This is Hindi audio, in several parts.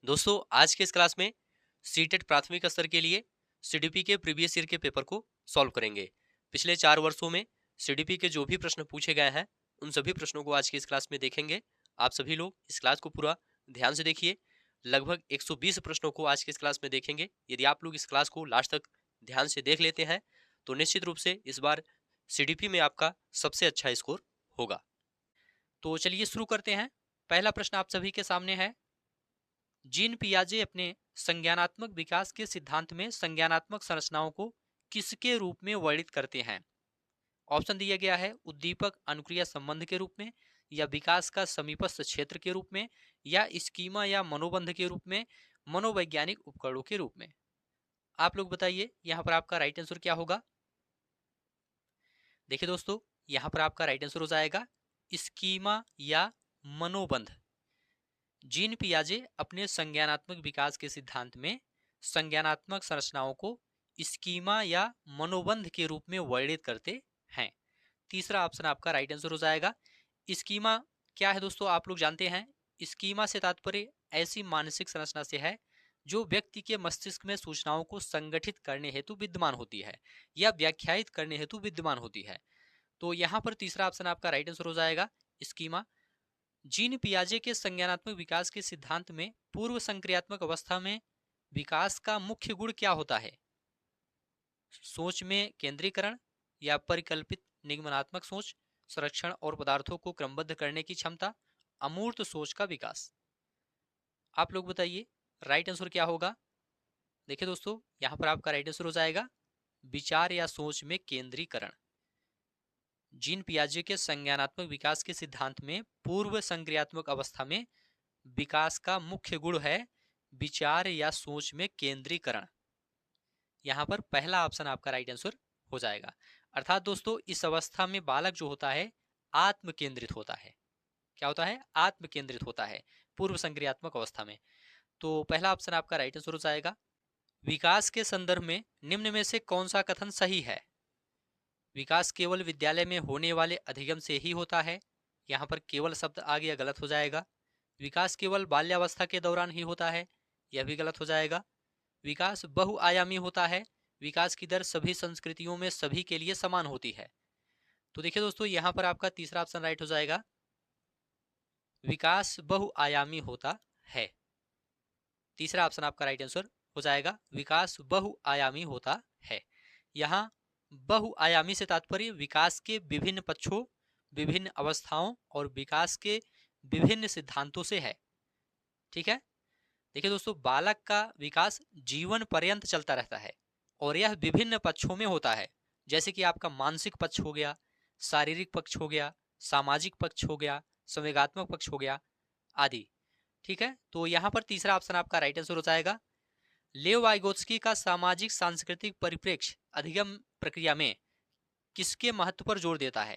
दोस्तों आज के इस क्लास में सीटेट प्राथमिक स्तर के लिए सीडीपी के प्रीवियस ईयर के पेपर को सॉल्व करेंगे। पिछले 4 वर्षों में सीडीपी के जो भी प्रश्न पूछे गए हैं उन सभी प्रश्नों को आज की इस क्लास में देखेंगे। आप सभी लोग इस क्लास को पूरा ध्यान से देखिए। लगभग 120 प्रश्नों को आज की इस क्लास में देखेंगे। यदि आप लोग इस क्लास को लास्ट तक ध्यान से देख लेते हैं तो निश्चित रूप से इस बार सीडीपी में आपका सबसे अच्छा स्कोर होगा। तो चलिए शुरू करते हैं। पहला प्रश्न आप सभी के सामने है। जीन पियाजे अपने संज्ञानात्मक विकास के सिद्धांत में संज्ञानात्मक संरचनाओं को किसके रूप में वर्णित करते हैं? ऑप्शन दिया गया है उद्दीपक अनुक्रिया संबंध के रूप में, या विकास का समीपस्थ क्षेत्र के रूप में, या स्कीमा या मनोबंध के रूप में, मनोवैज्ञानिक उपकरणों के रूप में। आप लोग बताइए यहाँ पर आपका राइट आंसर क्या होगा। देखिए दोस्तों, यहाँ पर आपका राइट आंसर हो जाएगा स्कीमा या मनोबंध। जीन पियाजे अपने संज्ञानात्मक विकास के सिद्धांत में संज्ञानात्मक संरचनाओं को स्कीमा या मनोबंध के रूप में वर्णित करते हैं। तीसरा ऑप्शन आपका राइट आंसर हो जाएगा। स्कीमा क्या है दोस्तों, आप लोग जानते हैं। स्कीमा से तात्पर्य ऐसी मानसिक संरचना से है जो व्यक्ति के मस्तिष्क में सूचनाओं को संगठित करने हेतु विद्यमान होती है या व्याख्यायित करने हेतु विद्यमान होती है। तो यहाँ पर तीसरा ऑप्शन आपका राइट आंसर हो जाएगा स्कीमा। जीन पियाजे के संज्ञानात्मक विकास के सिद्धांत में पूर्व संक्रियात्मक अवस्था में विकास का मुख्य गुण क्या होता है? सोच में केंद्रीकरण या परिकल्पित निगमनात्मक सोच, संरक्षण और पदार्थों को क्रमबद्ध करने की क्षमता, अमूर्त सोच का विकास। आप लोग बताइए राइट आंसर क्या होगा। देखिए दोस्तों, यहाँ पर आपका राइट आंसर हो जाएगा विचार या सोच में केंद्रीकरण। जीन पियाजे के संज्ञानात्मक विकास के सिद्धांत में पूर्व संक्रियात्मक अवस्था में विकास का मुख्य गुण है विचार या सोच में केंद्रीकरण। यहाँ पर पहला ऑप्शन आपका राइट आंसर हो जाएगा। अर्थात दोस्तों, इस अवस्था में बालक जो होता है आत्म केंद्रित होता है। क्या होता है? आत्म केंद्रित होता है पूर्व संक्रियात्मक अवस्था में। तो पहला ऑप्शन आपका राइट आंसर हो जाएगा। विकास के संदर्भ में निम्न में से कौन सा कथन सही है? विकास केवल विद्यालय में होने वाले अधिगम से ही होता है। यहाँ पर केवल शब्द आ गया, गलत हो जाएगा। विकास केवल बाल्यावस्था के दौरान ही होता है, यह भी गलत हो जाएगा। विकास बहुआयामी होता है। विकास की दर सभी संस्कृतियों में सभी के लिए समान होती है। तो देखिए दोस्तों, यहाँ पर आपका तीसरा ऑप्शन राइट हो जाएगा। विकास बहुआयामी होता है। तीसरा ऑप्शन आपका राइट आंसर हो जाएगा विकास बहुआयामी होता है। यहाँ बहुआयामी से तात्पर्य विकास के विभिन्न पक्षों, विभिन्न अवस्थाओं और विकास के विभिन्न सिद्धांतों से है। ठीक है। देखिए दोस्तों, बालक का विकास जीवन पर्यंत चलता रहता है और यह विभिन्न पक्षों में होता है। जैसे कि आपका मानसिक पक्ष हो गया, शारीरिक पक्ष हो गया, सामाजिक पक्ष हो गया, संवेगात्मक पक्ष हो गया आदि। ठीक है। तो यहाँ पर तीसरा ऑप्शन आपका राइट आंसर हो जाएगा। लेव वाइगोत्स्की का सामाजिक सांस्कृतिक परिप्रेक्ष्य अधिगम प्रक्रिया में किसके महत्व पर जोर देता है?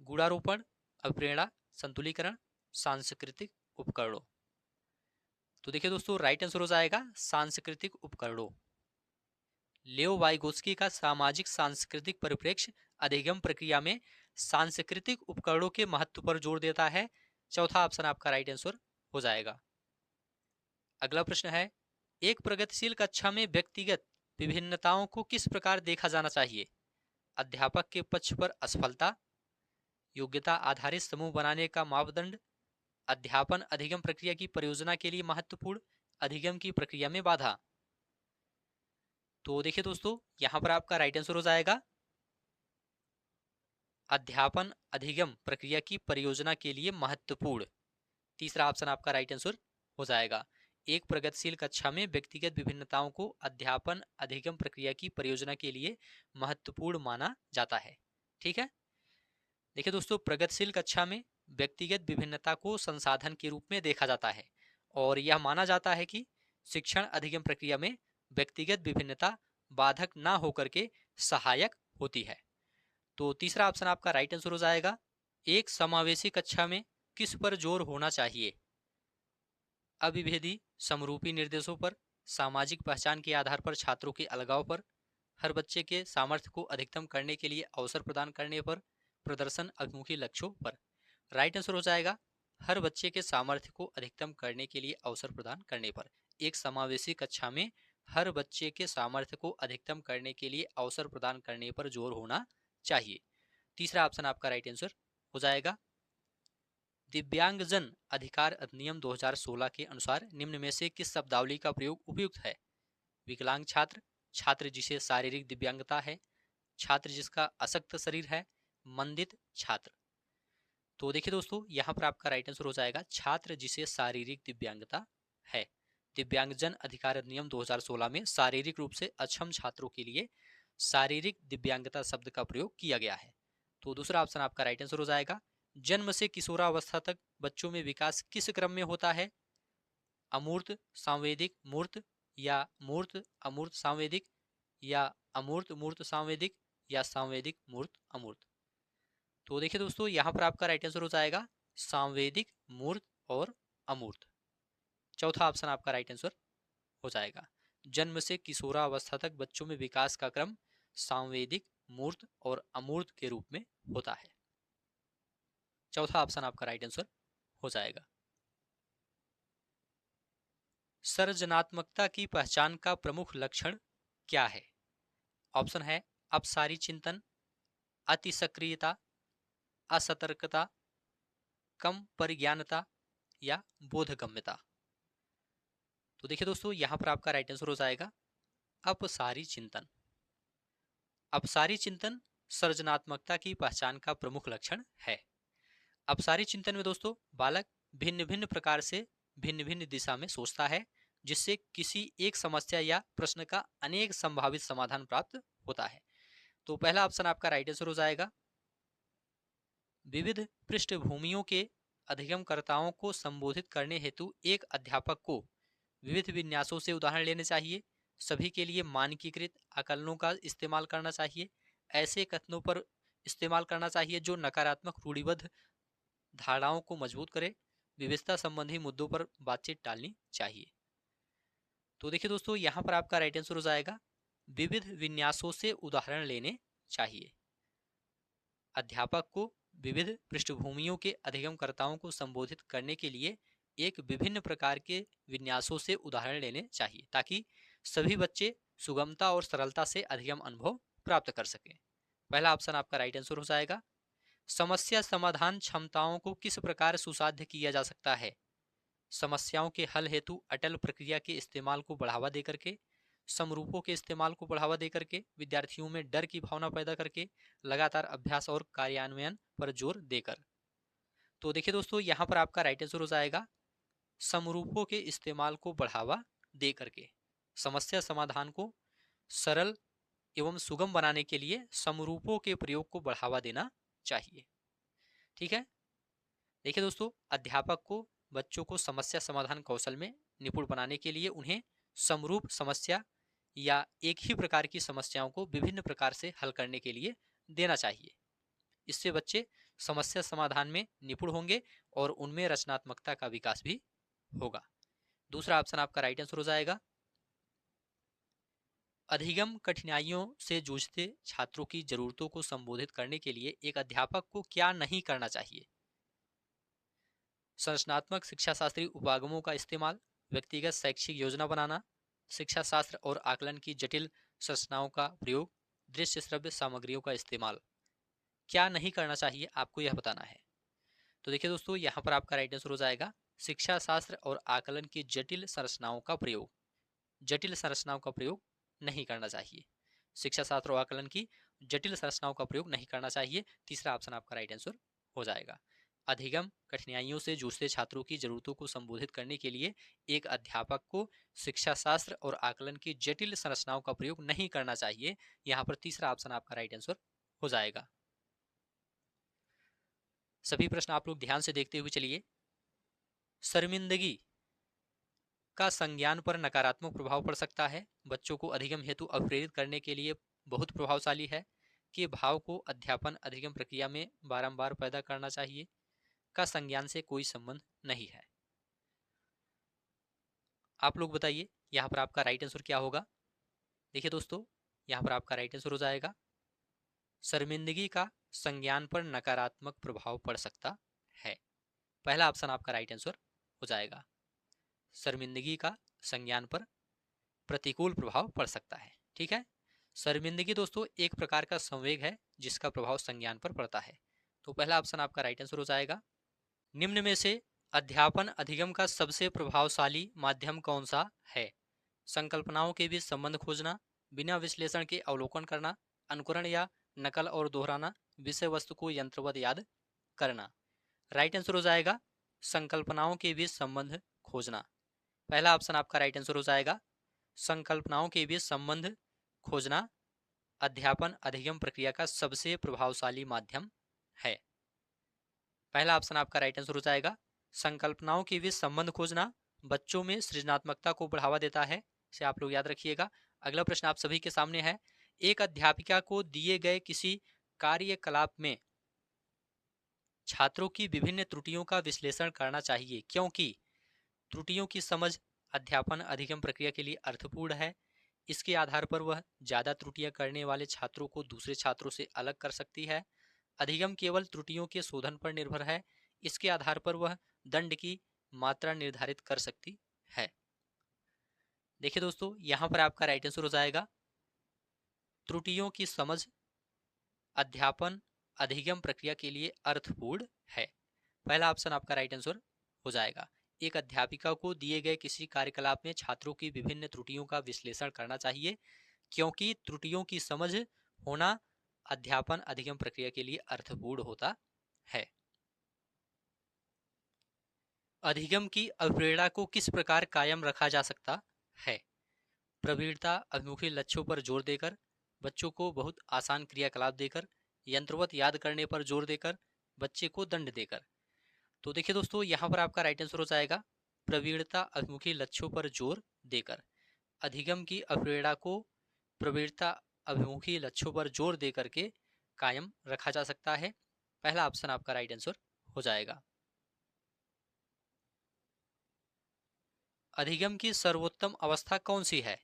गुणारोपण, अभिप्रेरणा, संतुलीकरण, सांस्कृतिक उपकरणों। तो देखिए दोस्तों, राइट आंसर हो जाएगा सांस्कृतिक उपकरणों। लेव वाइगोत्स्की का सामाजिक सांस्कृतिक परिप्रेक्ष्य अधिगम प्रक्रिया में सांस्कृतिक उपकरणों के महत्व पर जोर देता है। चौथा ऑप्शन आपका राइट आंसर हो जाएगा। अगला प्रश्न है, एक प्रगतिशील कक्षा में व्यक्तिगत विभिन्नताओं को किस प्रकार देखा जाना चाहिए? अध्यापक के पक्ष पर असफलता, योग्यता आधारित समूह बनाने का मापदंड, अध्यापन अधिगम प्रक्रिया की परियोजना के लिए महत्वपूर्ण, अधिगम की प्रक्रिया में बाधा। तो देखिए दोस्तों, यहां पर आपका राइट आंसर हो जाएगा अध्यापन अधिगम प्रक्रिया की परियोजना के लिए महत्वपूर्ण। तीसरा ऑप्शन आपका राइट आंसर हो जाएगा। एक प्रगतिशील कक्षा में व्यक्तिगत विभिन्नताओं को अध्यापन अधिगम प्रक्रिया की परियोजना के लिए महत्वपूर्ण माना जाता है। ठीक है। देखिए दोस्तों, प्रगतिशील कक्षा में व्यक्तिगत विभिन्नता को संसाधन के रूप में देखा जाता है और यह माना जाता है कि शिक्षण अधिगम प्रक्रिया में व्यक्तिगत विभिन्नता बाधक ना होकर के सहायक होती है। तो तीसरा ऑप्शन आपका राइट आंसर हो जाएगा। एक समावेशी कक्षा में किस पर जोर होना चाहिए? अविभेदी समरूपी निर्देशों पर, सामाजिक पहचान के आधार पर छात्रों के अलगाव पर, हर बच्चे के सामर्थ्य को अधिकतम करने के लिए अवसर प्रदान करने पर, प्रदर्शन अभिमुखी लक्ष्यों पर। राइट आंसर हो जाएगा हर बच्चे के सामर्थ्य को अधिकतम करने के लिए अवसर प्रदान करने पर। एक समावेशी कक्षा में हर बच्चे के सामर्थ्य को अधिकतम करने के लिए अवसर प्रदान करने पर जोर होना चाहिए। तीसरा ऑप्शन आपका राइट आंसर हो जाएगा। दिव्यांगजन अधिकार अधिनियम 2016 के अनुसार निम्न में से किस शब्दावली का प्रयोग उपयुक्त है? विकलांग छात्र, छात्र जिसे शारीरिक दिव्यांगता है, छात्र जिसका अशक्त शरीर है, मंदित छात्र। तो देखिए दोस्तों, यहाँ पर आपका राइट आंसर हो जाएगा छात्र जिसे शारीरिक दिव्यांगता है। दिव्यांगजन अधिकार अधिनियम 2016 में शारीरिक रूप से अक्षम छात्रों के लिए शारीरिक दिव्यांगता शब्द का प्रयोग किया गया है। तो दूसरा ऑप्शन आपका राइट आंसर हो जाएगा। जन्म से किशोरावस्था तक बच्चों में विकास किस क्रम में होता है? अमूर्त सांवेदिक मूर्त, या मूर्त अमूर्त सांवेदिक, या अमूर्त मूर्त सांवेदिक, या सांवेदिक मूर्त अमूर्त। तो देखिए दोस्तों, यहाँ पर आपका राइट आंसर हो जाएगा सांवेदिक मूर्त और अमूर्त। चौथा ऑप्शन आपका राइट आंसर हो जाएगा। जन्म से किशोरावस्था तक बच्चों में विकास का क्रम सांवेदिक, मूर्त और अमूर्त के रूप में होता है। चौथा ऑप्शन आपका राइट आंसर हो जाएगा। सृजनात्मकता की पहचान का प्रमुख लक्षण क्या है? ऑप्शन है अपसारी चिंतन, अति सक्रियता, असतर्कता, कम परिज्ञानता, या बोधगम्यता। तो देखिए दोस्तों, यहां पर आपका राइट आंसर हो जाएगा अपसारी चिंतन। अपसारी चिंतन सृजनात्मकता की पहचान का प्रमुख लक्षण है। अपसारी चिंतन में दोस्तों बालक भिन्न भिन्न प्रकार से भिन्न भिन्न दिशा में सोचता है, जिससे किसी एक समस्या या प्रश्न का अनेक संभावित समाधान प्राप्त होता है। तो पहला ऑप्शन आपका राइट आंसर हो जाएगा। विविध पृष्ठभूमियों के अधिगमकर्ताओं को संबोधित करने हेतु एक अध्यापक को विविध विन्यासों से उदाहरण लेने चाहिए, सभी के लिए मानकीकृत आकलनों का इस्तेमाल करना चाहिए, ऐसे कथनों पर इस्तेमाल करना चाहिए जो नकारात्मक रूढ़िबद्ध धारणाओं को मजबूत करे, विविधता संबंधी मुद्दों पर बातचीत टालनी चाहिए। तो देखिए दोस्तों, यहाँ पर आपका राइट आंसर हो जाएगा विविध विन्यासों से उदाहरण लेने चाहिए। अध्यापक को विविध पृष्ठभूमियों के अधिगमकर्ताओं को संबोधित करने के लिए एक विभिन्न प्रकार के विन्यासों से उदाहरण लेने चाहिए, ताकि सभी बच्चे सुगमता और सरलता से अधिगम अनुभव प्राप्त कर सकें। पहला ऑप्शन आपका राइट आंसर हो जाएगा। समस्या समाधान क्षमताओं को किस प्रकार सुसाध्य किया जा सकता है? समस्याओं के हल हेतु अटल प्रक्रिया के इस्तेमाल को बढ़ावा देकर के, समरूपों के इस्तेमाल को बढ़ावा देकर के, विद्यार्थियों में डर की भावना पैदा करके, लगातार अभ्यास और कार्यान्वयन पर जोर देकर। तो देखिए दोस्तों, यहाँ पर आपका राइट आंसर हो जाएगा समरूपों के इस्तेमाल को बढ़ावा दे करके। समस्या समाधान को सरल एवं सुगम बनाने के लिए समरूपों के प्रयोग को बढ़ावा देना चाहिए। ठीक है। देखिए दोस्तों, अध्यापक को बच्चों को समस्या समाधान कौशल में निपुण बनाने के लिए उन्हें समरूप समस्या या एक ही प्रकार की समस्याओं को विभिन्न प्रकार से हल करने के लिए देना चाहिए। इससे बच्चे समस्या समाधान में निपुण होंगे और उनमें रचनात्मकता का विकास भी होगा। दूसरा ऑप्शन आपका राइट आंसर हो जाएगा। अधिगम कठिनाइयों से जूझते छात्रों की जरूरतों को संबोधित करने के लिए एक अध्यापक को क्या नहीं करना चाहिए? संरचनात्मक शिक्षा शास्त्री उपागमों का इस्तेमाल, व्यक्तिगत शैक्षिक योजना बनाना, शिक्षा शास्त्र और आकलन की जटिल संरचनाओं का प्रयोग, दृश्य श्रव्य सामग्रियों का इस्तेमाल। क्या नहीं करना चाहिए आपको यह बताना है। तो देखिए दोस्तों, यहाँ पर आपका राइट आंसर हो जाएगा शिक्षा शास्त्र और आकलन की जटिल संरचनाओं का प्रयोग। जटिल संरचनाओं का प्रयोग नहीं करना चाहिए। शिक्षा शास्त्र और आकलन की जटिल संरचनाओं का प्रयोग नहीं करना चाहिए। तीसरा ऑप्शन आपका राइट आंसर हो जाएगा। अधिगम कठिनाइयों से जूझते छात्रों की जरूरतों को संबोधित करने के लिए एक अध्यापक को शिक्षा शास्त्र और आकलन की जटिल संरचनाओं का प्रयोग नहीं करना चाहिए। यहाँ पर तीसरा ऑप्शन आपका राइट आंसर हो जाएगा। सभी प्रश्न आप लोग ध्यान से देखते हुए चलिए। शर्मिंदगी का संज्ञान पर नकारात्मक प्रभाव पड़ सकता है, बच्चों को अधिगम हेतु अप्रेरित करने के लिए बहुत प्रभावशाली है, कि भाव को अध्यापन अधिगम प्रक्रिया में बारंबार पैदा करना चाहिए, का संज्ञान से कोई संबंध नहीं है। आप लोग बताइए यहाँ पर आपका राइट आंसर क्या होगा। देखिए दोस्तों, यहाँ पर आपका राइट आंसर हो जाएगा शर्मिंदगी का संज्ञान पर नकारात्मक प्रभाव पड़ सकता है। पहला ऑप्शन आपका राइट आंसर हो जाएगा। शर्मिंदगी का संज्ञान पर प्रतिकूल प्रभाव पड़ सकता है। ठीक है, शर्मिंदगी दोस्तों एक प्रकार का संवेग है जिसका प्रभाव संज्ञान पर पड़ता है। तो पहला ऑप्शन आपका राइट आंसर हो जाएगा। निम्न में से अध्यापन अधिगम का सबसे प्रभावशाली माध्यम कौन सा है? संकल्पनाओं के बीच संबंध खोजना, बिना विश्लेषण के अवलोकन करना, अनुकरण या नकल और दोहराना, विषय वस्तु को यंत्रवत याद करना। राइट आंसर हो जाएगा संकल्पनाओं के बीच संबंध खोजना। पहला ऑप्शन आपका राइट आंसर हो जाएगा। संकल्पनाओं के बीच संबंध खोजना अध्यापन अधिगम प्रक्रिया का सबसे प्रभावशाली माध्यम है। पहला ऑप्शन आपका राइट आंसर हो जाएगा। संकल्पनाओं के बीच संबंध खोजना बच्चों में सृजनात्मकता को बढ़ावा देता है, इसे आप लोग याद रखिएगा। अगला प्रश्न आप सभी के सामने है। एक अध्यापिका को दिए गए किसी कार्यकलाप में छात्रों की विभिन्न त्रुटियों का विश्लेषण करना चाहिए, क्योंकि त्रुटियों की समझ अध्यापन अधिगम प्रक्रिया के लिए अर्थपूर्ण है। इसके आधार पर वह ज्यादा त्रुटियां करने वाले छात्रों को दूसरे छात्रों से अलग कर सकती है। अधिगम केवल त्रुटियों के शोधन पर निर्भर है। इसके आधार पर वह दंड की मात्रा निर्धारित कर सकती है। देखिए दोस्तों, यहां पर आपका राइट आंसर हो जाएगा त्रुटियों की समझ अध्यापन अधिगम प्रक्रिया के लिए अर्थपूर्ण है। पहला ऑप्शन आपका राइट आंसर हो जाएगा। एक अध्यापिका को दिए गए किसी कार्यकलाप में छात्रों की विभिन्न त्रुटियों का विश्लेषण करना चाहिए, क्योंकि त्रुटियों की समझ होना अध्यापन अधिगम प्रक्रिया के लिए अर्थपूर्ण होता है। अधिगम की अवप्रेरणा को किस प्रकार कायम रखा जा सकता है? प्रवीणता अभिमुखी लक्ष्यों पर जोर देकर, बच्चों को बहुत आसान क्रियाकलाप देकर, यंत्रवत याद करने पर जोर देकर, बच्चे को दंड देकर। तो देखिए दोस्तों, यहाँ पर आपका राइट आंसर हो जाएगा प्रवीणता अभिमुखी लक्ष्यों पर जोर देकर। अधिगम की अवप्रेरणा को प्रवीणता अभिमुखी लक्ष्यों पर जोर देकर के कायम रखा जा सकता है। पहला ऑप्शन आपका राइट आंसर हो जाएगा। अधिगम की सर्वोत्तम अवस्था कौन सी है?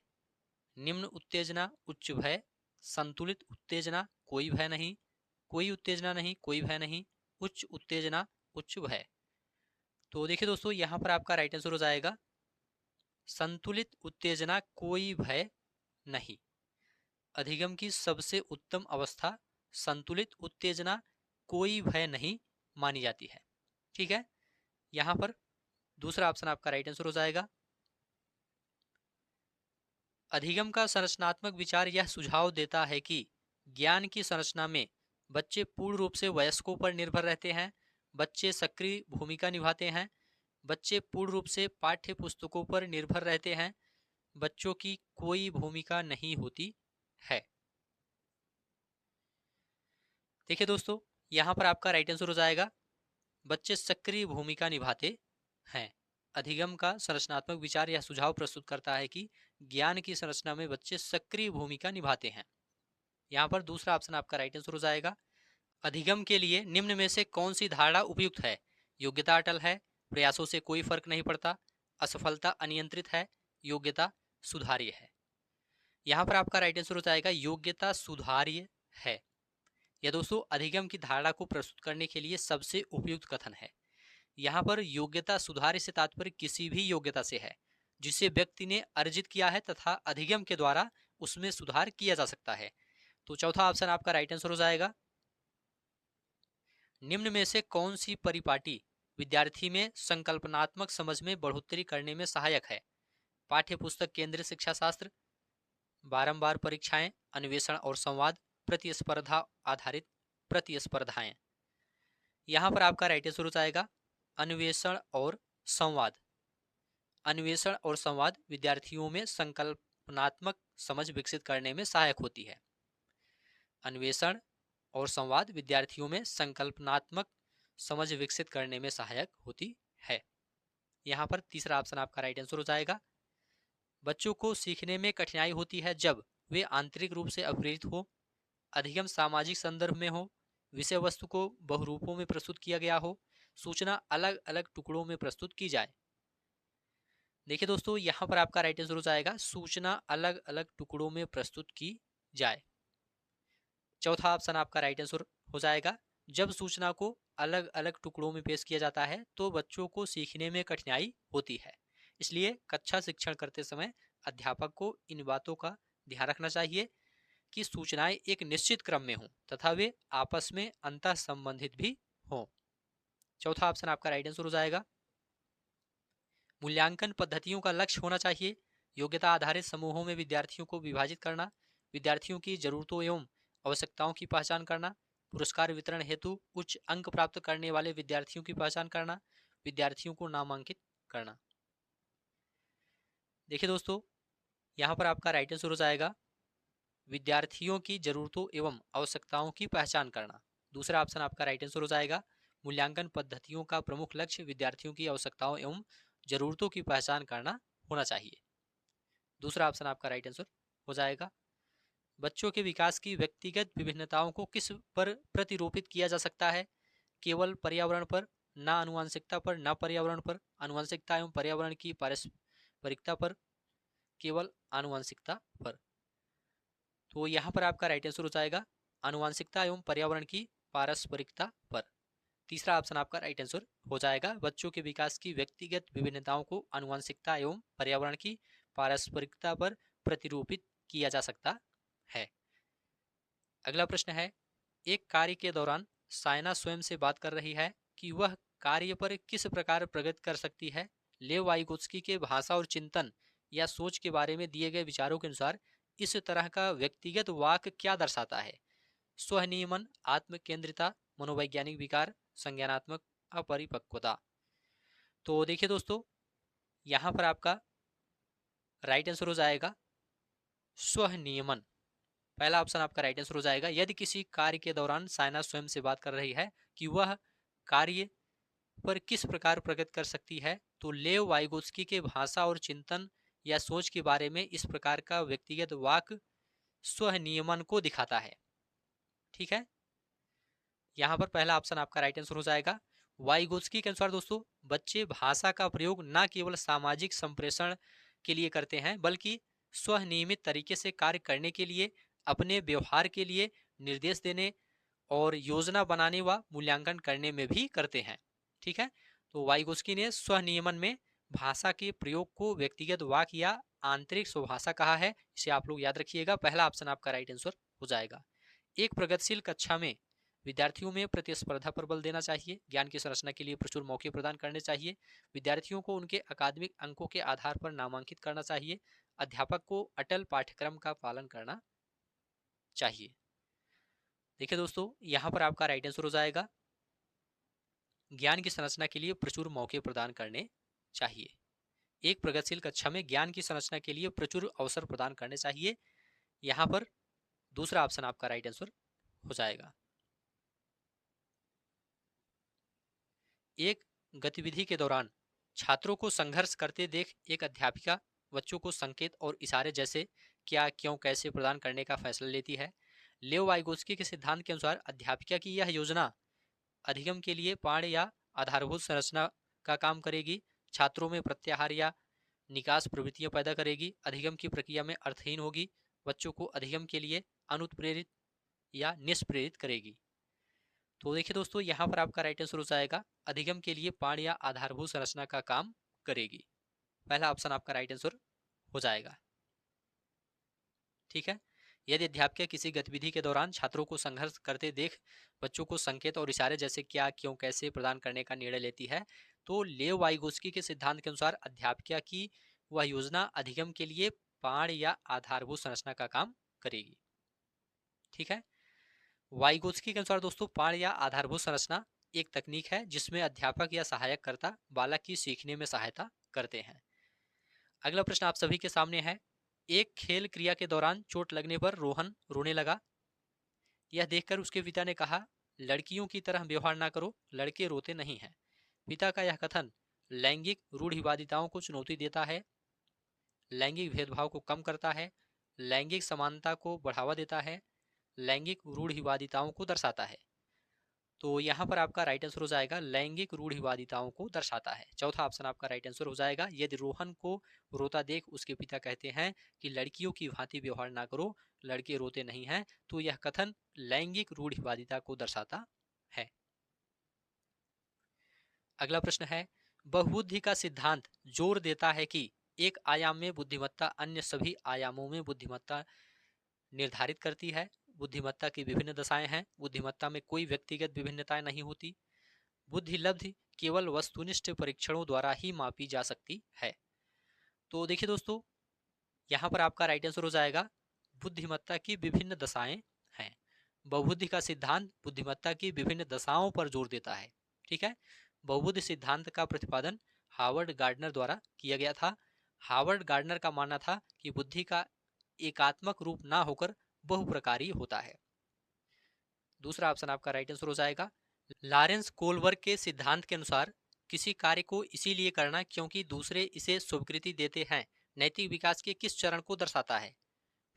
निम्न उत्तेजना, उच्च भय, संतुलित उत्तेजना, कोई भय नहीं, कोई उत्तेजना नहीं, कोई भय नहीं, उच्च उत्तेजना, उच्च भय। तो देखिए दोस्तों, यहां पर आपका राइट आंसर हो जाएगा संतुलित उत्तेजना, कोई भय नहीं। अधिगम की सबसे उत्तम अवस्था संतुलित उत्तेजना, कोई भय नहीं मानी जाती है। ठीक है, यहां पर दूसरा ऑप्शन आपका राइट आंसर हो जाएगा। अधिगम का संरचनात्मक विचार यह सुझाव देता है कि ज्ञान की संरचना में बच्चे पूर्ण रूप से वयस्कों पर निर्भर रहते हैं, बच्चे सक्रिय भूमिका निभाते हैं, बच्चे पूर्ण रूप से पाठ्य पुस्तकों पर निर्भर रहते हैं, बच्चों की कोई भूमिका नहीं होती है। देखिए दोस्तों, यहाँ पर आपका राइट आंसर हो जाएगा बच्चे सक्रिय भूमिका निभाते हैं। अधिगम का संरचनात्मक विचार यह सुझाव प्रस्तुत करता है कि ज्ञान की संरचना में बच्चे सक्रिय भूमिका निभाते हैं। यहाँ पर दूसरा ऑप्शन आपका राइट आंसर हो जाएगा। अधिगम के लिए निम्न में से कौन सी धारणा उपयुक्त है? योग्यता अटल है, प्रयासों से कोई फर्क नहीं पड़ता, असफलता अनियंत्रित है, योग्यता सुधार्य है। यहाँ पर आपका राइट आंसर हो जाएगा योग्यता सुधार्य है। यह दोस्तों अधिगम की धारणा को प्रस्तुत करने के लिए सबसे उपयुक्त कथन है। यहाँ पर योग्यता सुधार्य से तात्पर्य किसी भी योग्यता से है जिसे व्यक्ति ने अर्जित किया है तथा अधिगम के द्वारा उसमें सुधार किया जा सकता है। तो चौथा ऑप्शन आपका राइट आंसर हो जाएगा। निम्न में से कौन सी परिपाटी विद्यार्थी में संकल्पनात्मक समझ में बढ़ोतरी करने में सहायक है? पाठ्य पुस्तक केंद्रित शिक्षा शास्त्र, बारंबार परीक्षाएं, अन्वेषण और संवाद, प्रतिस्पर्धा आधारित प्रतिस्पर्धाएं। यहां पर आपका राइट आंसर हो जाएगा अन्वेषण और संवाद। अन्वेषण और संवाद विद्यार्थियों में संकल्पनात्मक समझ विकसित करने में सहायक होती है। अन्वेषण और संवाद विद्यार्थियों में संकल्पनात्मक समझ विकसित करने में सहायक होती है। यहाँ पर तीसरा ऑप्शन आपका राइट आंसर हो जाएगा। बच्चों को सीखने में कठिनाई होती है जब वे आंतरिक रूप से अप्रेरित हो, अधिगम सामाजिक संदर्भ में हो, विषय वस्तु को बहुरूपों में प्रस्तुत किया गया हो, सूचना अलग अलग टुकड़ों में प्रस्तुत की जाए। देखिए दोस्तों, यहाँ पर आपका राइट आंसर हो जाएगा सूचना अलग अलग टुकड़ों में प्रस्तुत की जाए। चौथा ऑप्शन आपका राइट आंसर हो जाएगा जब सूचना को अलग अलग टुकड़ों में पेश किया जाता है तो बच्चों को सीखने में कठिनाई होती है। इसलिए कक्षा शिक्षण करते समय अध्यापक को इन बातों का ध्यान रखना चाहिए कि सूचनाएं एक निश्चित क्रम में हों तथा वे आपस में अंतः संबंधित भी हों। चौथा ऑप्शन आपका राइट आंसर हो जाएगा। मूल्यांकन पद्धतियों का लक्ष्य होना चाहिए योग्यता आधारित समूहों में विद्यार्थियों को विभाजित करना, विद्यार्थियों की जरूरतों एवं आवश्यकताओं की पहचान करना, पुरस्कार वितरण हेतु उच्च अंक प्राप्त करने वाले विद्यार्थियों की पहचान करना, विद्यार्थियों को नामांकित करना। देखिए दोस्तों, यहाँ पर आपका राइट आंसर हो जाएगा विद्यार्थियों की जरूरतों एवं आवश्यकताओं की पहचान करना। दूसरा ऑप्शन आपका राइट आंसर हो जाएगा मूल्यांकन पद्धतियों का प्रमुख लक्ष्य विद्यार्थियों की आवश्यकताओं एवं जरूरतों की पहचान करना होना चाहिए। दूसरा ऑप्शन आपका राइट आंसर हो जाएगा। बच्चों के विकास की व्यक्तिगत विभिन्नताओं को किस पर प्रतिरूपित किया जा सकता है? केवल पर्यावरण पर, ना आनुवंशिकता पर, ना पर्यावरण पर, आनुवंशिकता एवं पर्यावरण की पारस्परिकता पर, केवल आनुवंशिकता पर। तो यहाँ पर आपका राइट आंसर हो जाएगा आनुवंशिकता एवं पर्यावरण की पारस्परिकता पर। तीसरा ऑप्शन आपका राइट आंसर हो जाएगा बच्चों के विकास की व्यक्तिगत विभिन्नताओं को आनुवंशिकता एवं पर्यावरण की पारस्परिकता पर प्रतिरूपित किया जा सकता है। अगला प्रश्न है, एक कार्य के दौरान सायना स्वयं से बात कर रही है कि वह कार्य पर किस प्रकार प्रगति कर सकती है। लेव वाइगोत्स्की के भाषा और चिंतन या सोच के बारे में दिए गए विचारों के अनुसार इस तरह का व्यक्तिगत वाक क्या दर्शाता है? स्वनियमन, आत्म केंद्रिता, मनोवैज्ञानिक विकार, संज्ञानात्मक अपरिपक्वता। तो देखिए दोस्तों, यहाँ पर आपका राइट आंसर हो जाएगा स्वनियमन। पहला ऑप्शन आपका राइट आंसर हो जाएगा। यदि किसी कार्य के दौरान सायना स्वयं से बात कर रही है कि वह कार्य पर किस प्रकार प्रगति कर सकती है, तो लेव वाइगोत्स्की के भाषा और चिंतन या सोच के बारे में इस प्रकार का व्यक्तिगत वाक स्वनियमन को दिखाता है। ठीक है, यहाँ पर पहला ऑप्शन आपका राइट आंसर हो जाएगा। वाइगोत्स्की के अनुसार दोस्तों, बच्चे भाषा का प्रयोग न केवल सामाजिक संप्रेषण के लिए करते हैं बल्कि स्वनियमित तरीके से कार्य करने के लिए, अपने व्यवहार के लिए, निर्देश देने और योजना बनाने व मूल्यांकन करने में भी करते हैं। ठीक है, तो वाइगोत्स्की ने स्वनियमन में भाषा के प्रयोग को व्यक्तिगत वाक या आंतरिक स्वभाषा कहा है। इसे आप लोग याद रखिएगा। पहला ऑप्शन आपका राइट आंसर हो जाएगा। एक प्रगतिशील कक्षा में विद्यार्थियों में प्रतिस्पर्धा पर बल देना चाहिए, ज्ञान की संरचना के लिए प्रचुर मौके प्रदान करने चाहिए, विद्यार्थियों को उनके अकादमिक अंकों के आधार पर नामांकित करना चाहिए, अध्यापक को अटल पाठ्यक्रम का पालन करना चाहिए। देखिए दोस्तों, यहाँ पर आपका राइट आंसर हो जाएगा ज्ञान की संरचना के लिए प्रचुर मौके प्रदान करने चाहिए। एक प्रगतिशील कक्षा में ज्ञान की संरचना के लिए प्रचुर अवसर प्रदान करने चाहिए। यहाँ पर दूसरा ऑप्शन आपका राइट आंसर हो जाएगा। एक गतिविधि के दौरान छात्रों को संघर्ष करते देख एक अध्यापिका बच्चों को संकेत और इशारे जैसे क्या, क्यों, कैसे प्रदान करने का फैसला लेती है। लेव वाइगोत्स्की के सिद्धांत के अनुसार अध्यापिका की यह योजना अधिगम के लिए पाठ या आधारभूत संरचना का काम करेगी, छात्रों में प्रत्याहार या निकास प्रवृत्तियां पैदा करेगी, अधिगम की प्रक्रिया में अर्थहीन होगी, बच्चों को अधिगम के लिए अनुत्प्रेरित या निष्प्रेरित करेगी। तो देखिए दोस्तों, यहाँ पर आपका राइट आंसर हो जाएगा अधिगम के लिए पाठ या आधारभूत संरचना का काम करेगी। पहला ऑप्शन आपका राइट आंसर हो जाएगा। ठीक है, यदि अध्यापिका किसी गतिविधि के दौरान छात्रों को संघर्ष करते देख बच्चों को संकेत और इशारे जैसे क्या, क्यों, कैसे प्रदान करने का निर्णय लेती है, तो लेव वाइगोत्स्की के सिद्धांत के अनुसार अध्यापिका की वह योजना अधिगम के लिए पाठ या आधारभूत संरचना का काम करेगी। ठीक है, वाइगोत्स्की के अनुसार दोस्तों पाठ या आधारभूत संरचना एक तकनीक है जिसमें अध्यापक या सहायक कर्ता बालक की सीखने में सहायता करते हैं। अगला प्रश्न आप सभी के सामने है। एक खेल क्रिया के दौरान चोट लगने पर रोहन रोने लगा। यह देखकर उसके पिता ने कहा, लड़कियों की तरह व्यवहार ना करो, लड़के रोते नहीं हैं। पिता का यह कथन लैंगिक रूढ़िवादिताओं को चुनौती देता है, लैंगिक भेदभाव को कम करता है, लैंगिक समानता को बढ़ावा देता है, लैंगिक रूढ़िवादिताओं को दर्शाता है। तो यहाँ पर आपका राइट आंसर हो जाएगा लैंगिक रूढ़िवादिताओं को दर्शाता है। चौथा ऑप्शन आपका राइट आंसर हो जाएगा। यदि रोहन को रोता देख उसके पिता कहते हैं कि लड़कियों की भांति व्यवहार ना करो, लड़के रोते नहीं हैं, तो यह कथन लैंगिक रूढ़िवादिता को दर्शाता है। अगला प्रश्न है, बहुबुद्धि का सिद्धांत जोर देता है कि एक आयाम में बुद्धिमत्ता अन्य सभी आयामों में बुद्धिमत्ता निर्धारित करती है। बुद्धिमत्ता की विभिन्न दशाएं हैं। बुद्धिमत्ता में कोई व्यक्तिगत विभिन्नताएं नहीं होती। बुद्धि लब्धि केवल वस्तुनिष्ठ परीक्षणों द्वारा ही मापी जा सकती है। तो देखिए दोस्तों, यहाँ पर आपका राइट आंसर हो जाएगा बुद्धिमत्ता की विभिन्न दशाएं हैं। बहुबुद्धि का सिद्धांत बुद्धिमत्ता की विभिन्न दशाओं पर जोर देता है। ठीक है, बहुबुद्धि सिद्धांत का प्रतिपादन हार्वर्ड गार्डनर द्वारा किया गया था। हार्वर्ड गार्डनर का मानना था कि बुद्धि का एकात्मक रूप ना होकर बहुप्रकारी होता है। दूसरा ऑप्शन आपका राइट आंसर हो जाएगा। लॉरेंस कोलबर्ग के सिद्धांत के अनुसार किसी कार्य को इसीलिए करना क्योंकि दूसरे इसे स्वीकृति देते हैं नैतिक विकास के किस चरण को दर्शाता है?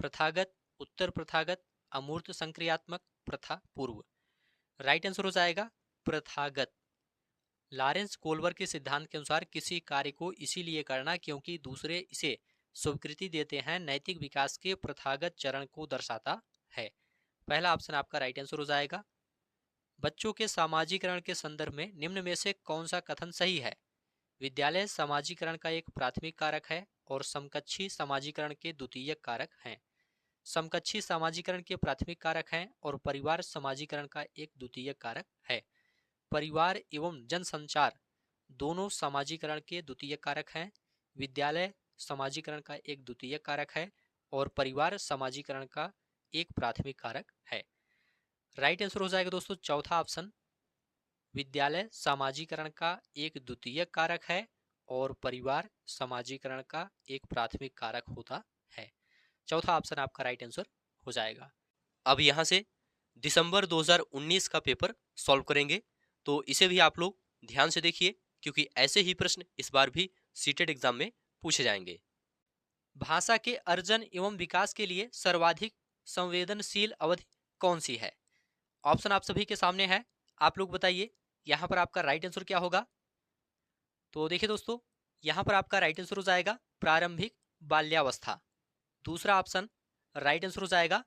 प्रथागत, उत्तर प्रथागत, अमूर्त संक्रियात्मक, प्रथा पूर्व। राइट आंसर हो जाएगा प्रथागत। लॉरेंस कोलबर्ग के सिद्धांत के अनुसार किसी कार्य को इसीलिए करना क्योंकि दूसरे इसे स्वीकृति देते हैं नैतिक विकास के प्रथागत चरण को दर्शाता है। पहला ऑप्शन आपका राइट आंसर हो जाएगा। बच्चों के सामाजिकरण के संदर्भ में निम्न में से कौन सा कथन सही है? विद्यालय सामाजिकरण का एक प्राथमिक कारक है और समकक्षी सामाजिकरण के द्वितीयक कारक हैं। समकक्षी सामाजिकरण के प्राथमिक कारक हैं और परिवार सामाजिकरण का एक द्वितीयक कारक है। परिवार एवं जनसंचार दोनों सामाजिकरण के द्वितीयक कारक हैं। विद्यालय सामाजिकरण का एक द्वितीयक कारक है और परिवार सामाजिकरण का एक प्राथमिक कारक है। राइट आंसर हो जाएगा दोस्तों चौथा ऑप्शन। विद्यालय सामाजिकरण का एक द्वितीयक कारक है और परिवार सामाजिकरण का एक प्राथमिक कारक होता है। चौथा ऑप्शन आपका राइट आंसर हो जाएगा। अब यहां से दिसंबर 2019 का पेपर सॉल्व करेंगे, तो इसे भी आप लोग ध्यान से देखिए क्योंकि ऐसे ही प्रश्न इस बार भी सीटेट एग्जाम में पूछे जाएंगे। भाषा के अर्जन एवं विकास के लिए सर्वाधिक संवेदनशील अवधि कौन सी है? ऑप्शन आप सभी के सामने है, आप लोग बताइए यहां पर आपका राइट आंसर क्या होगा। तो देखिए दोस्तों, यहां पर आपका राइट आंसर हो जाएगा प्रारंभिक बाल्यावस्था। दूसरा ऑप्शन राइट आंसर हो जाएगा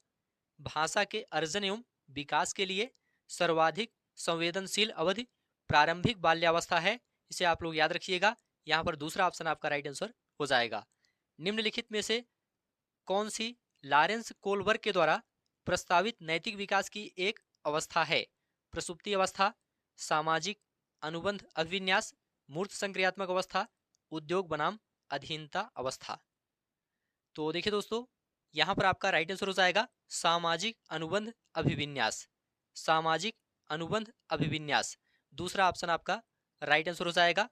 भाषा के अर्जन एवं विकास के लिए सर्वाधिक संवेदनशील अवधि प्रारंभिक बाल्यावस्था है। इसे आप लोग याद रखिएगा। यहां पर दूसरा ऑप्शन आपका राइट आंसर हो जाएगा। निम्नलिखित में से कौन सी लॉरेंस कोलबर्ग के द्वारा प्रस्तावित नैतिक विकास की एक अवस्था है? प्रसुप्ति अवस्था, सामाजिक अनुबंध अभिविन्यास, मूर्त संक्रियात्मक अवस्था, उद्योग बनाम अधीनता अवस्था। तो देखिए दोस्तों, यहां पर आपका राइट आंसर हो जाएगा सामाजिक अनुबंध अभिविन्यास। सामाजिक अनुबंध अभिविन्यास दूसरा ऑप्शन आपका राइट आंसर हो जाएगा।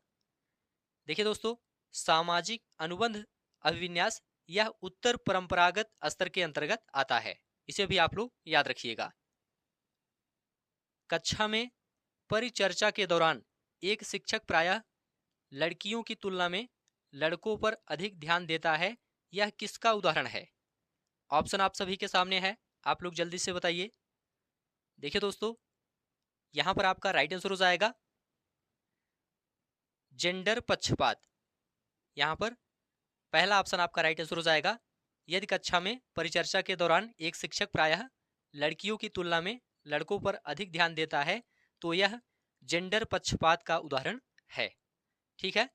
देखिए दोस्तों, सामाजिक अनुबंध अभिविन्यास यह उत्तर परंपरागत स्तर के अंतर्गत आता है। इसे भी आप लोग याद रखिएगा। कक्षा में परिचर्चा के दौरान एक शिक्षक प्रायः लड़कियों की तुलना में लड़कों पर अधिक ध्यान देता है, यह किसका उदाहरण है? ऑप्शन आप सभी के सामने है, आप लोग जल्दी से बताइए। देखिए दोस्तों, यहां पर आपका राइट आंसर हो जाएगा जेंडर पक्षपात। यहां पर पहला ऑप्शन आपका राइट आंसर हो जाएगा। यदि कक्षा में परिचर्चा के दौरान एक शिक्षक प्रायः लड़कियों की तुलना में लड़कों पर अधिक ध्यान देता है तो यह जेंडर पक्षपात का उदाहरण है। ठीक है,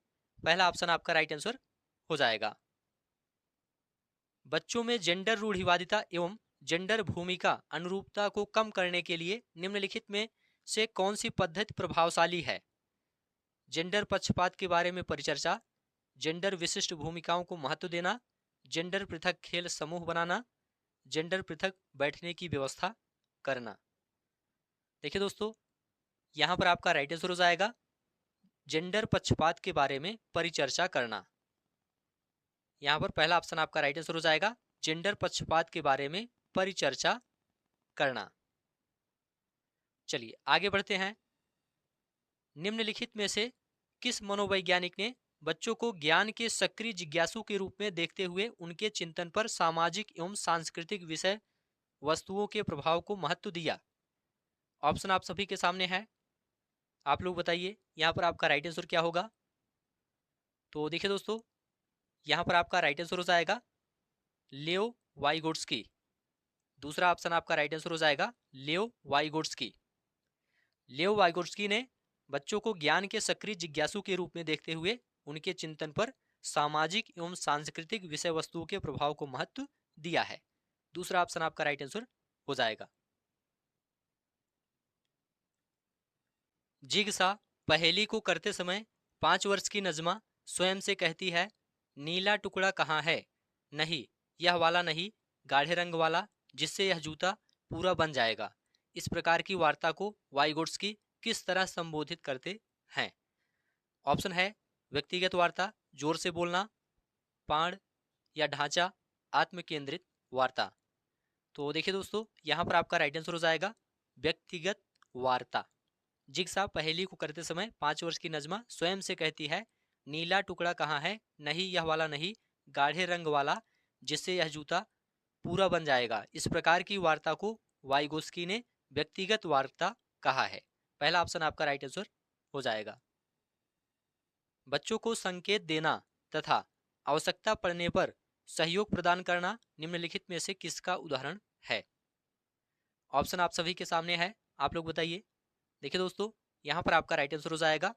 पहला ऑप्शन आपका राइट आंसर हो जाएगा। बच्चों में जेंडर रूढ़िवादिता एवं जेंडर भूमिका अनुरूपता को कम करने के लिए निम्नलिखित में से कौन सी पद्धति प्रभावशाली है? जेंडर पक्षपात के बारे में परिचर्चा, जेंडर विशिष्ट भूमिकाओं को महत्व देना, जेंडर पृथक खेल समूह बनाना, जेंडर पृथक बैठने की व्यवस्था करना। देखिए दोस्तों, यहां पर आपका राइट आंसर हो जाएगा जेंडर पक्षपात के बारे में परिचर्चा करना। यहां पर पहला ऑप्शन आपका राइट आंसर हो जाएगा जेंडर पक्षपात के बारे में परिचर्चा करना। चलिए आगे बढ़ते हैं। निम्नलिखित में से किस मनोवैज्ञानिक ने बच्चों को ज्ञान के सक्रिय जिज्ञासु के रूप में देखते हुए उनके चिंतन पर सामाजिक एवं सांस्कृतिक विषय वस्तुओं के प्रभाव को महत्व दिया? ऑप्शन आप सभी के सामने है, आप लोग बताइए यहां पर आपका राइट आंसर क्या होगा। तो देखिए दोस्तों, यहां पर आपका राइट आंसर हो जाएगा लियो वाइगोट्स्की। दूसरा ऑप्शन आपका राइट आंसर हो जाएगा लियो वाइगोट्स्की। लियो वाइगोट्स्की ने बच्चों को ज्ञान के सक्रिय जिज्ञासु के रूप में देखते हुए उनके चिंतन पर सामाजिक एवं सांस्कृतिक विषय वस्तुओं के प्रभाव को महत्व दिया है। दूसरा ऑप्शन आपका राइट आंसर हो जाएगा। जिगसा पहेली को करते समय 5 वर्ष की नजमा स्वयं से कहती है, नीला टुकड़ा कहाँ है, नहीं यह वाला नहीं, गाढ़े रंग वाला, जिससे यह जूता पूरा बन जाएगा। इस प्रकार की वार्ता को वाइगोट्स्की किस तरह संबोधित करते हैं? ऑप्शन है व्यक्तिगत वार्ता, जोर से बोलना, पाण या ढांचा, आत्म केंद्रित वार्ता। तो देखिए दोस्तों, यहाँ पर आपका राइट आंसर हो जाएगा व्यक्तिगत वार्ता। जिगसा पहेली को करते समय 5 वर्ष की नजमा स्वयं से कहती है, नीला टुकड़ा कहाँ है, नहीं यह वाला नहीं, गाढ़े रंग वाला, जिससे यह जूता पूरा बन जाएगा। इस प्रकार की वार्ता को वाइगोस्की ने व्यक्तिगत वार्ता कहा है। पहला ऑप्शन आपका राइट आंसर हो जाएगा। बच्चों को संकेत देना तथा आवश्यकता पड़ने पर सहयोग प्रदान करना निम्नलिखित में से किसका उदाहरण है? ऑप्शन आप सभी के सामने है, आप लोग बताइए। देखिए दोस्तों, यहाँ पर आपका राइट आंसर हो जाएगा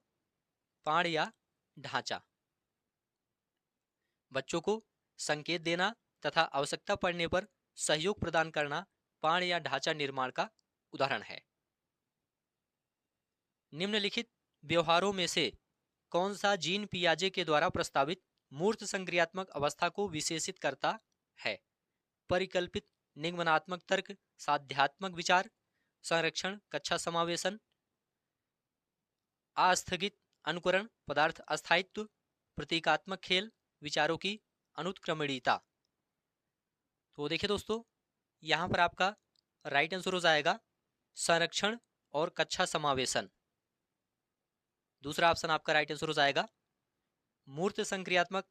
पाण या ढांचा। बच्चों को संकेत देना तथा आवश्यकता पड़ने पर सहयोग प्रदान करना पाण या ढांचा निर्माण का उदाहरण है। निम्नलिखित व्यवहारों में से कौन सा जीन पियाजे के द्वारा प्रस्तावित मूर्त संक्रियात्मक अवस्था को विशेषित करता है? परिकल्पित निगमनात्मक तर्क, साध्यात्मक विचार, संरक्षण, कक्षा समावेशन, आस्थगित अनुकरण, पदार्थ अस्थायित्व, प्रतीकात्मक खेल, विचारों की अनुत्क्रमणीयता। तो देखिए दोस्तों, यहाँ पर आपका राइट आंसर हो जाएगा संरक्षण और कक्षा समावेशन। दूसरा ऑप्शन आपका राइट आंसर हो जाएगा। मूर्त संक्रियात्मक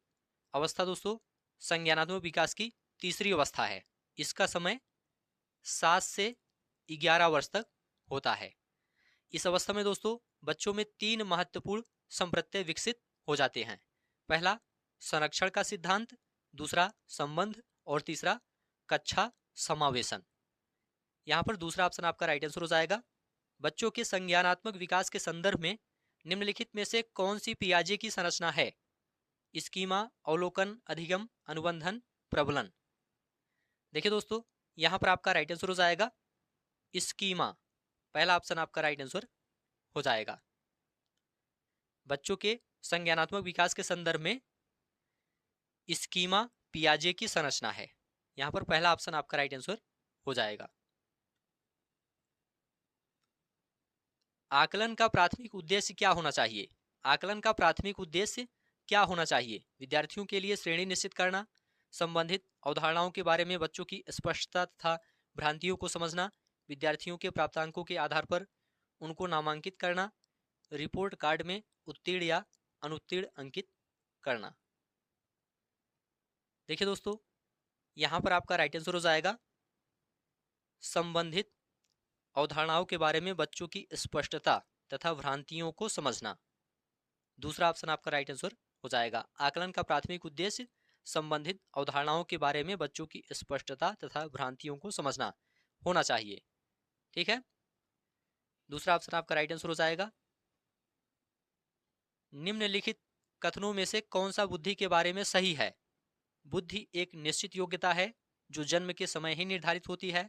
अवस्था दोस्तों संज्ञानात्मक विकास की तीसरी अवस्था है। इसका समय 7 से 11 वर्ष तक होता है। इस अवस्था में दोस्तों बच्चों में 3 महत्वपूर्ण संप्रत्यय विकसित हो जाते हैं। पहला संरक्षण का सिद्धांत, दूसरा संबंध और तीसरा कक्षा समावेशन। यहाँ पर दूसरा ऑप्शन आपका राइट आंसर हो जाएगा। बच्चों के संज्ञानात्मक विकास के संदर्भ में निम्नलिखित में से कौन सी पियाजे की संरचना है? स्कीमा, अवलोकन, अधिगम, अनुबंधन, प्रबलन। देखिए दोस्तों, यहाँ पर आपका राइट आंसर हो जाएगा स्कीमा। पहला ऑप्शन आपका राइट आंसर हो जाएगा। बच्चों के संज्ञानात्मक विकास के संदर्भ में स्कीमा पियाजे की संरचना है। यहाँ पर पहला ऑप्शन आपका राइट आंसर हो जाएगा। आकलन का प्राथमिक उद्देश्य क्या होना चाहिए? आकलन का प्राथमिक उद्देश्य क्या होना चाहिए? विद्यार्थियों के लिए श्रेणी निश्चित करना, संबंधित अवधारणाओं के बारे में बच्चों की स्पष्टता तथा भ्रांतियों को समझना, विद्यार्थियों के प्राप्तांकों के आधार पर उनको नामांकित करना, रिपोर्ट कार्ड में उत्तीर्ण या अनुत्तीर्ण अंकित करना। देखिए दोस्तों, यहाँ पर आपका राइट आंसर हो जाएगा संबंधित अवधारणाओं के बारे में बच्चों की स्पष्टता तथा भ्रांतियों को समझना। दूसरा ऑप्शन आपका राइट आंसर हो जाएगा। आकलन का प्राथमिक उद्देश्य संबंधित अवधारणाओं के बारे में बच्चों की स्पष्टता तथा भ्रांतियों को समझना होना चाहिए। ठीक है, दूसरा ऑप्शन आपका राइट आंसर हो जाएगा। निम्नलिखित कथनों में से कौन सा बुद्धि के बारे में सही है? बुद्धि एक निश्चित योग्यता है जो जन्म के समय ही निर्धारित होती है।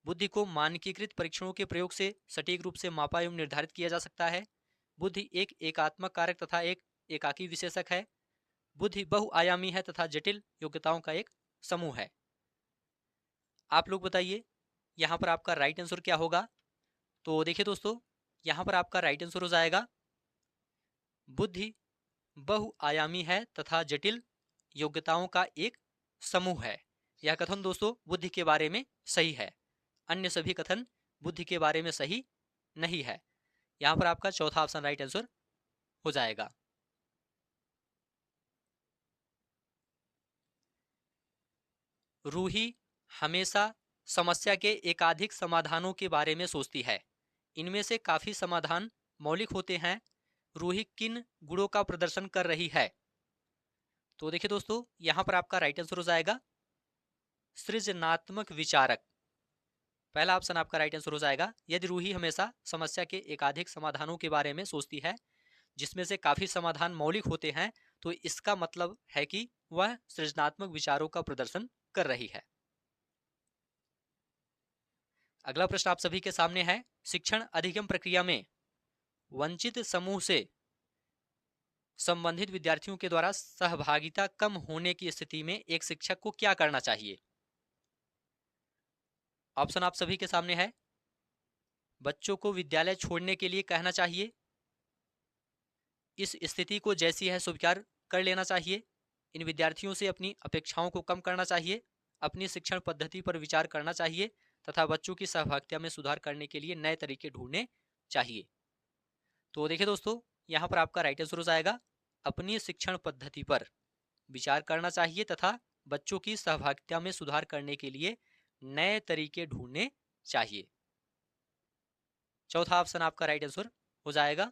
बुद्धि को मानकीकृत परीक्षणों के प्रयोग से सटीक रूप से मापा एवं निर्धारित किया जा सकता है। बुद्धि एक एकात्मक कारक तथा एक एकाकी विशेषक है। बुद्धि बहुआयामी है तथा जटिल योग्यताओं का एक समूह है। आप लोग बताइए, यहाँ पर आपका राइट आंसर क्या होगा? तो देखिए दोस्तों, यहाँ पर आपका राइट आंसर हो जाएगा बुद्धि बहुआयामी है तथा जटिल योग्यताओं का एक समूह है। यह कथन दोस्तों बुद्धि के बारे में सही है। अन्य सभी कथन बुद्धि के बारे में सही नहीं है। यहाँ पर आपका चौथा ऑप्शन राइट आंसर हो जाएगा। रूही हमेशा समस्या के एकाधिक समाधानों के बारे में सोचती है। इनमें से काफी समाधान मौलिक होते हैं। रूही किन गुणों का प्रदर्शन कर रही है? तो देखिए दोस्तों, यहाँ पर आपका राइट आंसर हो जाएगा सृजनात्मक विचारक। पहला ऑप्शन आपका राइट आंसर हो जाएगा। यदि रूही हमेशा समस्या के एकाधिक समाधानों के बारे में सोचती है जिसमें से काफी समाधान मौलिक होते हैं, तो इसका मतलब है कि वह सृजनात्मक विचारों का प्रदर्शन कर रही है। अगला प्रश्न आप सभी के सामने है, शिक्षण अधिगम प्रक्रिया में वंचित समूह से संबंधित विद्यार्थियों के द्वारा सहभागिता कम होने की स्थिति में एक शिक्षक को क्या करना चाहिए। ऑप्शन आप सभी के सामने है, बच्चों को विद्यालय छोड़ने के लिए कहना चाहिए, इस स्थिति को जैसी है स्वीकार कर लेना चाहिए, इन विद्यार्थियों से अपनी अपेक्षाओं को कम करना चाहिए, अपनी शिक्षण पद्धति पर विचार करना चाहिए तथा बच्चों की सहभागिता में सुधार करने के लिए नए तरीके ढूंढने चाहिए। तो देखिए दोस्तों, यहाँ पर आपका राइट आंसर हो जाएगा, अपनी शिक्षण पद्धति पर विचार करना चाहिए तथा बच्चों की सहभागिता में सुधार करने के लिए नए तरीके ढूंढने चाहिए। चौथा ऑप्शन आपका राइट आंसर हो जाएगा,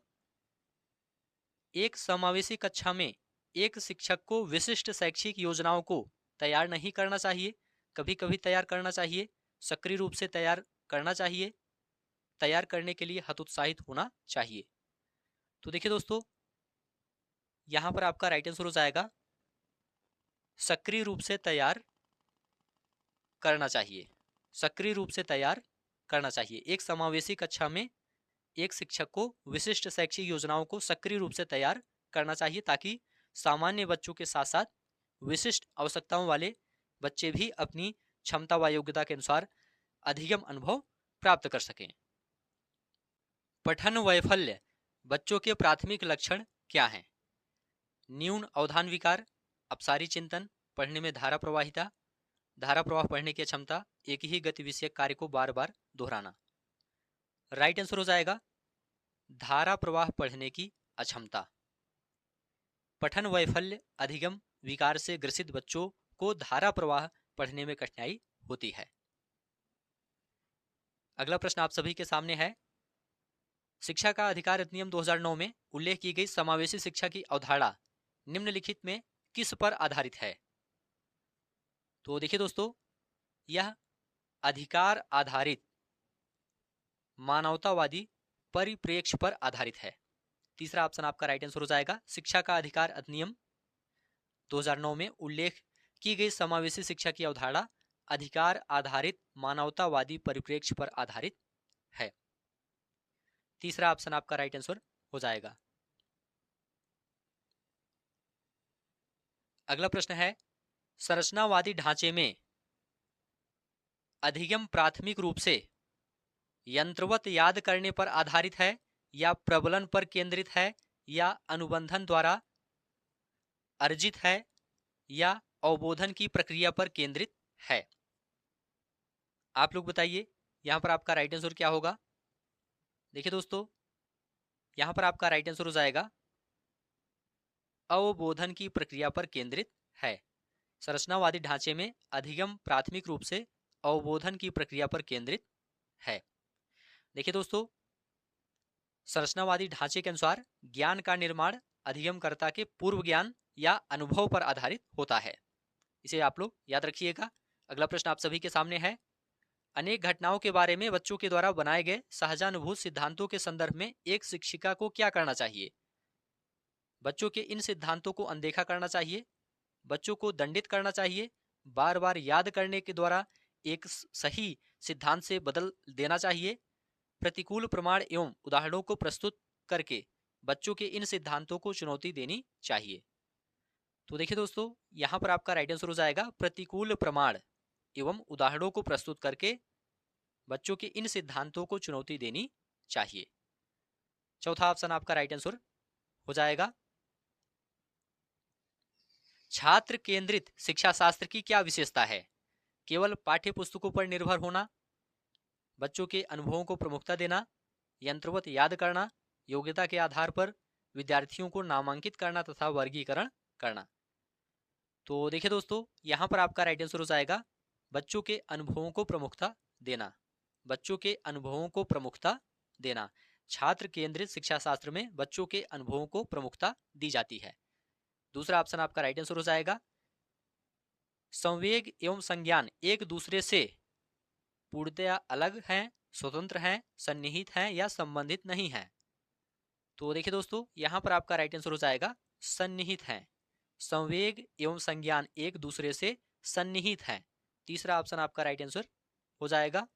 एक समावेशी कक्षा में एक शिक्षक को विशिष्ट शैक्षिक योजनाओं को तैयार नहीं करना चाहिए, कभी कभी तैयार करना चाहिए, सक्रिय रूप से तैयार करना चाहिए, तैयार करने के लिए हतोत्साहित होना चाहिए। तो देखिए दोस्तों, यहां पर आपका राइट आंसर हो जाएगा, सक्रिय रूप से तैयार करना चाहिए, सक्रिय रूप से तैयार करना चाहिए। एक समावेशी कक्षा में एक शिक्षक को विशिष्ट शैक्षिक योजनाओं को सक्रिय रूप से तैयार करना चाहिए ताकि सामान्य बच्चों के साथ साथ विशिष्ट आवश्यकताओं वाले बच्चे भी अपनी क्षमता व योग्यता के अनुसार अधिगम अनुभव प्राप्त कर सकें। पठन वैफल्य बच्चों के प्राथमिक लक्षण क्या हैं? न्यून अवधान विकार, अपसारी चिंतन, पढ़ने में धारा प्रवाहिता, धारा प्रवाह पढ़ने की क्षमता, एक ही गति विषयक कार्य को बार बार दोहराना। राइट आंसर हो जाएगा, धारा प्रवाह पढ़ने की अक्षमता। पठन वैफल्य अधिगम विकार से ग्रसित बच्चों को धारा प्रवाह पढ़ने में कठिनाई होती है। अगला प्रश्न आप सभी के सामने है, शिक्षा का अधिकार अधिनियम 2009 में उल्लेख की गई समावेशी शिक्षा की अवधारणा निम्नलिखित में किस पर आधारित है? तो देखिए दोस्तों, यह अधिकार आधारित मानवतावादी परिप्रेक्ष्य पर आधारित है। तीसरा ऑप्शन आपका राइट आंसर हो जाएगा, शिक्षा का अधिकार अधिनियम 2009 में उल्लेख की गई समावेशी शिक्षा की अवधारणा अधिकार आधारित मानवतावादी परिप्रेक्ष्य पर आधारित है। तीसरा ऑप्शन आपका राइट आंसर हो जाएगा। अगला प्रश्न है, संरचनावादी ढांचे में अधिगम प्राथमिक रूप से यंत्रवत याद करने पर आधारित है या प्रबलन पर केंद्रित है या अनुबंधन द्वारा अर्जित है या अवबोधन की प्रक्रिया पर केंद्रित है? आप लोग बताइए, यहां पर आपका राइट आंसर क्या होगा? देखिए दोस्तों, यहां पर आपका राइट आंसर हो जाएगा, अवबोधन की प्रक्रिया पर केंद्रित है। संरचनावादी ढांचे में अधिगम प्राथमिक रूप से अवबोधन की प्रक्रिया पर केंद्रित है। देखिए दोस्तों, संरचनावादी ढांचे के अनुसार ज्ञान का निर्माण अधिगमकर्ता के पूर्व ज्ञान या अनुभव पर आधारित होता है, इसे आप लोग याद रखिएगा। अगला प्रश्न आप सभी के सामने है, अनेक घटनाओं के बारे में बच्चों के द्वारा बनाए गए सहजानुभूत सिद्धांतों के संदर्भ में एक शिक्षिका को क्या करना चाहिए? बच्चों के इन सिद्धांतों को अनदेखा करना चाहिए, बच्चों को दंडित करना चाहिए, बार बार याद करने के द्वारा एक सही सिद्धांत से बदल देना चाहिए, प्रतिकूल प्रमाण एवं उदाहरणों को प्रस्तुत करके बच्चों के इन सिद्धांतों को चुनौती देनी चाहिए। तो देखिए दोस्तों, यहां पर आपका राइट आंसर हो जाएगा, प्रतिकूल प्रमाण एवं उदाहरणों को प्रस्तुत करके बच्चों के इन सिद्धांतों को चुनौती देनी चाहिए। चौथा ऑप्शन आपका राइट आंसर हो जाएगा। छात्र केंद्रित शिक्षा शास्त्र की क्या विशेषता है? केवल पाठ्य पुस्तकों पर निर्भर होना, बच्चों के अनुभवों को प्रमुखता देना, यंत्रवत याद करना, योग्यता के आधार पर विद्यार्थियों को नामांकित करना तथा वर्गीकरण करना। तो देखिए दोस्तों, यहां पर आपका राइट आंसर हो जाएगा, बच्चों के अनुभवों को प्रमुखता देना, बच्चों के अनुभवों को प्रमुखता देना। छात्र केंद्रित शिक्षा शास्त्र में बच्चों के अनुभवों को प्रमुखता दी जाती है। दूसरा ऑप्शन आपका राइट आंसर हो जाएगा, संवेग एवं संज्ञान एक दूसरे से पूर्णतया अलग हैं, स्वतंत्र हैं, सन्निहित हैं या संबंधित नहीं हैं। तो देखिए दोस्तों, यहाँ पर आपका राइट आंसर हो जाएगा सन्निहित हैं। संवेग एवं संज्ञान एक दूसरे से सन्निहित हैं। तीसरा ऑप्शन आपका राइट आंसर हो जाएगा।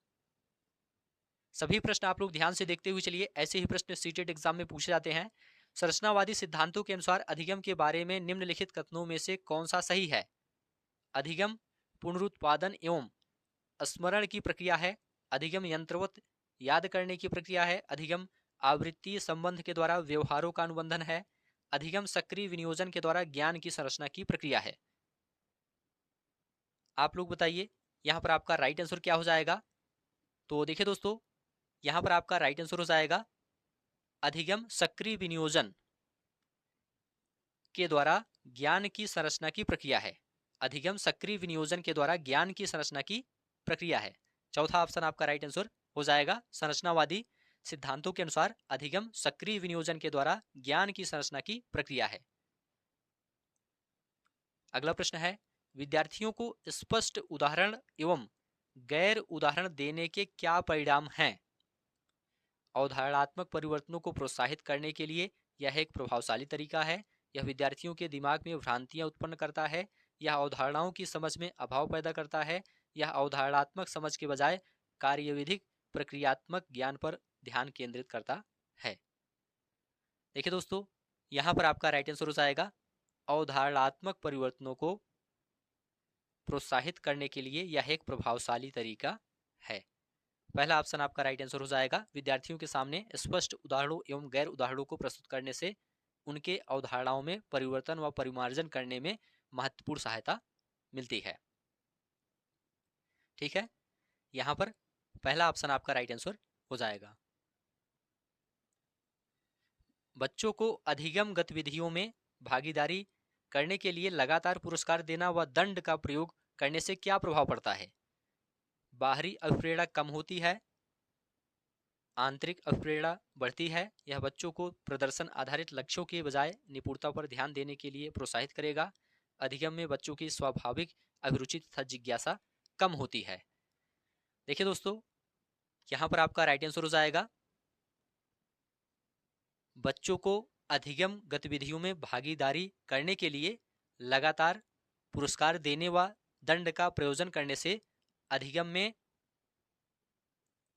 सभी प्रश्न आप लोग ध्यान से देखते हुए चलिए, ऐसे ही प्रश्न सीटेट एग्जाम में पूछे जाते हैं। संरचनावादी सिद्धांतों के अनुसार अधिगम के बारे में निम्नलिखित कथनों में से कौन सा सही है? अधिगम पुनरुत्पादन एवं स्मरण की प्रक्रिया है, अधिगम यंत्रवत याद करने की प्रक्रिया है, अधिगम आवृत्तीय संबंध के द्वारा व्यवहारों का अनुबंधन है, अधिगम सक्रिय विनियोजन के द्वारा ज्ञान की संरचना की प्रक्रिया है। आप लोग बताइए यहाँ पर आपका राइट आंसर क्या हो जाएगा? तो देखिए दोस्तों, यहाँ पर आपका राइट आंसर हो जाएगा अधिगम सक्रिय विनियोजन के द्वारा ज्ञान की संरचना की प्रक्रिया है। अधिगम सक्रिय विनियोजन के द्वारा ज्ञान की संरचना की प्रक्रिया है। चौथा ऑप्शन आपका राइट आंसर हो जाएगा। संरचनावादी सिद्धांतों के अनुसार अधिगम सक्रिय विनियोजन के द्वारा ज्ञान की संरचना की प्रक्रिया है। अगला प्रश्न है, विद्यार्थियों को स्पष्ट उदाहरण एवं गैर उदाहरण देने के क्या परिणाम हैं? अवधारणात्मक परिवर्तनों को प्रोत्साहित करने के लिए यह एक प्रभावशाली तरीका है। यह विद्यार्थियों के दिमाग में भ्रांतियां उत्पन्न करता है। यह अवधारणाओं की समझ में अभाव पैदा करता है। यह अवधारणात्मक समझ के बजाय कार्यविधिक प्रक्रियात्मक ज्ञान पर ध्यान केंद्रित करता है। देखिए दोस्तों, यहाँ पर आपका राइट आंसर हो जाएगा अवधारणात्मक परिवर्तनों को प्रोत्साहित करने के लिए यह एक प्रभावशाली तरीका है। पहला ऑप्शन आपका राइट आंसर हो जाएगा। विद्यार्थियों के सामने स्पष्ट उदाहरणों एवं गैर उदाहरणों को प्रस्तुत करने से उनके अवधारणाओं में परिवर्तन व परिमार्जन करने में महत्वपूर्ण सहायता मिलती है। ठीक है, यहाँ पर पहला ऑप्शन आपका राइट आंसर हो जाएगा। बच्चों को अधिगम गतिविधियों में भागीदारी करने के लिए लगातार पुरस्कार देना व दंड का प्रयोग करने से क्या प्रभाव पड़ता है? बाहरी अभिप्रेरणा कम होती है, आंतरिक अभिप्रेरणा बढ़ती है। यह बच्चों को प्रदर्शन आधारित लक्ष्यों के बजाय निपुणता पर ध्यान देने के लिए प्रोत्साहित करेगा। अधिगम में बच्चों की स्वाभाविक अभिरुचि तथा जिज्ञासा कम होती है। देखिए दोस्तों, यहाँ पर आपका राइट आंसर हो जाएगा बच्चों को अधिगम गतिविधियों में भागीदारी करने के लिए लगातार पुरस्कार देने व दंड का प्रयोजन करने से अधिगम में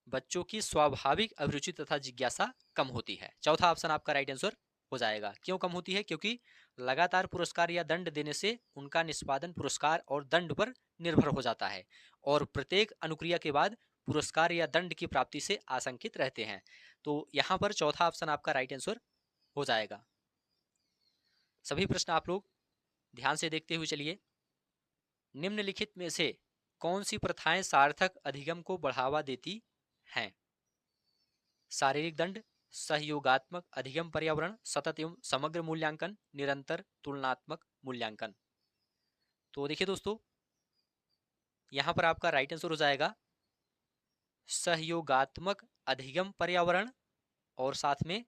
बच्चों की स्वाभाविक अभिरुचि तथा जिज्ञासा कम होती है। चौथा ऑप्शन आपका राइट आंसर हो जाएगा। क्यों कम होती है? क्योंकि लगातार पुरस्कार या दंड देने से उनका निष्पादन पुरस्कार और दंड पर निर्भर हो जाता है और प्रत्येक अनुक्रिया के बाद पुरस्कार या दंड की प्राप्ति से आशंकित रहते हैं। तो यहाँ पर चौथा ऑप्शन आपका राइट आंसर हो जाएगा। सभी प्रश्न आप लोग ध्यान से देखते हुए चलिए। निम्नलिखित में से कौन सी प्रथाएं सार्थक अधिगम को बढ़ावा देती हैं? शारीरिक दंड, सहयोगात्मक अधिगम पर्यावरण, सतत एवं समग्र मूल्यांकन, निरंतर तुलनात्मक मूल्यांकन। तो देखिए दोस्तों, यहां पर आपका राइट आंसर हो जाएगा सहयोगात्मक अधिगम पर्यावरण और साथ में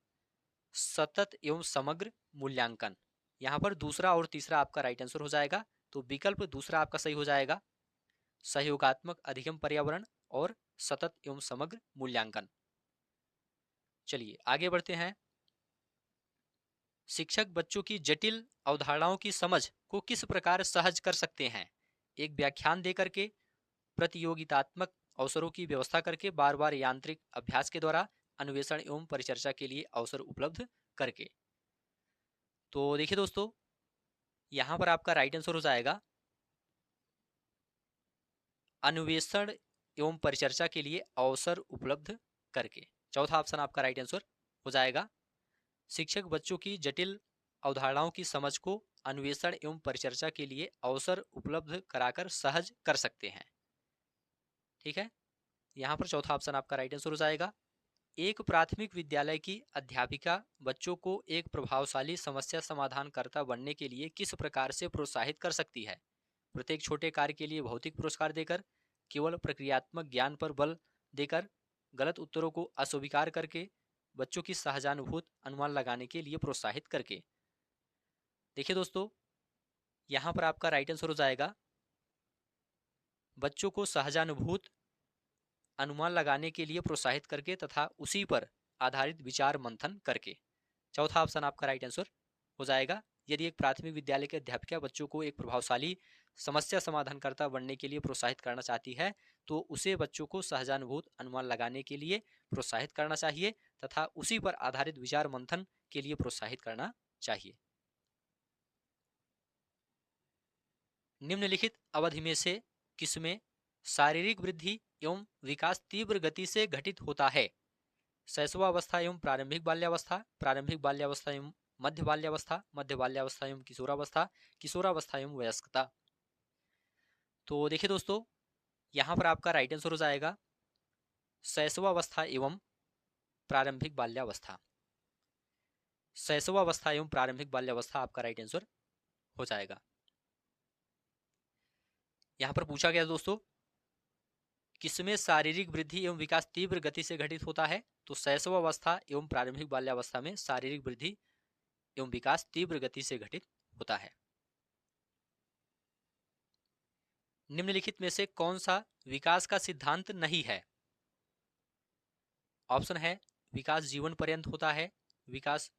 सतत एवं समग्र मूल्यांकन। यहां पर दूसरा और तीसरा आपका राइट आंसर हो जाएगा। तो विकल्प दूसरा आपका सही हो जाएगा, सहयोगात्मक अधिगम पर्यावरण और सतत एवं समग्र मूल्यांकन। चलिए आगे बढ़ते हैं। शिक्षक बच्चों की जटिल अवधारणाओं की समझ को किस प्रकार सहज कर सकते हैं? एक व्याख्यान देकर के, प्रतियोगितात्मक अवसरों की व्यवस्था करके, बार बार यांत्रिक अभ्यास के द्वारा, अन्वेषण एवं परिचर्चा के लिए अवसर उपलब्ध करके। तो देखिए दोस्तों, यहां पर आपका राइट आंसर हो जाएगा अन्वेषण एवं परिचर्चा के लिए अवसर उपलब्ध करके। चौथा ऑप्शन आपका राइट आंसर हो जाएगा। शिक्षक बच्चों की जटिल अवधारणाओं की समझ को अन्वेषण एवं परिचर्चा के लिए अवसर उपलब्ध कराकर सहज कर सकते हैं। ठीक है, यहाँ पर चौथा ऑप्शन आपका राइट आंसर हो जाएगा। एक प्राथमिक विद्यालय की अध्यापिका बच्चों को एक प्रभावशाली समस्या समाधानकर्ता बनने के लिए किस प्रकार से प्रोत्साहित कर सकती है? प्रत्येक छोटे कार्य के लिए भौतिक पुरस्कार देकर, केवल प्रक्रियात्मक ज्ञान पर बल देकर, गलत उत्तरों को अस्वीकार करके, बच्चों की सहजानुभूत अनुमान लगाने के लिए प्रोत्साहित करके। देखिए दोस्तों, यहाँ पर आपका राइट आंसर हो जाएगा बच्चों को सहजानुभूत अनुमान लगाने के लिए प्रोत्साहित करके तथा उसी पर आधारित विचार मंथन करके। चौथा ऑप्शन आपका राइट आंसर हो जाएगा। यदि एक प्राथमिक विद्यालय के अध्यापिका बच्चों को एक प्रभावशाली समस्या समाधानकर्ता बनने के लिए प्रोत्साहित करना चाहती है तो उसे बच्चों को सहजानुभूत अनुमान लगाने के लिए प्रोत्साहित करना चाहिए तथा उसी पर आधारित विचार मंथन के लिए प्रोत्साहित करना चाहिए। निम्नलिखित अवधि में से किसमें शारीरिक वृद्धि एवं विकास तीव्र गति से घटित होता है? शैशवावस्था एवं प्रारंभिक बाल्यावस्था, प्रारंभिक बाल्यावस्था एवं मध्य बाल्यावस्था, मध्य बाल्यावस्था एवं किशोरावस्था, किशोरावस्था एवं वयस्कता। तो देखिए दोस्तों, यहाँ पर आपका राइट आंसर हो जाएगा शैशवावस्था एवं प्रारंभिक बाल्यावस्था। शैशवावस्था एवं प्रारंभिक बाल्यावस्था आपका राइट आंसर हो जाएगा। यहाँ पर पूछा गया दोस्तों, किसमें शारीरिक वृद्धि एवं विकास तीव्र गति से घटित होता है? तो शैशवावस्था एवं प्रारंभिक बाल्यावस्था में शारीरिक वृद्धि एवं विकास तीव्र गति से घटित होता है। निम्नलिखित में से कौन सा विकास का सिद्धांत नहीं है? ऑप्शन है विकास जीवन पर्यंत होता है, विकास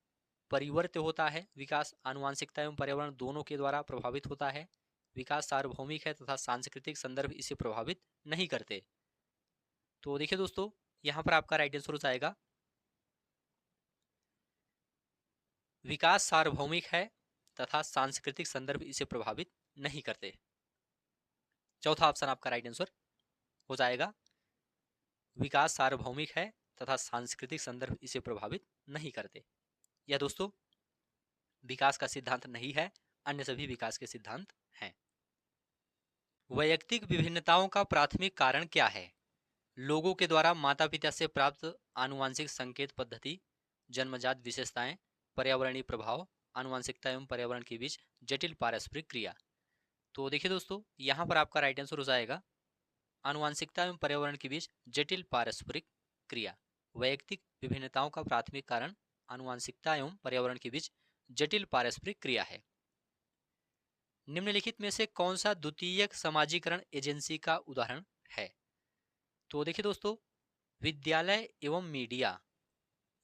परिवर्त्य होता है, विकास आनुवांशिकता एवं पर्यावरण दोनों के द्वारा प्रभावित होता है, विकास सार्वभौमिक है तथा सांस्कृतिक संदर्भ इसे प्रभावित नहीं करते। तो देखिए दोस्तों, यहां पर आपका राइट आंसर हो जाएगा विकास सार्वभौमिक है तथा सांस्कृतिक संदर्भ इसे प्रभावित नहीं करते। चौथा ऑप्शन आपका राइट आंसर हो जाएगा विकास सार्वभौमिक है तथा सांस्कृतिक संदर्भ इसे प्रभावित नहीं करते। यह दोस्तों विकास का सिद्धांत नहीं है, अन्य सभी विकास के सिद्धांत हैं। वैयक्तिक विभिन्नताओं का प्राथमिक कारण क्या है? लोगों के द्वारा माता पिता से प्राप्त आनुवांशिक संकेत पद्धति, जन्मजात विशेषताएं, पर्यावरणीय प्रभाव, आनुवांशिकता एवं पर्यावरण के बीच जटिल पारस्परिक क्रिया। तो देखिए दोस्तों, यहाँ पर आपका राइट आंसर हो जाएगा आनुवांशिकता एवं पर्यावरण के बीच जटिल पारस्परिक क्रिया। वैयक्तिक विभिन्नताओं का प्राथमिक कारण आनुवांशिकता एवं पर्यावरण के बीच जटिल पारस्परिक क्रिया है। निम्नलिखित में से कौन सा द्वितीयक समाजीकरण एजेंसी का उदाहरण है? तो देखिए दोस्तों, विद्यालय एवं मीडिया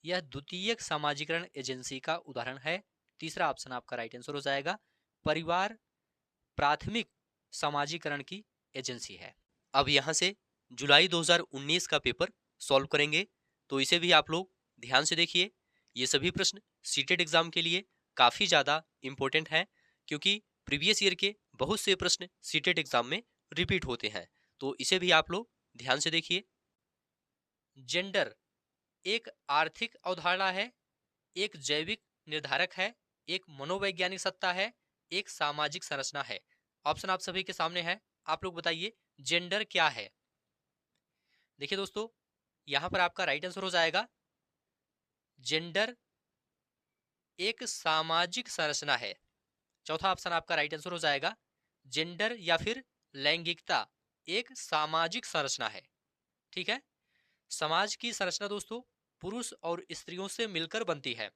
यह द्वितीयक समाजीकरण एजेंसी का उदाहरण है। तीसरा ऑप्शन आपका राइट आंसर हो जाएगा परिवार प्राथमिक समाजीकरण की एजेंसी है। अब यहां से जुलाई 2019 का पेपर सॉल्व करेंगे, तो इसे भी आप लोग ध्यान से देखिए। ये सभी प्रश्न सीटेट एग्जाम के लिए काफी ज्यादा इंपॉर्टेंट है, क्योंकि प्रीवियस ईयर के बहुत से प्रश्न सीटेट एग्जाम में रिपीट होते हैं, तो इसे भी आप लोग ध्यान से देखिए। जेंडर एक आर्थिक अवधारणा है, एक जैविक निर्धारक है, एक मनोवैज्ञानिक सत्ता है, एक सामाजिक संरचना है। ऑप्शन आप सभी के सामने है, आप लोग बताइए जेंडर क्या है? देखिए दोस्तों, यहां पर आपका राइट आंसर हो जाएगा जेंडर एक सामाजिक संरचना है। चौथा ऑप्शन आपका राइट आंसर हो जाएगा जेंडर या फिर लैंगिकता एक सामाजिक संरचना है। ठीक है, समाज की संरचना दोस्तों पुरुष और स्त्रियों से मिलकर बनती है,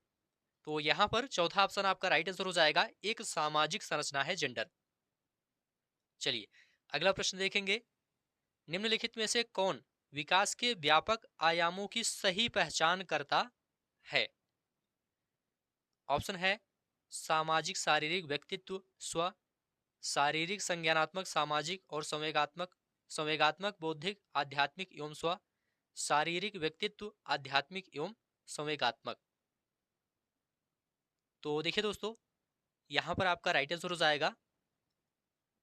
तो यहां पर चौथा ऑप्शन आपका राइट आंसर हो जाएगा एक सामाजिक संरचना है जेंडर। चलिए अगला प्रश्न देखेंगे। निम्नलिखित में से कौन विकास के व्यापक आयामों की सही पहचान करता है? ऑप्शन है सामाजिक शारीरिक व्यक्तित्व स्व, शारीरिक संज्ञानात्मक सामाजिक और संवेगात्मक, संवेगात्मक बौद्धिक आध्यात्मिक एवं स्व, शारीरिक व्यक्तित्व आध्यात्मिक एवं संवेगात्मक। तो देखिए दोस्तों, यहां पर आपका राइट आंसर हो जाएगा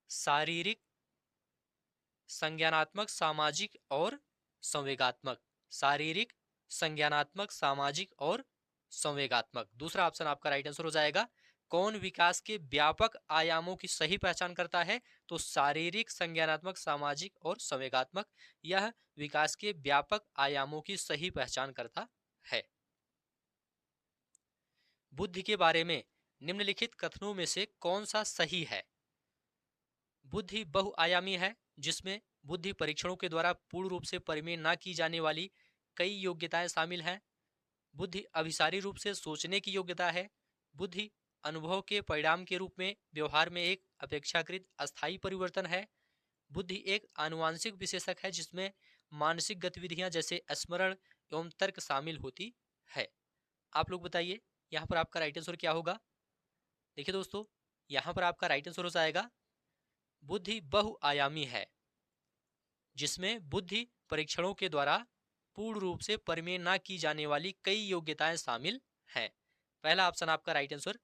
शारीरिक संज्ञानात्मक सामाजिक और संवेगात्मक। शारीरिक संज्ञानात्मक सामाजिक और संवेगात्मक, दूसरा ऑप्शन आपका राइट आंसर हो जाएगा। कौन विकास के व्यापक आयामों की सही पहचान करता है? तो शारीरिक संज्ञानात्मक सामाजिक और संवेगात्मक, यह विकास के व्यापक आयामों की सही पहचान करता है। बुद्धि के बारे में निम्नलिखित कथनों में से कौन सा सही है? बुद्धि बहुआयामी है, जिसमें बुद्धि परीक्षणों के द्वारा पूर्ण रूप से परिमेय न की जाने वाली कई योग्यताएं शामिल हैं। बुद्धि अभिसारी रूप से सोचने की योग्यता है। बुद्धि अनुभव के परिणाम के रूप में व्यवहार में एक अपेक्षाकृत अस्थायी परिवर्तन है। बुद्धि एक आनुवांशिक विशेषक है, जिसमें मानसिक गतिविधियां जैसे स्मरण एवं तर्क शामिल होती है। आप लोग बताइए यहाँ पर आपका राइट आंसर क्या होगा। देखिए दोस्तों, यहाँ पर आपका राइट आंसर हो जाएगा बुद्धि बहुआयामी है, जिसमें बुद्धि परीक्षणों के द्वारा पूर्ण रूप से परिमेय न की जाने वाली कई योग्यताएं शामिल हैं। पहला ऑप्शन आपका राइट आंसर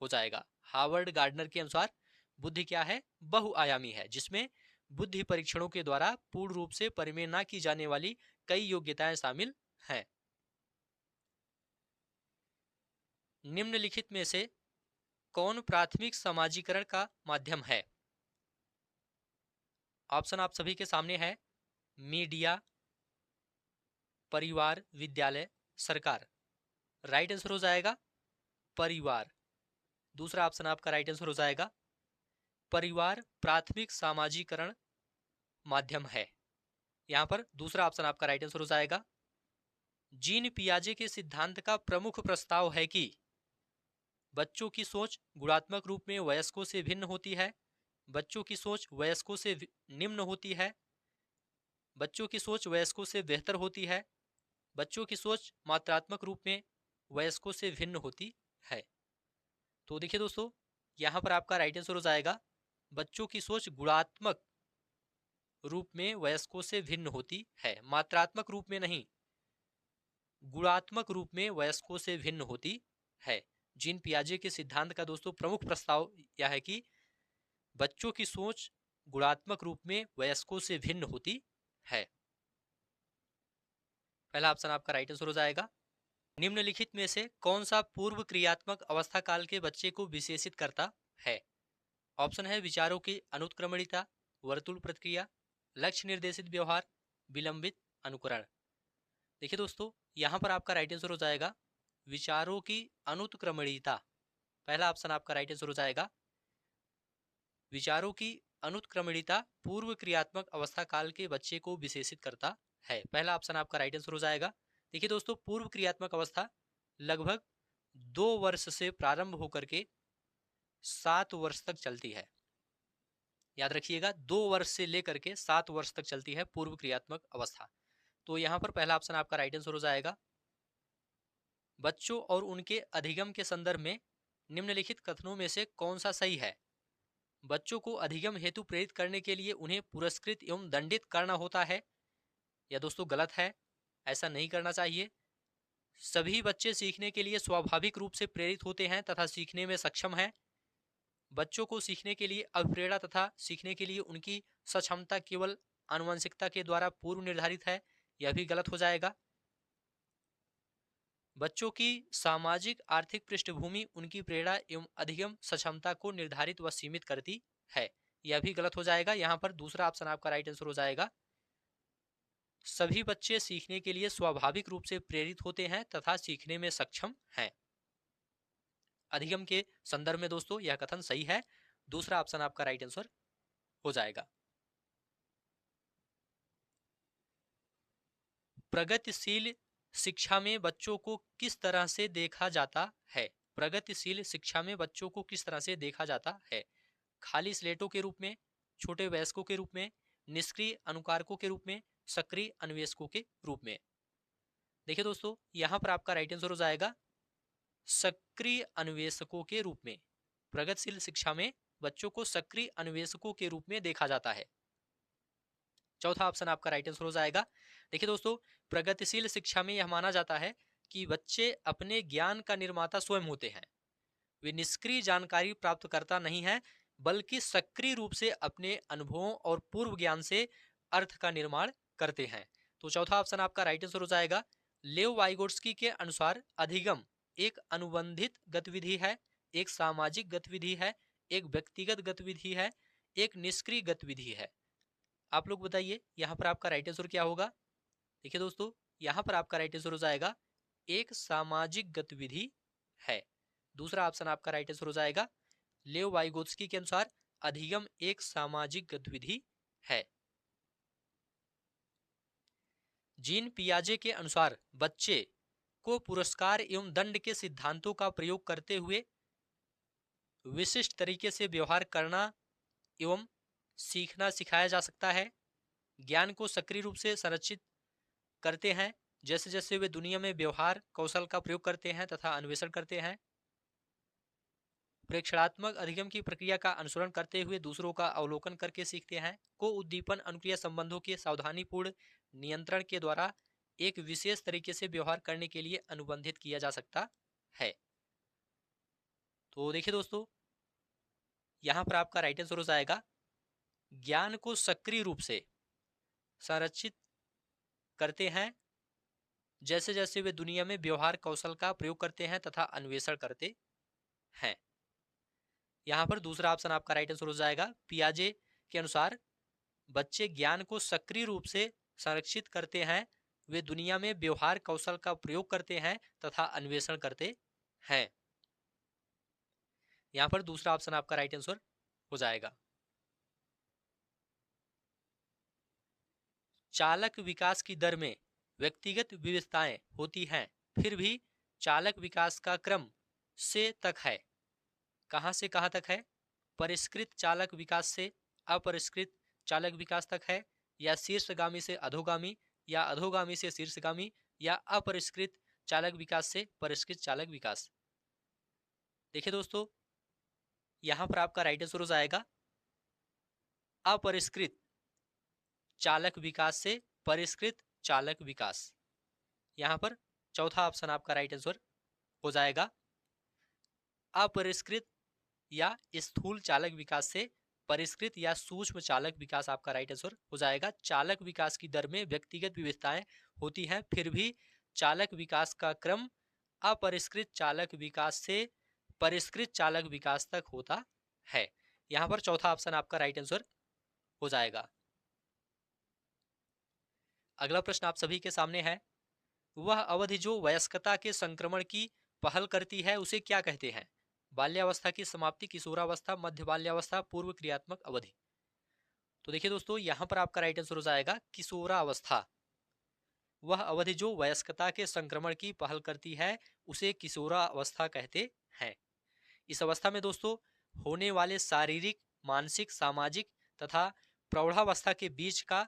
हो जाएगा। हार्वर्ड गार्डनर के अनुसार बुद्धि क्या है, बहुआयामी है, जिसमें बुद्धि परीक्षणों के द्वारा पूर्ण रूप से परिमेय न की जाने वाली कई योग्यताएं शामिल हैं। निम्नलिखित में से कौन प्राथमिक समाजीकरण का माध्यम है। ऑप्शन आप सभी के सामने है। मीडिया, परिवार, विद्यालय, सरकार। राइट आंसर हो जाएगा परिवार। दूसरा ऑप्शन आपका राइट आंसर हो जाएगा परिवार प्राथमिक सामाजिकरण माध्यम है। यहां पर दूसरा ऑप्शन आपका राइट आंसर हो जाएगा। जीन पियाजे के सिद्धांत का प्रमुख प्रस्ताव है कि बच्चों की सोच गुणात्मक रूप में वयस्कों से भिन्न होती है, बच्चों की सोच वयस्कों से निम्न होती है, बच्चों की सोच वयस्कों से बेहतर होती है, बच्चों की सोच मात्रात्मक रूप में वयस्कों से भिन्न होती है। तो देखिए दोस्तों, यहाँ पर आपका राइट आंसर हो जाएगा बच्चों की सोच गुणात्मक रूप में वयस्कों से भिन्न होती है, मात्रात्मक रूप में नहीं, गुणात्मक रूप में वयस्कों से भिन्न होती है। जीन पियाजे के सिद्धांत का दोस्तों प्रमुख प्रस्ताव यह है कि बच्चों की सोच गुणात्मक रूप में वयस्कों से भिन्न होती है। पहला ऑप्शन आपका राइट आंसर हो जाएगा। निम्नलिखित में से कौन सा पूर्व क्रियात्मक अवस्था काल के बच्चे को विशेषित करता है। ऑप्शन है विचारों की अनुत्क्रमणिता, वर्तुल प्रतिक्रिया, लक्ष्य निर्देशित व्यवहार, विलंबित अनुकरण। देखिए दोस्तों, यहाँ पर आपका राइट आंसर हो जाएगा विचारों की अनुत्क्रमणिता। पहला ऑप्शन आपका राइट आंसर हो जाएगा विचारों की अनुत्क्रमणिता पूर्व क्रियात्मक अवस्था काल के बच्चे को विशेषित करता है। पहला ऑप्शन आपका राइट आंसर हो जाएगा। देखिए दोस्तों, पूर्व क्रियात्मक अवस्था लगभग 2 वर्ष से प्रारंभ होकर के 7 वर्ष तक चलती है। याद रखिएगा, 2 वर्ष से लेकर के 7 वर्ष तक चलती है पूर्व क्रियात्मक अवस्था। तो यहाँ पर पहला ऑप्शन आपका राइट आंसर हो जाएगा। बच्चों और उनके अधिगम के संदर्भ में निम्नलिखित कथनों में से कौन सा सही है। बच्चों को अधिगम हेतु प्रेरित करने के लिए उन्हें पुरस्कृत एवं दंडित करना होता है। यह दोस्तों गलत है, ऐसा नहीं करना चाहिए। सभी बच्चे सीखने के लिए स्वाभाविक रूप से प्रेरित होते हैं तथा सीखने में सक्षम हैं। बच्चों को सीखने के लिए अभिप्रेरणा तथा सीखने के लिए उनकी सक्षमता केवल आनुवंशिकता के द्वारा पूर्व निर्धारित है। यह भी गलत हो जाएगा। बच्चों की सामाजिक आर्थिक पृष्ठभूमि उनकी प्रेरणा एवं अधिगम सक्षमता को निर्धारित व सीमित करती है। यह भी गलत हो जाएगा। यहाँ पर दूसरा ऑप्शन आपका राइट आंसर हो जाएगा सभी बच्चे सीखने के लिए स्वाभाविक रूप से प्रेरित होते हैं तथा सीखने में सक्षम हैं। अधिगम के संदर्भ में दोस्तों यह कथन सही है। दूसरा ऑप्शन आपका राइट आंसर हो जाएगा। प्रगतिशील शिक्षा में बच्चों को किस तरह से देखा जाता है। प्रगतिशील शिक्षा में बच्चों को किस तरह से देखा जाता है। खाली स्लेटों के रूप में, छोटे वयस्कों के रूप में, निष्क्रिय अनुकारकों के रूप में, सक्रिय अन्वेषकों के रूप में। देखिए दोस्तों, यहां पर आपका राइट आंसर हो जाएगा सक्रिय अन्वेषकों के रूप में। प्रगतिशील शिक्षा में बच्चों को सक्रिय अन्वेषकों के रूप में देखा जाता है। चौथा ऑप्शन आपका राइट आंसर हो जाएगा। देखिए दोस्तों, प्रगतिशील शिक्षा में यह माना जाता है कि बच्चे अपने ज्ञान का निर्माता स्वयं होते हैं। वे निष्क्रिय जानकारी प्राप्त करता नहीं है, बल्कि सक्रिय रूप से अपने अनुभवों और पूर्व ज्ञान से अर्थ का निर्माण करते हैं। तो चौथा ऑप्शन आपका राइट आंसर हो जाएगा। लेव वाइगोट्स्की के अनुसार अधिगम एक अनुबंधित गतिविधि है, एक सामाजिक गतिविधि है, एक व्यक्तिगत गतिविधि है, एक निष्क्रिय गतिविधि है। आप लोग बताइए यहाँ पर आपका राइट आंसर क्या होगा। देखिए दोस्तों, यहाँ पर आपका राइट आंसर हो जाएगा एक सामाजिक गतिविधि है। दूसरा ऑप्शन आपका राइट आंसर हो जाएगा लेव वाइगोत्स्की के अनुसार अधिगम एक सामाजिक गतिविधि है। जीन पियाजे के अनुसार बच्चे को पुरस्कार एवं दंड के सिद्धांतों का प्रयोग करते हुए विशिष्ट तरीके से व्यवहार करना एवं सीखना सिखाया जा सकता है। ज्ञान को सक्रिय रूप से संरक्षित करते हैं जैसे जैसे वे दुनिया में व्यवहार कौशल का प्रयोग करते हैं तथा अन्वेषण करते हैं। प्रेक्षणात्मक अधिगम की प्रक्रिया का अनुसरण करते हुए दूसरों का अवलोकन करके सीखते हैं। को उद्दीपन अनुक्रिया संबंधों के सावधानीपूर्ण नियंत्रण के द्वारा एक विशेष तरीके से व्यवहार करने के लिए अनुबंधित किया जा सकता है। तो देखिए दोस्तों, यहाँ पर आपका राइट आंसर हो जाएगा ज्ञान को सक्रिय रूप से संरक्षित करते हैं जैसे जैसे वे दुनिया में व्यवहार कौशल का प्रयोग करते हैं तथा अन्वेषण करते हैं। यहाँ पर दूसरा ऑप्शन आपका राइट आंसर हो जाएगा। पियाजे के अनुसार बच्चे ज्ञान को सक्रिय रूप से संरक्षित करते हैं, वे दुनिया में व्यवहार कौशल का प्रयोग करते हैं तथा अन्वेषण करते हैं। यहाँ पर दूसरा ऑप्शन आपका राइट आंसर हो जाएगा। चालक विकास की दर में व्यक्तिगत विविधताएं होती हैं, फिर भी चालक विकास का क्रम से तक है। कहां से कहां तक है? परिष्कृत चालक विकास से अपरिष्कृत चालक विकास तक है, या शीर्षगामी से अधोगामी, या अधोगामी से शीर्षगामी, या अपरिष्कृत चालक विकास से परिष्कृत चालक विकास। देखिए दोस्तों, यहां पर आपका राइट आंसर हो जाएगा अपरिष्कृत चालक विकास से परिष्कृत चालक विकास। यहां पर चौथा ऑप्शन आपका राइट आंसर हो जाएगा अपरिष्कृत या स्थूल चालक विकास से परिष्कृत या सूक्ष्म चालक विकास आपका राइट आंसर हो जाएगा। चालक विकास की दर में व्यक्तिगत विविधताएं होती हैं, फिर भी चालक विकास का क्रम अपरिष्कृत चालक विकास से परिष्कृत चालक विकास तक होता है। यहां पर चौथा ऑप्शन आपका राइट आंसर हो जाएगा। अगला प्रश्न आप सभी के सामने है, वह अवधि जो वयस्कता के संक्रमण की पहल करती है उसे क्या कहते हैं? बाल्यावस्था की समाप्ति, किशोरावस्था, मध्य बाल्यावस्था, पूर्व क्रियात्मक अवधि। तो देखिए दोस्तों, यहां पर आपका राइट आंसर हो जाएगा किशोरावस्था। वह अवधि जो वयस्कता के संक्रमण की पहल करती है उसे किशोरावस्था कहते हैं। इस अवस्था में दोस्तों होने वाले शारीरिक, मानसिक, सामाजिक तथा प्रौढ़ावस्था के बीच का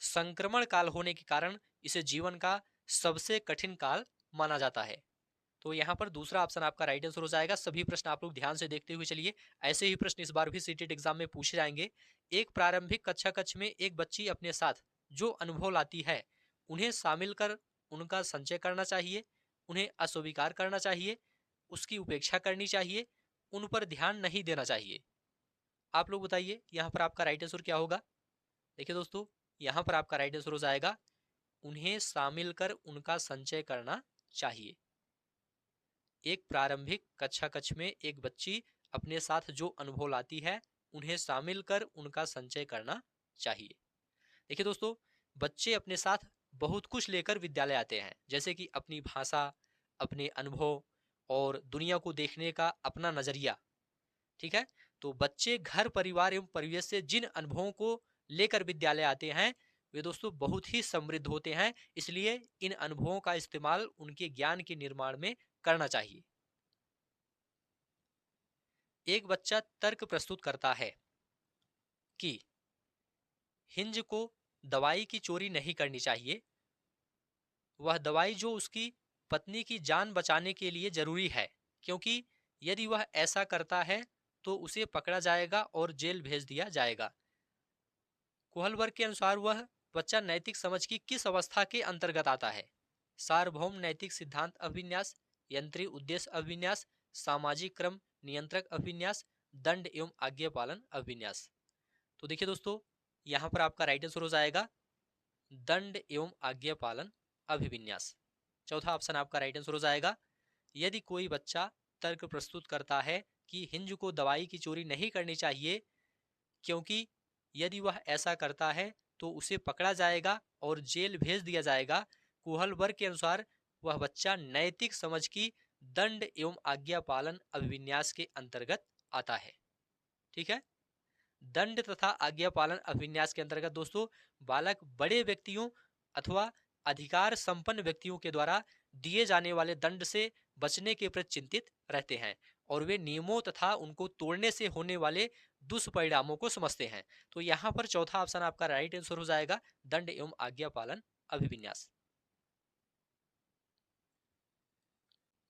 संक्रमण काल होने के कारण इसे जीवन का सबसे कठिन काल माना जाता है। तो यहाँ पर दूसरा ऑप्शन आपका राइट आंसर हो जाएगा। सभी प्रश्न आप लोग ध्यान से देखते हुए चलिए, ऐसे ही प्रश्न इस बार भी सीटेट एग्जाम में पूछे जाएंगे। एक प्रारंभिक कक्षा कक्ष में एक बच्ची अपने साथ जो अनुभव लाती है उन्हें शामिल कर उनका संचय करना चाहिए, उन्हें अस्वीकार करना चाहिए, उसकी उपेक्षा करनी चाहिए, उन पर ध्यान नहीं देना चाहिए। आप लोग बताइए यहाँ पर आपका राइट आंसर क्या होगा? देखिए दोस्तों, यहाँ पर आपका राइट आंसर हो जाएगा उन्हें शामिल कर उनका संचय करना चाहिए। एक प्रारंभिक कक्षा कक्ष में एक बच्ची अपने साथ जो अनुभव लाती है उन्हें शामिल कर उनका संचय करना चाहिए। देखिए दोस्तों, बच्चे अपने साथ बहुत कुछ लेकर विद्यालय आते हैं, जैसे कि अपनी भाषा, अपने अनुभव और दुनिया को देखने का अपना नजरिया। ठीक है, तो बच्चे घर, परिवार एवं परिवेश से जिन अनुभवों को लेकर विद्यालय आते हैं वे दोस्तों बहुत ही समृद्ध होते हैं, इसलिए इन अनुभवों का इस्तेमाल उनके ज्ञान के निर्माण में करना चाहिए। एक बच्चा तर्क प्रस्तुत करता है कि हिंज को दवाई की चोरी नहीं करनी चाहिए। वह दवाई जो उसकी पत्नी की जान बचाने के लिए जरूरी है, क्योंकि यदि वह ऐसा करता है तो उसे पकड़ा जाएगा और जेल भेज दिया जाएगा। कोहलबर्ग के अनुसार वह बच्चा नैतिक समझ की किस अवस्था के अंतर्गत आता है? सार्वभौम नैतिक सिद्धांत अभिन्यास, यंत्री उद्देश्य अभिन्यास, सामाजिक क्रम नियंत्रक अभिन्यास, दंड एवं आज्ञा पालन अभिन्यास। तो देखिए दोस्तों, यहाँ पर आपका राइट आंसर हो जाएगा दंड एवं आज्ञा पालन अभिविन्यास। चौथा ऑप्शन आपका राइट आंसर हो जाएगा। यदि कोई बच्चा तर्क प्रस्तुत करता है कि हिंज को दवाई की चोरी नहीं करनी चाहिए, क्योंकि यदि वह ऐसा करता है तो उसे पकड़ा जाएगा और जेल भेज दिया जाएगा, कोहलबर्ग के अनुसार वह बच्चा नैतिक समझ की दंड एवं आज्ञा पालन अभिविन्यास के अंतर्गत आता है। ठीक है, दंड तथा आज्ञा पालन अभिन्यास के अंतर्गत दोस्तों बालक बड़े व्यक्तियों अथवा अधिकार संपन्न व्यक्तियों के द्वारा दिए जाने वाले दंड से बचने के प्रति चिंतित रहते हैं और वे नियमों तथा उनको तोड़ने से होने वाले दुष्परिणामों को समझते हैं। तो यहाँ पर चौथा ऑप्शन आपका राइट आंसर हो जाएगा, दंड एवं आज्ञा पालन अभिविन्यास।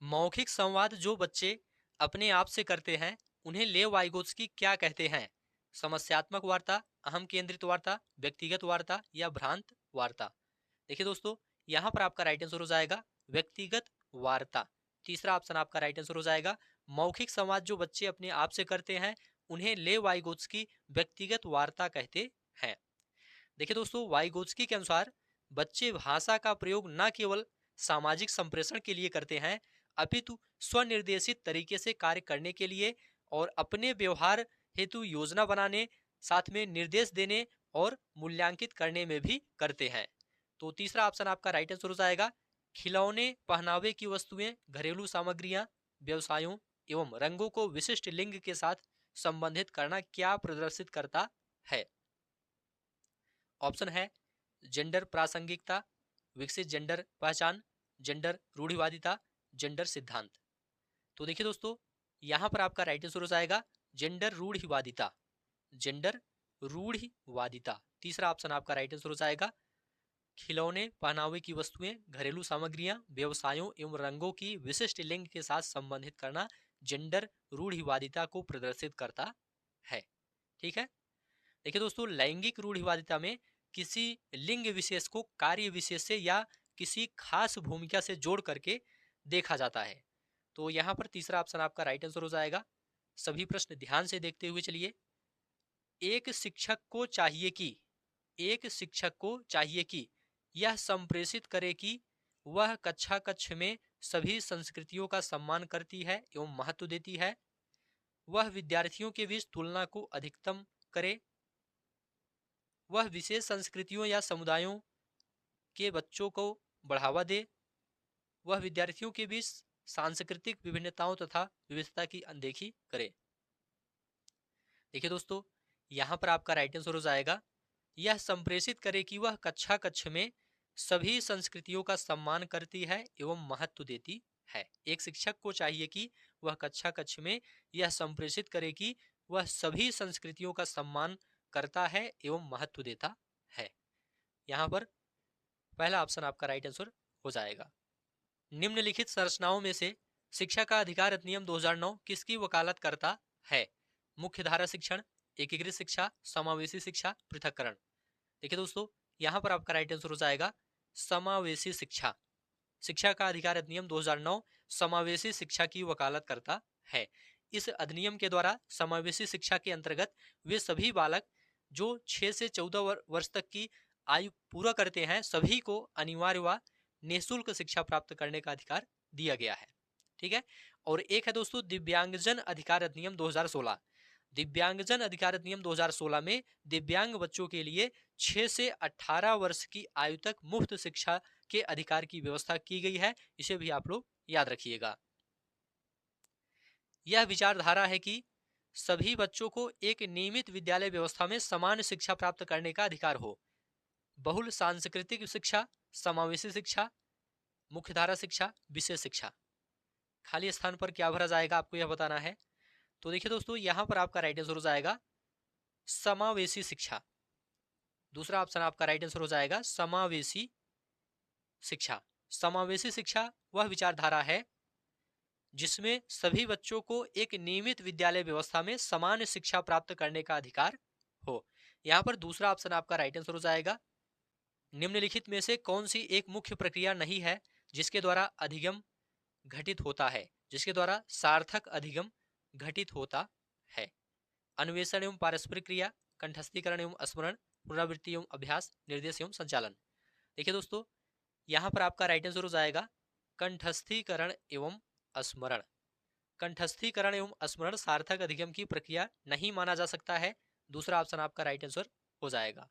मौखिक संवाद जो बच्चे अपने आप से करते हैं उन्हें लेव वाइगोत्स्की क्या कहते हैं? समस्यात्मक वार्ता, अहम केंद्रित वार्ता, व्यक्तिगत वार्ता या भ्रांत वार्ता? देखिए दोस्तों, यहाँ पर आपका राइट आंसर हो जाएगा व्यक्तिगत वार्ता। तीसरा ऑप्शन आपका राइट आंसर हो जाएगा। मौखिक संवाद जो बच्चे अपने आप से करते हैं उन्हें लेव वाइगोत्स्की व्यक्तिगत वार्ता कहते हैं। देखिए दोस्तों, वाइगोत्स्की के अनुसार बच्चे भाषा का प्रयोग न केवल सामाजिक संप्रेषण के लिए करते हैं अपितु स्वनिर्देशित तरीके से कार्य करने के लिए और अपने व्यवहार हेतु योजना बनाने, साथ में निर्देश देने और मूल्यांकित करने में भी करते हैं। तो तीसरा ऑप्शन आपका राइट आंसर हो जाएगा। खिलौने, पहनावे की वस्तुएं, घरेलू सामग्रियां, व्यवसायों एवं रंगों को विशिष्ट लिंग के साथ संबंधित करना क्या प्रदर्शित करता है? ऑप्शन है जेंडर प्रासंगिकता, विकसित जेंडर पहचान, जेंडर रूढ़िवादिता, जेंडर सिद्धांत। तो देखिए दोस्तों, यहां पर आपका राइट आंसर हो जाएगा जेंडर रूढ़िवादिता, जेंडर रूढ़िवादिता। तीसरा ऑप्शन आपका राइट आंसर हो जाएगा। खिलौने, पहनावे की वस्तुएं, घरेलू सामग्रियां, व्यवसायों एवं रंगों की विशिष्ट लिंग के साथ संबंधित करना जेंडर रूढ़िवादिता को प्रदर्शित करता है। ठीक है। देखिए दोस्तों, लैंगिक रूढ़िवादिता में किसी लिंग विशेष को कार्य विशेष से या किसी खास भूमिका से जोड़ करके देखा जाता है। तो यहाँ पर तीसरा ऑप्शन आपका राइट आंसर हो जाएगा। सभी प्रश्न ध्यान से देखते हुए चलिए। एक शिक्षक को चाहिए कि एक शिक्षक को चाहिए कि यह संप्रेषित करे कि वह कक्षा कक्ष में सभी संस्कृतियों का सम्मान करती है एवं महत्व देती है। वह विद्यार्थियों के बीच तुलना को अधिकतम करे। वह विशेष संस्कृतियों या समुदायों के बच्चों को बढ़ावा दे। वह विद्यार्थियों के बीच सांस्कृतिक विभिन्नताओं तथा विविधता की अनदेखी करे। देखिए दोस्तों, यहाँ पर आपका राइट आंसर हो जाएगा यह संप्रेषित करे कि वह कक्षा कक्ष में सभी संस्कृतियों का सम्मान करती है एवं महत्व देती है। एक शिक्षक को चाहिए कि वह कक्षा कक्ष में यह संप्रेषित करे कि वह सभी संस्कृतियों का सम्मान करता है एवं महत्व देता है। यहाँ पर पहला ऑप्शन आपका राइट आंसर हो जाएगा। निम्नलिखित संरचनाओं में से शिक्षा का अधिकार अधिनियम 2009 किसकी वकालत करता है? मुख्यधारा शिक्षण, एकीकृत शिक्षा, समावेशी शिक्षा, पृथक्करण। देखिए दोस्तों, यहाँ पर आपका राइट आंसर हो जाएगा समावेशी शिक्षा। शिक्षा का अधिकार अधिनियम 2009 समावेशी शिक्षा की वकालत करता है। इस अधिनियम के द्वारा समावेशी शिक्षा के अंतर्गत वे सभी बालक जो 6 से 14 वर्ष तक की आयु पूरा करते हैं सभी को अनिवार्य व निःशुल्क शिक्षा प्राप्त करने का अधिकार दिया गया है। ठीक है। और एक है दोस्तों दिव्यांगजन अधिकार अधिनियम 2016। दिव्यांगजन अधिकार अधिनियम 2016 में दिव्यांग बच्चों के लिए 6 से 18 वर्ष की आयु तक मुफ्त शिक्षा के अधिकार की व्यवस्था की गई है। इसे भी आप लोग याद रखिएगा। यह विचारधारा है कि सभी बच्चों को एक नियमित विद्यालय व्यवस्था में समान शिक्षा प्राप्त करने का अधिकार हो। बहुल सांस्कृतिक शिक्षा, समावेशी शिक्षा, मुख्यधारा शिक्षा, विशेष शिक्षा। खाली स्थान पर क्या भरा जाएगा आपको यह बताना है। तो देखिए दोस्तों, यहां पर आपका राइट आंसर हो जाएगा समावेशी शिक्षा। दूसरा ऑप्शन आपका राइट आंसर हो जाएगा समावेशी शिक्षा। समावेशी शिक्षा वह विचारधारा है जिसमें सभी बच्चों को एक नियमित विद्यालय व्यवस्था में समान शिक्षा प्राप्त करने का अधिकार हो। यहां पर दूसरा ऑप्शन आपका राइट आंसर हो जाएगा निम्नलिखित में से कौन सी एक मुख्य प्रक्रिया नहीं है जिसके द्वारा अधिगम घटित होता है, जिसके द्वारा सार्थक अधिगम घटित होता है? अन्वेषण एवं पारस्परिक क्रिया, कंठस्थीकरण एवं स्मरण, पुनरावृत्ति एवं अभ्यास, निर्देश एवं संचालन। देखिए दोस्तों, यहाँ पर आपका राइट आंसर हो जाएगा कंठस्थीकरण एवं स्मरण। कंठस्थीकरण एवं स्मरण सार्थक अधिगम की प्रक्रिया नहीं माना जा सकता है। दूसरा ऑप्शन आपका राइट आंसर हो जाएगा।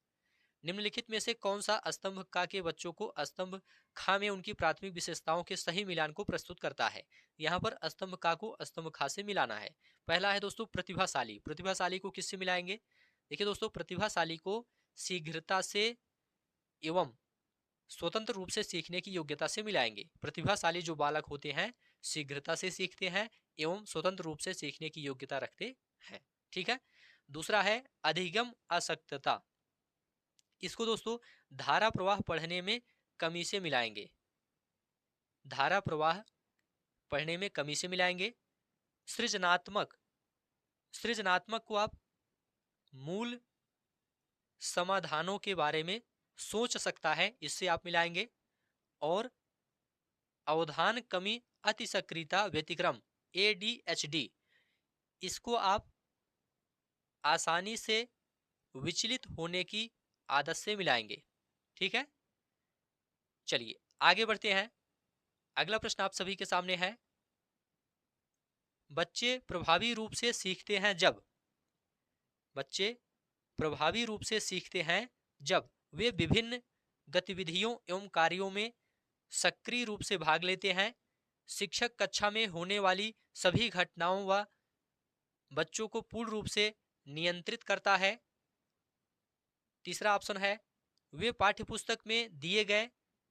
निम्नलिखित में से कौन सा स्तंभ क के बच्चों को स्तंभ ख में उनकी प्राथमिक विशेषताओं के सही मिलान को प्रस्तुत करता है? यहाँ पर स्तंभ क को स्तंभ ख से मिलाना है। पहला है दोस्तों प्रतिभाशाली। प्रतिभाशाली को किससे मिलाएंगे? देखिए दोस्तों, प्रतिभाशाली को शीघ्रता से एवं स्वतंत्र रूप से सीखने की योग्यता से मिलाएंगे। प्रतिभाशाली जो बालक होते हैं शीघ्रता से सीखते हैं एवं स्वतंत्र रूप से सीखने की योग्यता रखते हैं। ठीक है। दूसरा है अधिगम आसक्तता। इसको दोस्तों धारा प्रवाह पढ़ने में कमी से मिलाएंगे, धारा प्रवाह पढ़ने में कमी से मिलाएंगे। सृजनात्मक, सृजनात्मक को आप मूल समाधानों के बारे में सोच सकता है, इससे आप मिलाएंगे। और अवधान कमी अतिसक्रियता व्यतिक्रम ADHD, इसको आप आसानी से विचलित होने की आदत से मिलाएंगे। ठीक है, चलिए आगे बढ़ते हैं। अगला प्रश्न आप सभी के सामने है, बच्चे प्रभावी रूप से सीखते हैं जब, बच्चे प्रभावी रूप से सीखते हैं जब वे विभिन्न गतिविधियों एवं कार्यों में सक्रिय रूप से भाग लेते हैं। शिक्षक कक्षा में होने वाली सभी घटनाओं व बच्चों को पूर्ण रूप से नियंत्रित करता है। तीसरा ऑप्शन है, वे पाठ्यपुस्तक में दिए गए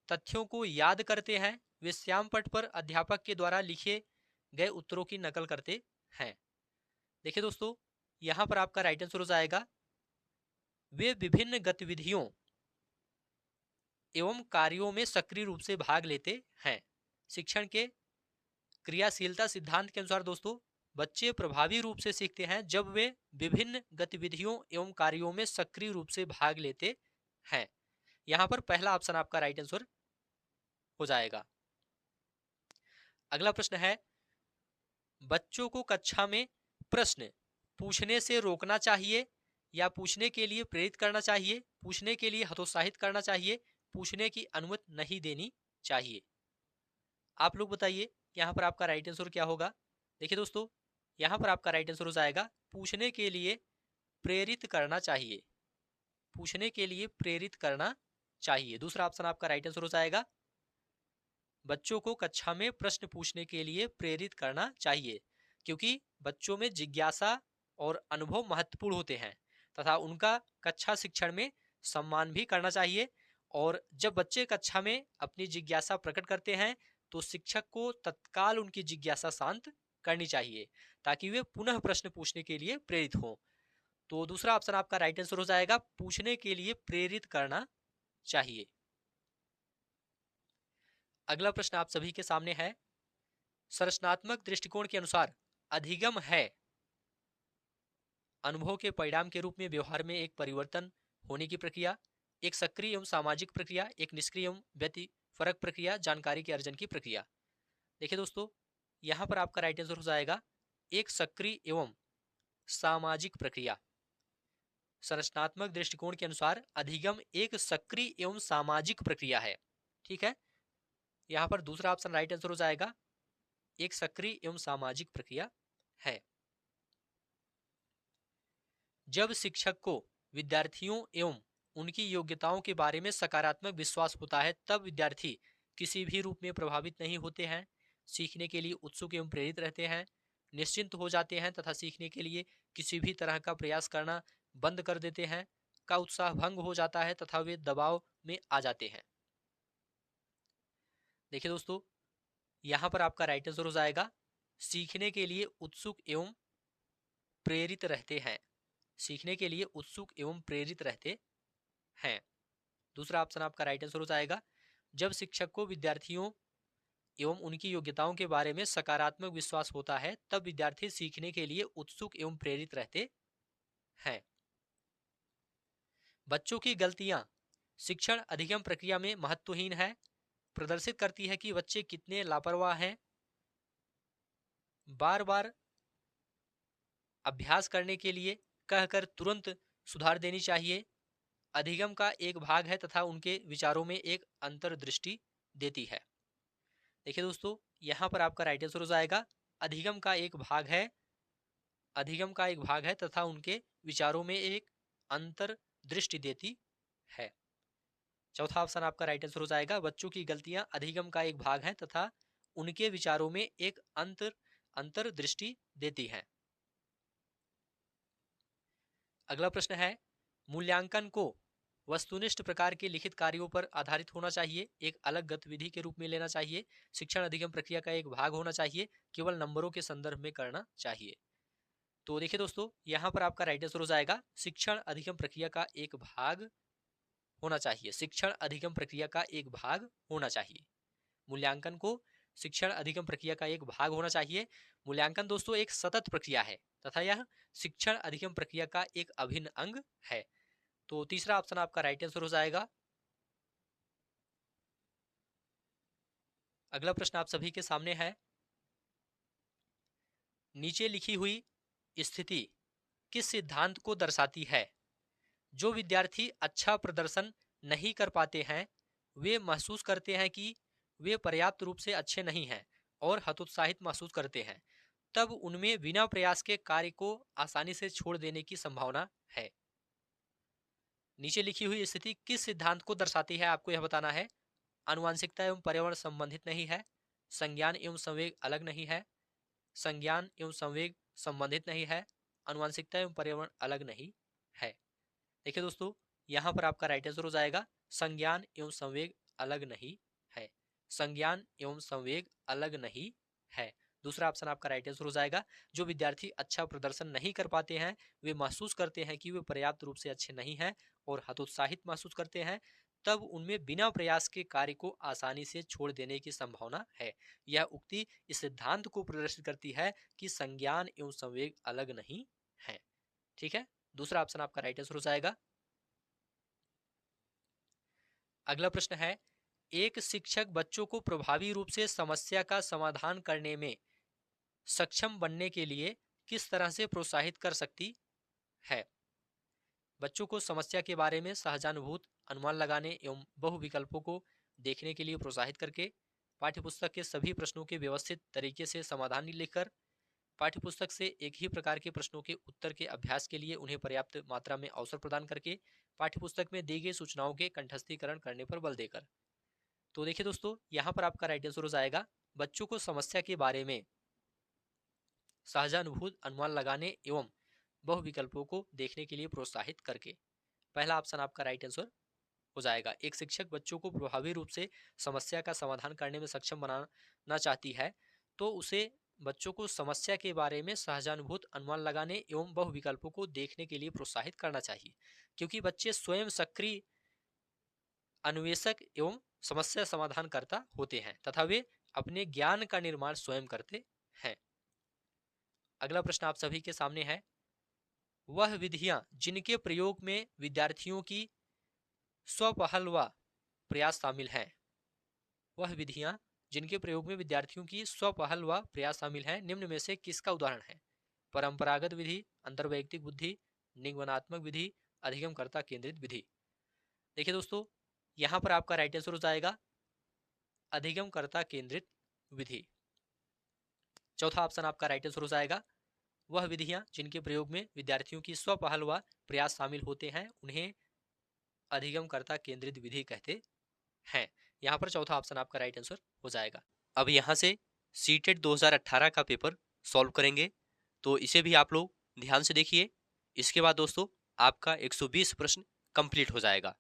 तथ्यों को याद करते हैं, वे श्यामपट्ट पर अध्यापक के द्वारा लिखे गए उत्तरों की नकल करते हैं। देखिए दोस्तों, यहां पर आपका राइट आंसर हो जाएगा, वे विभिन्न गतिविधियों एवं कार्यों में सक्रिय रूप से भाग लेते हैं। शिक्षण के क्रियाशीलता सिद्धांत के अनुसार दोस्तों, बच्चे प्रभावी रूप से सीखते हैं जब वे विभिन्न गतिविधियों एवं कार्यों में सक्रिय रूप से भाग लेते हैं। यहां पर पहला ऑप्शन आपका राइट आंसर हो जाएगा। अगला प्रश्न है, बच्चों को कक्षा में प्रश्न पूछने से रोकना चाहिए या पूछने के लिए प्रेरित करना चाहिए, पूछने के लिए हतोत्साहित करना चाहिए, पूछने की अनुमति नहीं देनी चाहिए? आप लोग बताइए, यहाँ पर आपका राइट आंसर क्या होगा? देखिए दोस्तों, यहाँ पर आपका राइट आंसर हो जाएगा, पूछने के लिए प्रेरित करना चाहिए, पूछने के लिए प्रेरित करना चाहिए। दूसरा ऑप्शन आपका राइट आंसर हो जाएगा, बच्चों को कक्षा में प्रश्न पूछने के लिए प्रेरित करना चाहिए, क्योंकि बच्चों में जिज्ञासा और अनुभव महत्वपूर्ण होते हैं तथा उनका कक्षा शिक्षण में सम्मान भी करना चाहिए। और जब बच्चे कक्षा में अपनी जिज्ञासा प्रकट करते हैं तो शिक्षक को तत्काल उनकी जिज्ञासा शांत करनी चाहिए ताकि वे पुनः प्रश्न पूछने के लिए प्रेरित हों। तो दूसरा ऑप्शन आपका राइट आंसर हो जाएगा, पूछने के लिए प्रेरित करना चाहिए। अगला प्रश्न आप सभी के सामने है, संरचनात्मक दृष्टिकोण के अनुसार अधिगम है अनुभव के परिणाम के रूप में व्यवहार में एक परिवर्तन होने की प्रक्रिया, एक सक्रिय एवं सामाजिक प्रक्रिया, एक निष्क्रिय एवं व्यतिफरक प्रक्रिया, जानकारी के अर्जन की प्रक्रिया। देखिए दोस्तों, यहां पर आपका राइट आंसर हो जाएगा, एक सक्रिय एवं सामाजिक प्रक्रिया। संरचनात्मक दृष्टिकोण के अनुसार अधिगम एक सक्रिय एवं सामाजिक प्रक्रिया है। ठीक है, यहां पर दूसरा ऑप्शन राइट आंसर हो जाएगा, एक सक्रिय एवं सामाजिक प्रक्रिया है। जब शिक्षक को विद्यार्थियों एवं उनकी योग्यताओं के बारे में सकारात्मक विश्वास होता है तब विद्यार्थी किसी भी रूप में प्रभावित नहीं होते हैं, सीखने के लिए उत्सुक एवं प्रेरित रहते हैं, निश्चिंत हो जाते हैं तथा सीखने के लिए किसी भी तरह का प्रयास करना बंद कर देते हैं, का उत्साह भंग हो जाता है तथा वे दबाव में आ जाते हैं। देखिए दोस्तों, यहां पर आपका राइट आंसर हो जाएगा, सीखने के लिए उत्सुक एवं प्रेरित रहते हैं, सीखने के लिए उत्सुक एवं प्रेरित रहते हैं। दूसरा ऑप्शन आपका राइट आंसर हो जाएगा, जब शिक्षक को विद्यार्थियों एवं उनकी योग्यताओं के बारे में सकारात्मक विश्वास होता है तब विद्यार्थी सीखने के लिए उत्सुक एवं प्रेरित रहते हैं। बच्चों की गलतियां शिक्षण अधिगम प्रक्रिया में महत्वहीन है, प्रदर्शित करती है कि बच्चे कितने लापरवाह हैं। बार बार अभ्यास करने के लिए कहकर तुरंत सुधार देनी चाहिए, अधिगम का एक भाग है तथा उनके विचारों में एक अंतर्दृष्टि देती है। देखिए दोस्तों, यहां पर आपका राइट आंसर हो जाएगा, अधिगम का एक भाग है, अधिगम का एक भाग है तथा उनके विचारों में एक अंतर्दृष्टि देती है। चौथा ऑप्शन आपका राइट आंसर हो जाएगा, बच्चों की गलतियां अधिगम का एक भाग है तथा उनके विचारों में एक अंतर्दृष्टि देती है। अगला प्रश्न है, मूल्यांकन को वस्तुनिष्ठ प्रकार के लिखित कार्यों पर आधारित होना चाहिए, एक अलग गतिविधि के रूप में लेना चाहिए, शिक्षण अधिगम प्रक्रिया का एक भाग होना चाहिए, केवल नंबरों के संदर्भ में करना चाहिए? तो देखिए दोस्तों, यहाँ पर आपका राइट आंसर हो जाएगा शिक्षण अधिगम प्रक्रिया का एक भाग होना चाहिए। शिक्षण अधिगम प्रक्रिया का एक भाग होना चाहिए। मूल्यांकन को शिक्षण अधिगम प्रक्रिया का एक भाग होना चाहिए। मूल्यांकन दोस्तों एक सतत प्रक्रिया है तथा यह शिक्षण अधिगम प्रक्रिया का एक अभिन्न अंग है। तो तीसरा ऑप्शन आपका राइट आंसर हो जाएगा। अगला प्रश्न आप सभी के सामने है, नीचे लिखी हुई स्थिति किस सिद्धांत को दर्शाती है? जो विद्यार्थी अच्छा प्रदर्शन नहीं कर पाते हैं वे महसूस करते हैं कि वे पर्याप्त रूप से अच्छे नहीं हैं और हतोत्साहित महसूस करते हैं। तब उनमें बिना प्रयास के कार्य को आसानी से छोड़ देने की संभावना है। नीचे लिखी हुई स्थिति किस सिद्धांत को दर्शाती है, आपको यह बताना है। आनुवांशिकता एवं पर्यावरण संबंधित नहीं है, संज्ञान एवं संवेग अलग नहीं है, संज्ञान एवं संवेग संबंधित नहीं है, आनुवांशिकता एवं पर्यावरण अलग नहीं है। देखिए दोस्तों, यहाँ पर आपका राइट आंसर हो जाएगा संज्ञान एवं संवेग अलग नहीं है। संज्ञान एवं संवेग अलग नहीं है। दूसरा ऑप्शन आपका राइट आंसर हो जाएगा। जो विद्यार्थी अच्छा प्रदर्शन नहीं कर पाते हैं वे महसूस करते हैं कि वे पर्याप्त रूप से अच्छे नहीं हैं और हतोत्साहित महसूस करते हैं। तब उनमें बिना प्रयास के कार्य को आसानी से छोड़ देने की संभावना है। यह उक्ति इस सिद्धांत को प्रदर्शित करती है कि संज्ञान एवं संवेग अलग नहीं है। ठीक है, दूसरा ऑप्शन आपका राइट आंसर हो जाएगा। अगला प्रश्न है, एक शिक्षक बच्चों को प्रभावी रूप से समस्या का समाधान करने में सक्षम बनने के लिए किस तरह से प्रोत्साहित कर सकती है? बच्चों को समस्या के बारे में सहजानुभूत अनुमान लगाने एवं बहुविकल्पों को देखने के लिए प्रोत्साहित करके, पाठ्यपुस्तक के सभी प्रश्नों के व्यवस्थित तरीके से समाधान लिखकर, पाठ्यपुस्तक से एक ही प्रकार के प्रश्नों के उत्तर के अभ्यास के लिए उन्हें पर्याप्त मात्रा में अवसर प्रदान करके, पाठ्यपुस्तक में दी गई सूचनाओं के कंठस्थीकरण करने पर बल देकर। तो देखिए दोस्तों, यहाँ पर आपका राइट आंसर हो जाएगा बच्चों को समस्या के बारे में सहजानुभूत अनुमान लगाने एवं बहुविकल्पों को देखने के लिए प्रोत्साहित करके। पहला ऑप्शन आपका राइट आंसर हो जाएगा। एक शिक्षक बच्चों को प्रभावी रूप से समस्या का समाधान करने में सक्षम बनाना चाहती है तो उसे बच्चों को समस्या के बारे में सहजानुभूत अनुमान लगाने एवं बहुविकल्पों को देखने के लिए प्रोत्साहित करना चाहिए, क्योंकि बच्चे स्वयं सक्रिय अन्वेषक एवं समस्या समाधानकर्ता होते हैं तथा वे अपने ज्ञान का निर्माण स्वयं करते हैं। अगला प्रश्न आप सभी के सामने है, वह विधियां जिनके प्रयोग में विद्यार्थियों की स्वपहल व प्रयास शामिल हैं। वह विधियां जिनके प्रयोग में विद्यार्थियों की स्वपहल व प्रयास शामिल हैं निम्न में से किसका उदाहरण है? परंपरागत विधि, अंतर्वैयक्तिक बुद्धि, निगमनात्मक विधि, अधिगमकर्ता केंद्रित विधि। देखिए दोस्तों, यहाँ पर आपका राइट आंसर हो जाएगा अधिगमकर्ता केंद्रित विधि। चौथा ऑप्शन आपका राइट आंसर हो जाएगा वह विधियां जिनके प्रयोग में विद्यार्थियों की स्वपहल व प्रयास शामिल होते हैं उन्हें अधिगमकर्ता केंद्रित विधि कहते हैं। यहाँ पर चौथा ऑप्शन आपका राइट आंसर हो जाएगा। अब यहाँ से सीटेट 2018 का पेपर सॉल्व करेंगे, तो इसे भी आप लोग ध्यान से देखिए। इसके बाद दोस्तों आपका 120 प्रश्न कंप्लीट हो जाएगा।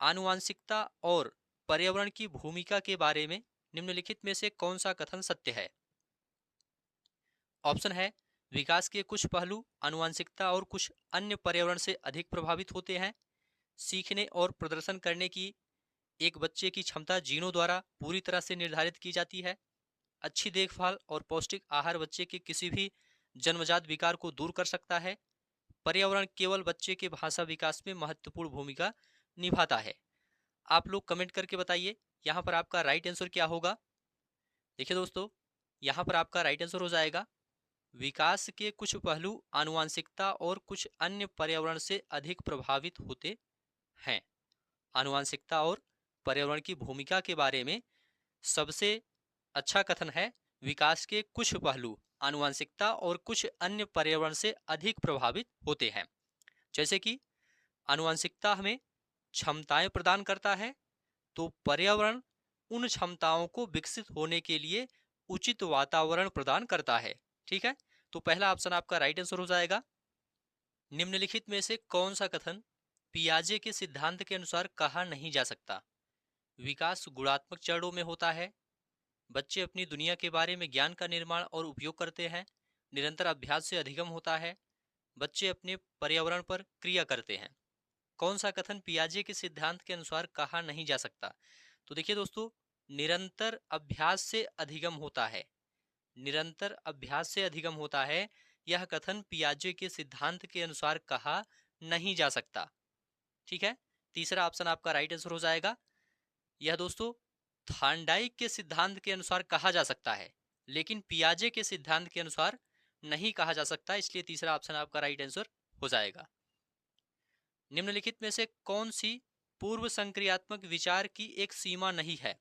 आनुवांशिकता और पर्यावरण की भूमिका के बारे में निम्नलिखित में से कौन सा कथन सत्य है? ऑप्शन है, विकास के कुछ पहलू आनुवांशिकता और कुछ अन्य पर्यावरण से अधिक प्रभावित होते हैं। सीखने और प्रदर्शन करने की एक बच्चे की क्षमता जीनों द्वारा पूरी तरह से निर्धारित की जाती है। अच्छी देखभाल और पौष्टिक आहार बच्चे के किसी भी जन्मजात विकार को दूर कर सकता है। पर्यावरण केवल बच्चे के भाषा विकास में महत्वपूर्ण भूमिका निभाता है। आप लोग कमेंट करके बताइए यहाँ पर आपका राइट आंसर क्या होगा। देखिए दोस्तों, यहाँ पर आपका राइट आंसर हो जाएगा विकास के कुछ पहलू आनुवांशिकता और कुछ अन्य पर्यावरण से अधिक प्रभावित होते हैं। आनुवांशिकता और पर्यावरण की भूमिका के बारे में सबसे अच्छा कथन है विकास के कुछ पहलू आनुवांशिकता और कुछ अन्य पर्यावरण से अधिक प्रभावित होते हैं। जैसे कि आनुवांशिकता हमें क्षमताएं प्रदान करता है तो पर्यावरण उन क्षमताओं को विकसित होने के लिए उचित वातावरण प्रदान करता है। ठीक है, तो पहला ऑप्शन आपका राइट आंसर हो जाएगा। निम्नलिखित में से कौन सा कथन पियाजे के सिद्धांत के अनुसार कहा नहीं जा सकता? विकास गुणात्मक चरणों में होता है। बच्चे अपनी दुनिया के बारे में ज्ञान का निर्माण और उपयोग करते हैं। निरंतर अभ्यास से अधिगम होता है, बच्चे अपने पर्यावरण पर क्रिया करते हैं। कौन सा कथन पियाजे के सिद्धांत के अनुसार कहा नहीं जा सकता? तो देखिए दोस्तों, निरंतर अभ्यास से अधिगम होता है, निरंतर अभ्यास से अधिगम होता है, यह कथन पियाजे के सिद्धांत के अनुसार कहा नहीं जा सकता। ठीक है, तीसरा ऑप्शन आपका राइट आंसर हो जाएगा। यह दोस्तों थांडाइक के सिद्धांत के अनुसार कहा जा सकता है, लेकिन पियाजे के सिद्धांत के अनुसार नहीं कहा जा सकता, इसलिए तीसरा ऑप्शन आपका राइट आंसर हो जाएगा। निम्नलिखित में से कौन सी पूर्व संक्रियात्मक विचार की एक सीमा नहीं है?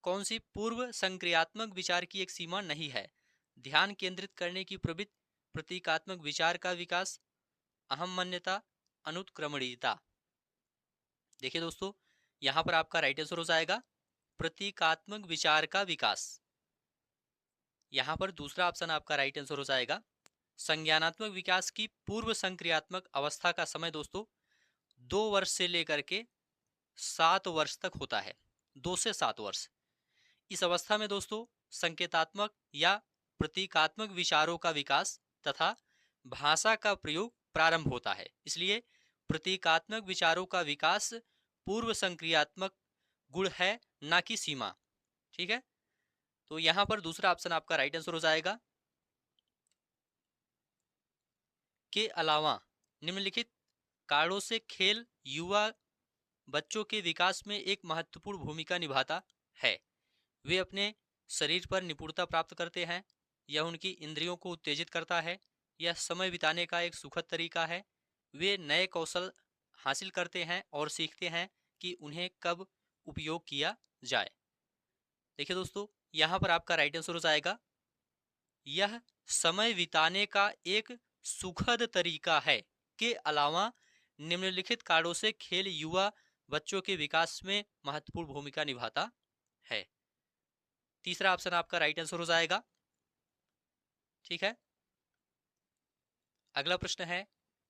कौन सी पूर्व संक्रियात्मक विचार की एक सीमा नहीं है? ध्यान केंद्रित करने की प्रवृत्ति, प्रतीकात्मक विचार का विकास, अहम मान्यता, अनुत्क्रमणीयता। देखिए दोस्तों, यहां पर आपका राइट आंसर हो जाएगा प्रतीकात्मक विचार का विकास। यहां पर दूसरा ऑप्शन आपका राइट आंसर हो जाएगा। संज्ञानात्मक विकास की पूर्व संक्रियात्मक अवस्था का समय दोस्तों 2 वर्ष से लेकर के 7 वर्ष तक होता है, 2 से 7 वर्ष। इस अवस्था में दोस्तों संकेतात्मक या प्रतीकात्मक विचारों का विकास तथा भाषा का प्रयोग प्रारंभ होता है, इसलिए प्रतीकात्मक विचारों का विकास पूर्व संक्रियात्मक गुण है, ना कि सीमा। ठीक है, तो यहां पर दूसरा ऑप्शन आपका राइट आंसर हो जाएगा। के अलावा निम्नलिखित कारणों से खेल युवा बच्चों के विकास में एक महत्वपूर्ण भूमिका निभाता है। वे अपने शरीर पर निपुणता प्राप्त करते हैं, यह उनकी इंद्रियों को उत्तेजित करता है, यह समय बिताने का एक सुखद तरीका है, वे नए कौशल हासिल करते हैं और सीखते हैं कि उन्हें कब उपयोग किया जाए। देखिए दोस्तों, यहाँ पर आपका राइट आंसर हो जाएगा, यह समय बिताने का एक सुखद तरीका है के अलावा निम्नलिखित कारणों से खेल युवा बच्चों के विकास में महत्वपूर्ण भूमिका निभाता है। तीसरा ऑप्शन आपका राइट आंसर हो जाएगा। ठीक है, अगला प्रश्न है,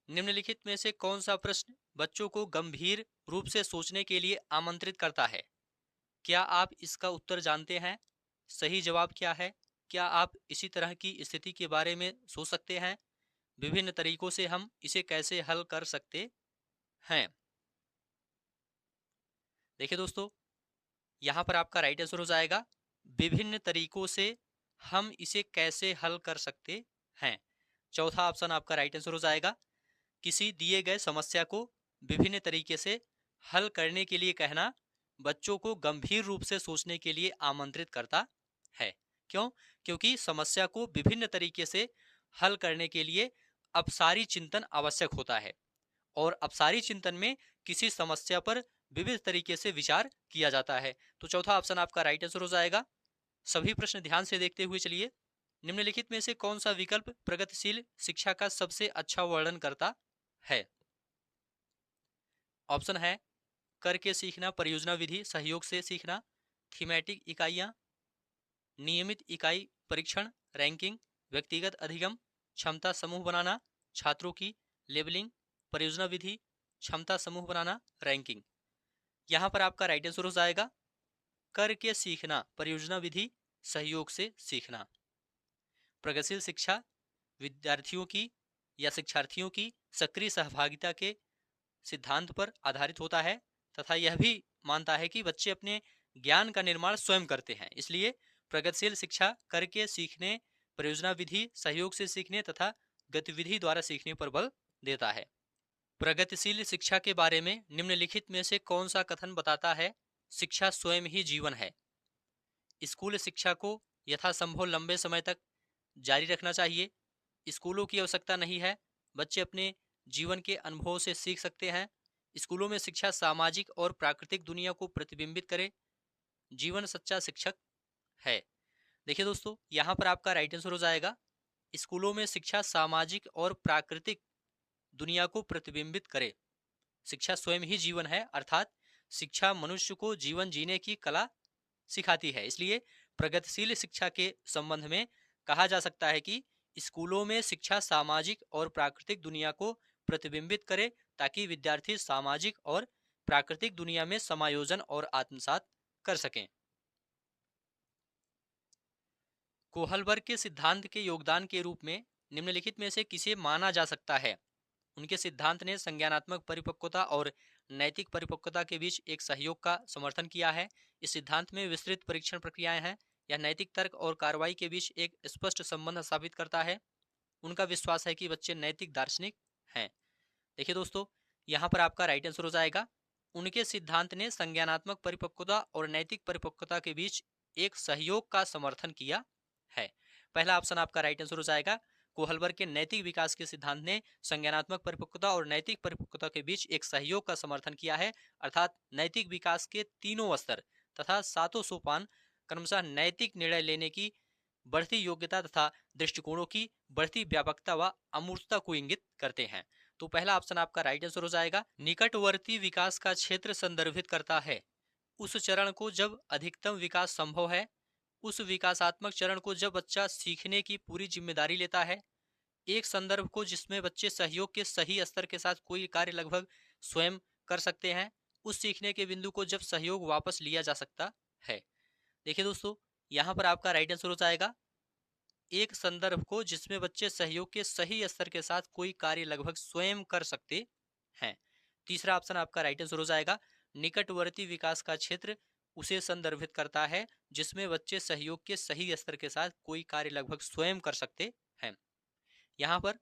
निम्नलिखित में से कौन सा प्रश्न बच्चों को गंभीर रूप से सोचने के लिए आमंत्रित करता है? क्या आप इसका उत्तर जानते हैं? सही जवाब क्या है? क्या आप इसी तरह की स्थिति के बारे में सोच सकते हैं? विभिन्न तरीकों से हम इसे कैसे हल कर सकते हैं? देखिए दोस्तों, यहां पर आपका राइट आंसर हो जाएगा, विभिन्न तरीकों से हम इसे कैसे हल कर सकते हैं। चौथा ऑप्शन आपका राइट आंसर हो जाएगा, किसी दिए गए समस्या को विभिन्न तरीके से हल करने के लिए कहना बच्चों को गंभीर रूप से सोचने के लिए आमंत्रित करता है। क्यों? क्योंकि समस्या को विभिन्न तरीके से हल करने के लिए अपसारी चिंतन आवश्यक होता है, और अपसारी चिंतन में किसी समस्या पर विविध तरीके से विचार किया जाता है। तो चौथा ऑप्शन आपका राइट आंसर हो जाएगा। सभी प्रश्न ध्यान से देखते हुए चलिए। निम्नलिखित में से कौन सा विकल्प प्रगतिशील शिक्षा का सबसे अच्छा वर्णन करता है? ऑप्शन है करके सीखना, परियोजना विधि, सहयोग से सीखना, थीमेटिक इकाइयां, नियमित इकाई परीक्षण, रैंकिंग, व्यक्तिगत अधिगम, क्षमता समूह बनाना, छात्रों की लेबलिंग, परियोजना विधि, क्षमता समूह बनाना, रैंकिंग। यहां पर आपका राइट आंसर हो जाएगा करके सीखना, परियोजना विधि, सहयोग से सीखना। प्रगतिशील शिक्षा विद्यार्थियों की या शिक्षार्थियों की सक्रिय सहभागिता के सिद्धांत पर आधारित होता है तथा यह भी मानता है कि बच्चे अपने ज्ञान का निर्माण स्वयं करते हैं, इसलिए प्रगतिशील शिक्षा करके सीखने, परियोजना विधि, सहयोग से सीखने तथा गतिविधि द्वारा सीखने पर बल देता है। प्रगतिशील शिक्षा के बारे में निम्नलिखित में से कौन सा कथन बताता है शिक्षा स्वयं ही जीवन है? स्कूल शिक्षा को यथासंभव लंबे समय तक जारी रखना चाहिए। स्कूलों की आवश्यकता नहीं है, बच्चे अपने जीवन के अनुभव से सीख सकते हैं। स्कूलों में शिक्षा सामाजिक और प्राकृतिक दुनिया को प्रतिबिंबित करे। जीवन सच्चा शिक्षक है। देखिए दोस्तों, यहाँ पर आपका राइट आंसर हो जाएगा, स्कूलों में शिक्षा सामाजिक और प्राकृतिक दुनिया को प्रतिबिंबित करे। शिक्षा स्वयं ही जीवन है, अर्थात शिक्षा मनुष्य को जीवन जीने की कला सिखाती है। इसलिए प्रगतिशील शिक्षा के संबंध में कहा जा सकता है कि स्कूलों में शिक्षा सामाजिक और प्राकृतिक दुनिया को प्रतिबिंबित करे ताकि विद्यार्थी सामाजिक और प्राकृतिक दुनिया में समायोजन और आत्मसात कर सकें। कोहलबर्ग के सिद्धांत के योगदान के रूप में निम्नलिखित में से किसे माना जा सकता है? उनके सिद्धांत ने संज्ञानात्मक परिपक्वता और नैतिक परिपक्वता के बीच एक सहयोग का समर्थन किया है। इस सिद्धांत में विस्तृत परीक्षण प्रक्रियाएं हैं। यह नैतिक तर्क और कार्रवाई के बीच एक स्पष्ट संबंध स्थापित करता है। उनका विश्वास है कि बच्चे नैतिक दार्शनिक हैं। देखिए दोस्तों, यहाँ पर आपका राइट आंसर हो जाएगा, उनके सिद्धांत ने संज्ञानात्मक परिपक्वता और नैतिक परिपक्वता के बीच एक सहयोग का समर्थन किया है। पहला ऑप्शन आपका राइट आंसर हो जाएगा। कोहलबर्ग के नैतिक विकास के सिद्धांत ने संज्ञानात्मक परिपक्वता और नैतिक परिपक्वता के बीच एक सहयोग का समर्थन किया है, अर्थात नैतिक विकास के तीनों स्तर तथा सातों सोपान क्रमशः नैतिक निर्णय लेने की बढ़ती योग्यता तथा दृष्टिकोणों की बढ़ती व्यापकता व अमूर्तता को इंगित करते हैं। तो पहला ऑप्शन आपका राइट आंसर हो जाएगा। निकटवर्ती विकास का क्षेत्र संदर्भित करता है उस चरण को जब अधिकतम विकास संभव है, उस विकासात्मक चरण को जब बच्चा सीखने की पूरी जिम्मेदारी लेता है, एक संदर्भ को जिसमें बच्चे सहयोग के सही स्तर के साथ कोई कार्य लगभग स्वयं कर सकते हैं, उस सीखने के बिंदु को जब सहयोग वापस लिया जा सकता है। देखिए दोस्तों, यहाँ पर आपका राइट आंसर हो जाएगा, एक संदर्भ को जिसमें बच्चे सहयोग के सही स्तर के साथ कोई कार्य लगभग स्वयं कर सकते हैं। तीसरा ऑप्शन आपका राइट आंसर हो जाएगा, निकटवर्ती विकास का क्षेत्र उसे संदर्भित करता है जिसमें बच्चे सहयोग के सही स्तर के साथ कोई कार्य लगभग स्वयं कर सकते हैं। यहाँ पर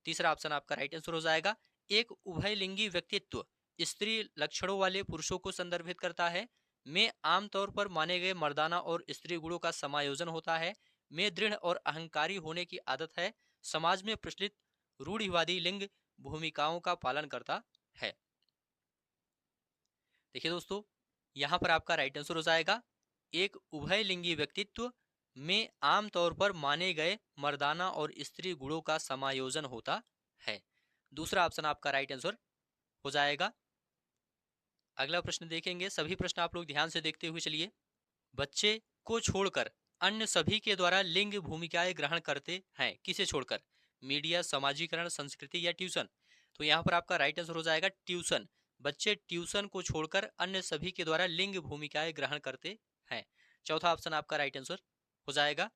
तीसरा ऑप्शन आपका राइट आंसर हो जाएगा, एक उभयलिंगी व्यक्तित्व स्त्री लक्षणों वाले पुरुषों को संदर्भित करता है, में आमतौर पर माने गए मर्दाना और स्त्री गुणों का समायोजन होता है, में दृढ़ और अहंकारी होने की आदत है, समाज में प्रचलित रूढ़िवादी लिंग भूमिकाओं का पालन करता है। देखिए दोस्तों, यहाँ पर आपका राइट आंसर हो जाएगा, एक उभयलिंगी व्यक्तित्व में आमतौर पर माने गए मर्दाना और स्त्री गुणों का समायोजन होता है। दूसरा ऑप्शन आपका राइट आंसर हो जाएगा। अगला प्रश्न देखेंगे, सभी प्रश्न आप लोग ध्यान से देखते हुए चलिए। बच्चे को छोड़कर अन्य सभी के द्वारा लिंग भूमिकाएं ग्रहण करते हैं, किसे छोड़कर? मीडिया, समाजीकरण, संस्कृति या ट्यूशन? तो यहाँ पर आपका राइट आंसर हो जाएगा ट्यूशन। बच्चे ट्यूशन को छोड़कर अन्य सभी के द्वारा लिंग भूमिकाएं ग्रहण करते हैं। चौथा ऑप्शन आपका राइट आंसर हो जाएगा।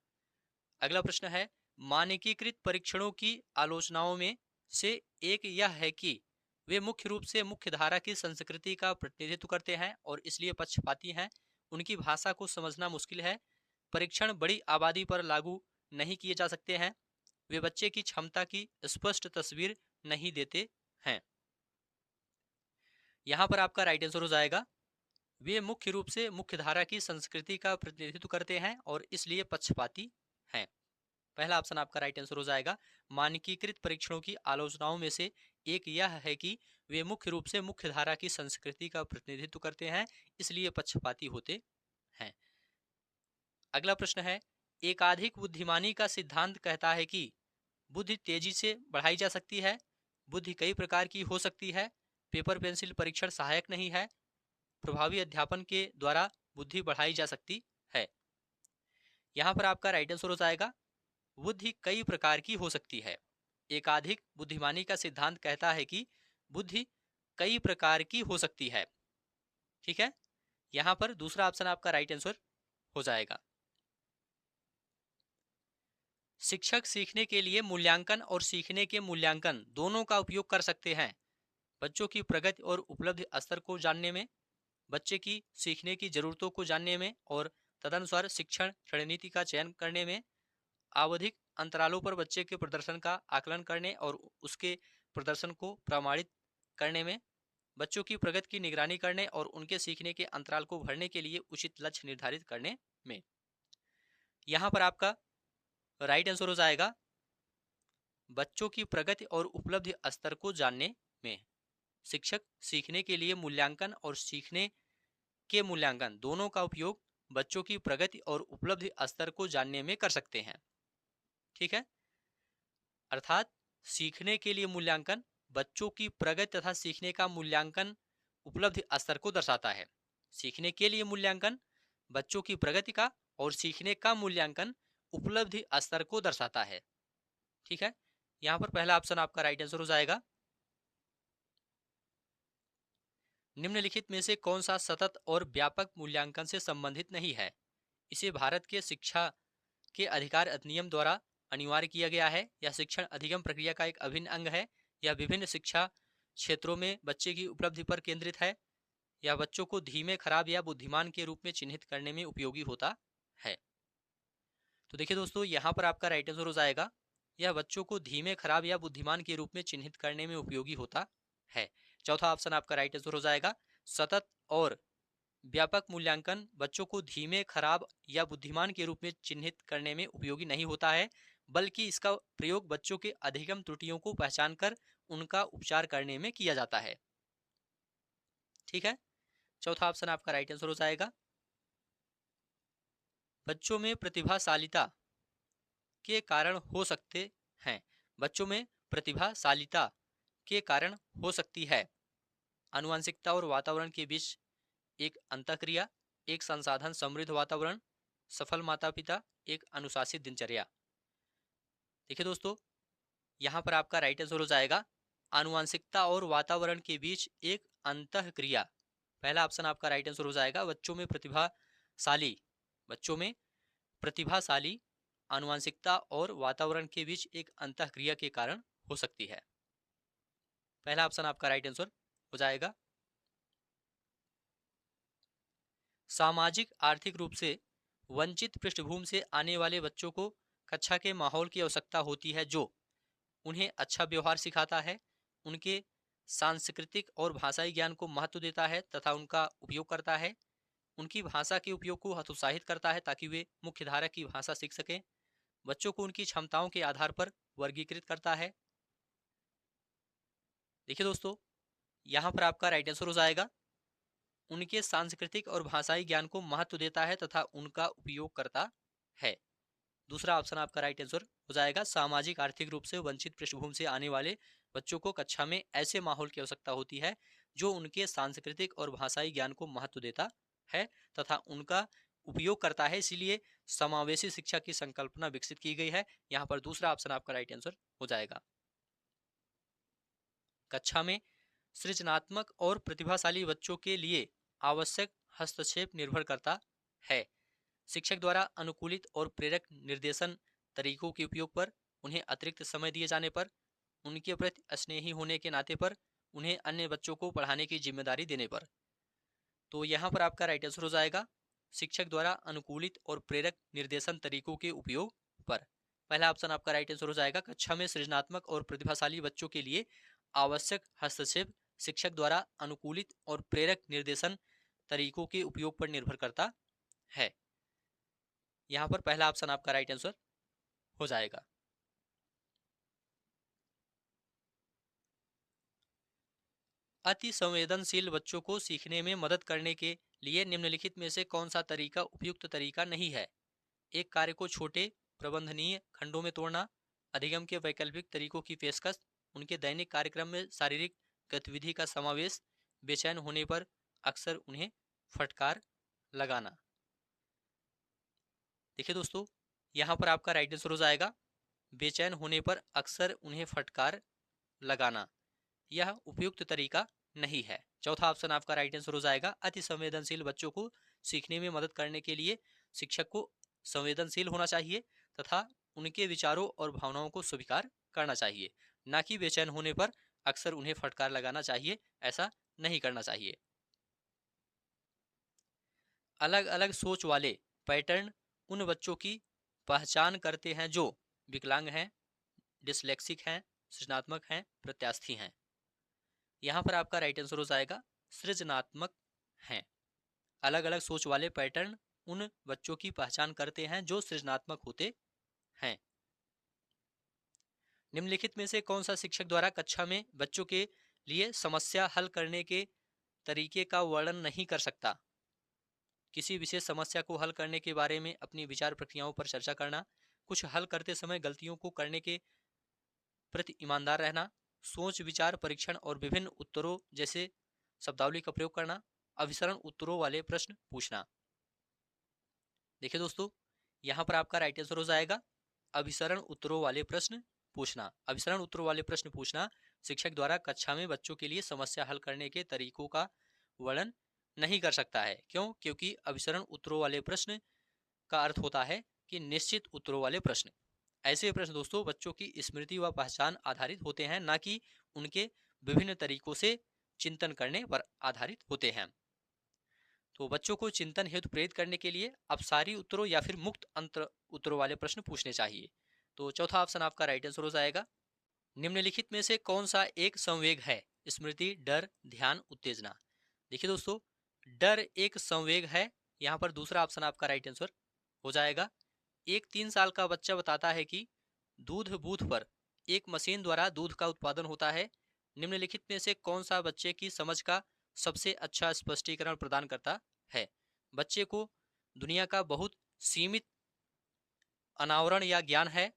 अगला प्रश्न है, मानकीकृत परीक्षणों की आलोचनाओं में से एक यह है कि वे मुख्य रूप से मुख्य धारा की संस्कृति का प्रतिनिधित्व करते हैं और इसलिए पक्षपाती हैं, उनकी भाषा को समझना मुश्किल है, परीक्षण बड़ी आबादी पर लागू नहीं किए जा सकते हैं, वे बच्चे की क्षमता की स्पष्ट तस्वीर नहीं देते हैं। यहाँ पर आपका राइट आंसर हो जाएगा, वे मुख्य रूप से मुख्य धारा की संस्कृति का प्रतिनिधित्व करते हैं और इसलिए पक्षपाती हैं। पहला ऑप्शन आपका राइट आंसर हो जाएगा। मानकीकृत परीक्षणों की आलोचनाओं में से एक यह है कि वे मुख्य रूप से मुख्य धारा की संस्कृति का प्रतिनिधित्व करते हैं, इसलिए पक्षपाती होते हैं। अगला प्रश्न है, एकाधिक बुद्धिमानी का सिद्धांत कहता है कि बुद्धि तेजी से बढ़ाई जा सकती है, बुद्धि कई प्रकार की हो सकती है, पेपर पेंसिल परीक्षण सहायक नहीं है, प्रभावी अध्यापन के द्वारा बुद्धि बढ़ाई जा सकती है। यहाँ पर आपका राइट आंसर हो जाएगा, बुद्धि कई प्रकार की हो सकती है। एकाधिक बुद्धिमानी का सिद्धांत कहता है कि बुद्धि कई प्रकार की हो सकती है। ठीक है, यहाँ पर दूसरा ऑप्शन आपका राइट आंसर हो जाएगा। शिक्षक सीखने के लिए मूल्यांकन और सीखने के मूल्यांकन दोनों का उपयोग कर सकते हैं, बच्चों की प्रगति और उपलब्धि स्तर को जानने में, बच्चे की सीखने की जरूरतों को जानने में और तदनुसार शिक्षण रणनीति का चयन करने में, आवधिक अंतरालों पर बच्चे के प्रदर्शन का आकलन करने और उसके प्रदर्शन को प्रमाणित करने में, बच्चों की प्रगति की निगरानी करने और उनके सीखने के अंतराल को भरने के लिए उचित लक्ष्य निर्धारित करने में। यहाँ पर आपका राइट आंसर हो जाएगा, बच्चों की प्रगति और उपलब्धि स्तर को जानने में। शिक्षक सीखने के लिए मूल्यांकन और सीखने के मूल्यांकन दोनों का उपयोग बच्चों की प्रगति और उपलब्धि स्तर को जानने में कर सकते हैं। ठीक है, अर्थात सीखने के लिए मूल्यांकन बच्चों की प्रगति तथा सीखने का मूल्यांकन उपलब्धि स्तर को दर्शाता है। सीखने के लिए मूल्यांकन बच्चों की प्रगति का और सीखने का मूल्यांकन उपलब्धि स्तर को दर्शाता है। ठीक है, यहाँ पर पहला ऑप्शन आपका राइट आंसर हो जाएगा। निम्नलिखित में से कौन सा सतत और व्यापक मूल्यांकन से संबंधित नहीं है? इसे भारत के शिक्षा के अधिकार अधिनियम द्वारा अनिवार्य किया गया है, या शिक्षण अधिगम प्रक्रिया का एक अभिन्न अंग है, या विभिन्न शिक्षा क्षेत्रों में बच्चे की उपलब्धि पर केंद्रित है, या बच्चों को धीमे, खराब या बुद्धिमान के रूप में चिन्हित करने में उपयोगी होता है। तो देखिए दोस्तों, यहाँ पर आपका राइट आंसर हो जाएगा, यह बच्चों को धीमे, खराब या बुद्धिमान के रूप में चिन्हित करने में उपयोगी होता है। चौथा ऑप्शन आपका राइट आंसर हो जाएगा, सतत और व्यापक मूल्यांकन बच्चों को धीमे, खराब या बुद्धिमान के रूप में चिन्हित करने में उपयोगी नहीं होता है, बल्कि इसका प्रयोग बच्चों के अधिगम त्रुटियों को पहचान कर उनका उपचार करने में किया जाता है। ठीक है, चौथा ऑप्शन आपका राइट आंसर हो जाएगा। बच्चों में प्रतिभाशालिता के कारण हो सकते हैं, बच्चों में प्रतिभाशालिता के कारण हो सकती है आनुवंशिकता और वातावरण के बीच एक अंतःक्रिया, एक संसाधन समृद्ध वातावरण, सफल माता पिता, एक अनुशासित दिनचर्या। देखिए दोस्तों, यहाँ पर आपका राइट आंसर हो जाएगा, आनुवंशिकता और वातावरण के बीच एक अंतःक्रिया। पहला ऑप्शन आपका राइट आंसर हो जाएगा, बच्चों में प्रतिभाशाली आनुवंशिकता और वातावरण के बीच एक अंतःक्रिया के कारण हो सकती है। पहला ऑप्शन आपका राइट आंसर हो जाएगा। सामाजिक आर्थिक रूप से वंचित पृष्ठभूमि से आने वाले बच्चों को कक्षा के माहौल की आवश्यकता होती है जो उन्हें अच्छा व्यवहार सिखाता है, उनके सांस्कृतिक और भाषाई ज्ञान को महत्व देता है तथा उनका उपयोग करता है, उनकी भाषा के उपयोग को हतोत्साहित करता है ताकि वे मुख्यधारा की भाषा सीख सकें, बच्चों को उनकी क्षमताओं के आधार पर वर्गीकृत करता है। देखिए दोस्तों, यहाँ पर आपका राइट आंसर हो जाएगा, उनके सांस्कृतिक और भाषाई ज्ञान को महत्व देता है तथा उनका उपयोग करता है। दूसरा ऑप्शन आपका राइट आंसर हो जाएगा, सामाजिक आर्थिक रूप से वंचित पृष्ठभूमि से आने वाले बच्चों को कक्षा में ऐसे माहौल की आवश्यकता होती है जो उनके सांस्कृतिक और भाषाई ज्ञान को महत्व देता है तथा उनका उपयोग करता है, इसीलिए समावेशी शिक्षा की संकल्पना विकसित की गई है। यहाँ पर दूसरा ऑप्शन आपका राइट आंसर हो जाएगा। कक्षा में सृजनात्मक और प्रतिभाशाली बच्चों के लिए आवश्यक हस्तक्षेप निर्भर करता है शिक्षक द्वारा अनुकूलित और प्रेरक निर्देशन तरीकों के उपयोग पर, उन्हें अतिरिक्त समय दिए जाने पर, उनके प्रति स्नेही होने के नाते पर, उन्हें अन्य बच्चों को पढ़ाने की जिम्मेदारी देने पर। तो यहाँ पर आपका राइट आंसर हो जाएगा, शिक्षक द्वारा अनुकूलित और प्रेरक निर्देशन तरीकों के उपयोग पर। पहला ऑप्शन आपका राइट आंसर हो जाएगा, कक्षा में सृजनात्मक और प्रतिभाशाली बच्चों के लिए आवश्यक हस्तक्षेप शिक्षक द्वारा अनुकूलित और प्रेरक निर्देशन तरीकों के उपयोग पर निर्भर करता है। यहाँ पर पहला ऑप्शन आपका राइट आंसर हो जाएगा। अति संवेदनशील बच्चों को सीखने में मदद करने के लिए निम्नलिखित में से कौन सा तरीका उपयुक्त तरीका नहीं है? एक कार्य को छोटे प्रबंधनीय खंडों में तोड़ना, अधिगम के वैकल्पिक तरीकों की पेशकश, उनके दैनिक कार्यक्रम में शारीरिक गतिविधि का समावेश, बेचैन होने पर अक्सर उन्हें फटकार लगाना। देखिए दोस्तों, यहाँ पर आपका राइट आंसर हो जाएगा, बेचैन होने पर अक्सर उन्हें फटकार लगाना। यह उपयुक्त तरीका नहीं है। चौथा ऑप्शन आपका राइट आंसर हो जाएगा, अति संवेदनशील बच्चों को सीखने में मदद करने के लिए शिक्षक को संवेदनशील होना चाहिए तथा उनके विचारों और भावनाओं को स्वीकार करना चाहिए, ना कि बेचैन होने पर अक्सर उन्हें फटकार लगाना चाहिए, ऐसा नहीं करना चाहिए। अलग अलग सोच वाले पैटर्न उन बच्चों की पहचान करते हैं जो विकलांग हैं, डिसलेक्सिक हैं, सृजनात्मक हैं, प्रत्यास्थी हैं। यहाँ पर आपका राइट आंसर हो जाएगा, सृजनात्मक हैं। अलग अलग सोच वाले पैटर्न उन बच्चों की पहचान करते हैं जो सृजनात्मक होते हैं। निम्नलिखित में से कौन सा शिक्षक द्वारा कक्षा में बच्चों के लिए समस्या हल करने के तरीके का वर्णन नहीं कर सकता? किसी विशेष समस्या को हल करने के बारे में अपनी विचार प्रक्रियाओं पर चर्चा करना, कुछ हल करते समय गलतियों को करने के प्रति ईमानदार रहना, सोच विचार परीक्षण और विभिन्न उत्तरों जैसे शब्दावली का प्रयोग करना, अभिसरण उत्तरों वाले प्रश्न पूछना। देखिए दोस्तों, यहाँ पर आपका राइट आंसर हो जाएगा, अभिसरण उत्तरों वाले प्रश्न पूछना। अभिसरण उत्तरों वाले प्रश्न पूछना शिक्षक द्वारा कक्षा में बच्चों के लिए समस्या हल करने के तरीकों का वर्णन नहीं कर सकता है। क्यों? क्योंकि अभिसरण उत्तरों वाले प्रश्न का अर्थ होता है कि निश्चित उत्तरों वाले प्रश्न। ऐसे प्रश्न दोस्तों बच्चों की स्मृति व पहचान आधारित होते हैं, ना कि उनके विभिन्न तरीकों से चिंतन करने पर आधारित होते हैं। तो बच्चों को चिंतन हेतु प्रेरित करने के लिए अपसारी उत्तरों या फिर मुक्त अंतर उत्तरों वाले प्रश्न पूछने चाहिए। तो चौथा ऑप्शन आपका राइट आंसर हो जाएगा। निम्नलिखित में से कौन सा एक संवेग है? स्मृति, डर, ध्यान, उत्तेजना। देखिए दोस्तों, डर एक संवेग है, यहाँ पर दूसरा ऑप्शन आपका राइट आंसर हो जाएगा। एक 3 साल का बच्चा बताता है कि दूध बूथ पर एक मशीन द्वारा दूध का उत्पादन होता है। निम्नलिखित में से कौन सा बच्चे की समझ का सबसे अच्छा स्पष्टीकरण प्रदान करता है? बच्चे को दुनिया का बहुत सीमित अनावरण या ज्ञान है।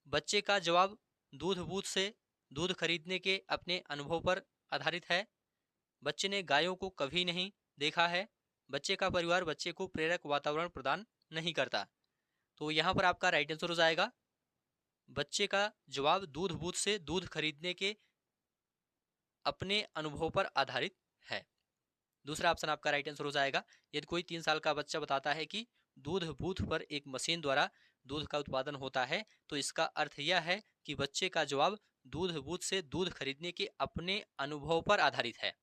बच्चे का जवाब दूध बूथ से दूध खरीदने के अपने अनुभव पर आधारित है। बच्चे ने गायों को कभी नहीं देखा है। बच्चे का परिवार बच्चे को प्रेरक वातावरण प्रदान नहीं करता। तो यहाँ पर आपका राइट आंसर हो जाएगा, बच्चे का जवाब दूध बूथ से दूध खरीदने के अपने अनुभव पर आधारित है। दूसरा ऑप्शन आपका राइट आंसर हो जाएगा। यदि कोई 3 साल का बच्चा बताता है कि दूध बूथ पर एक मशीन द्वारा दूध का उत्पादन होता है, तो इसका अर्थ यह है कि बच्चे का जवाब दूध बूथ से दूध खरीदने के अपने अनुभव पर आधारित है।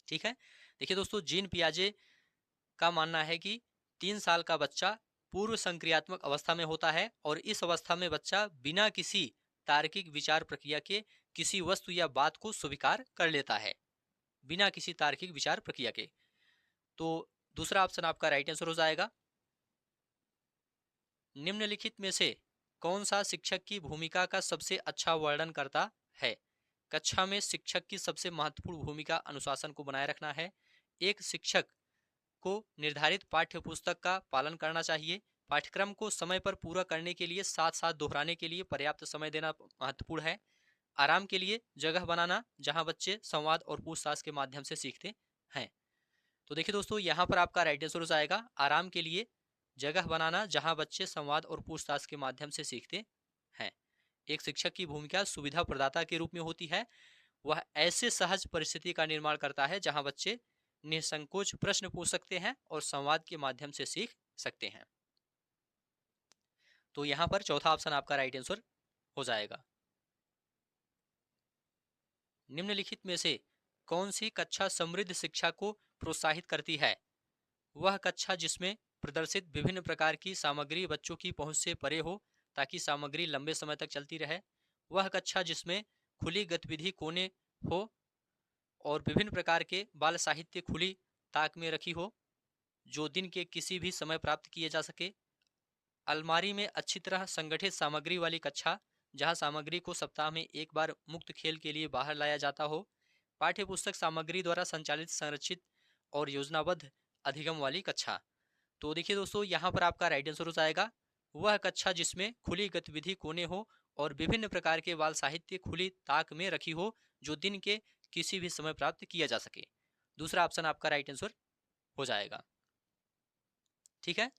ठीक है। देखिए दोस्तों, जीन पियाजे का मानना है कि 3 साल का बच्चा पूर्व संक्रियात्मक अवस्था में होता है और इस अवस्था में बच्चा बिना किसी तार्किक विचार प्रक्रिया के किसी वस्तु या बात को स्वीकार कर लेता है, बिना किसी तार्किक विचार प्रक्रिया के। तो दूसरा ऑप्शन आपका राइट आंसर हो जाएगा। निम्नलिखित में से कौन सा शिक्षक की भूमिका का सबसे अच्छा वर्णन करता है? कक्षा में शिक्षक की सबसे महत्वपूर्ण भूमिका अनुशासन को बनाए रखना है। एक शिक्षक को निर्धारित पाठ्य पुस्तक का पालन करना चाहिए। पाठ्यक्रम को समय पर पूरा करने के लिए साथ साथ दोहराने के लिए पर्याप्त समय देना महत्वपूर्ण है। आराम के लिए जगह बनाना जहां बच्चे संवाद और पूछताछ के माध्यम से सीखते हैं। तो देखिए दोस्तों, यहाँ पर आपका राइट आंसर हो जाएगा, आराम के लिए जगह बनाना जहां बच्चे संवाद और पूछताछ के माध्यम से सीखते हैं। एक शिक्षक की भूमिका सुविधा प्रदाता के रूप में होती है। वह ऐसे सहज परिस्थिति का निर्माण करता है जहां बच्चे निसंकोच प्रश्न पूछ सकते हैं और संवाद के माध्यम से सीख सकते हैं। तो यहाँ पर चौथा ऑप्शन आपका राइट आंसर हो जाएगा। निम्नलिखित में से कौन सी कक्षा समृद्ध शिक्षा को प्रोत्साहित करती है? वह कक्षा जिसमें प्रदर्शित विभिन्न प्रकार की सामग्री बच्चों की पहुंच से परे हो ताकि सामग्री लंबे समय तक चलती रहे। वह कक्षा जिसमें खुली गतिविधि कोने हो और विभिन्न प्रकार के बाल साहित्य खुली ताक में रखी हो जो दिन के किसी भी समय प्राप्त किए जा सके। अलमारी में अच्छी तरह संगठित सामग्री वाली कक्षा जहां सामग्री को सप्ताह में एक बार मुक्त खेल के लिए बाहर लाया जाता हो। पाठ्य पुस्तक सामग्री द्वारा संचालित, संरचित और योजनाबद्ध अधिगम वाली कक्षा। तो देखिए दोस्तों, यहाँ पर आपका राइट आंसर हो जाएगा, वह कक्षा जिसमें खुली गतिविधि कोने हो और विभिन्न प्रकार के बाल साहित्य खुली ताक में रखी हो जो दिन के किसी भी समय प्राप्त किया जा सके। दूसरा ऑप्शन आपका राइट आंसर हो जाएगा। ठीक है,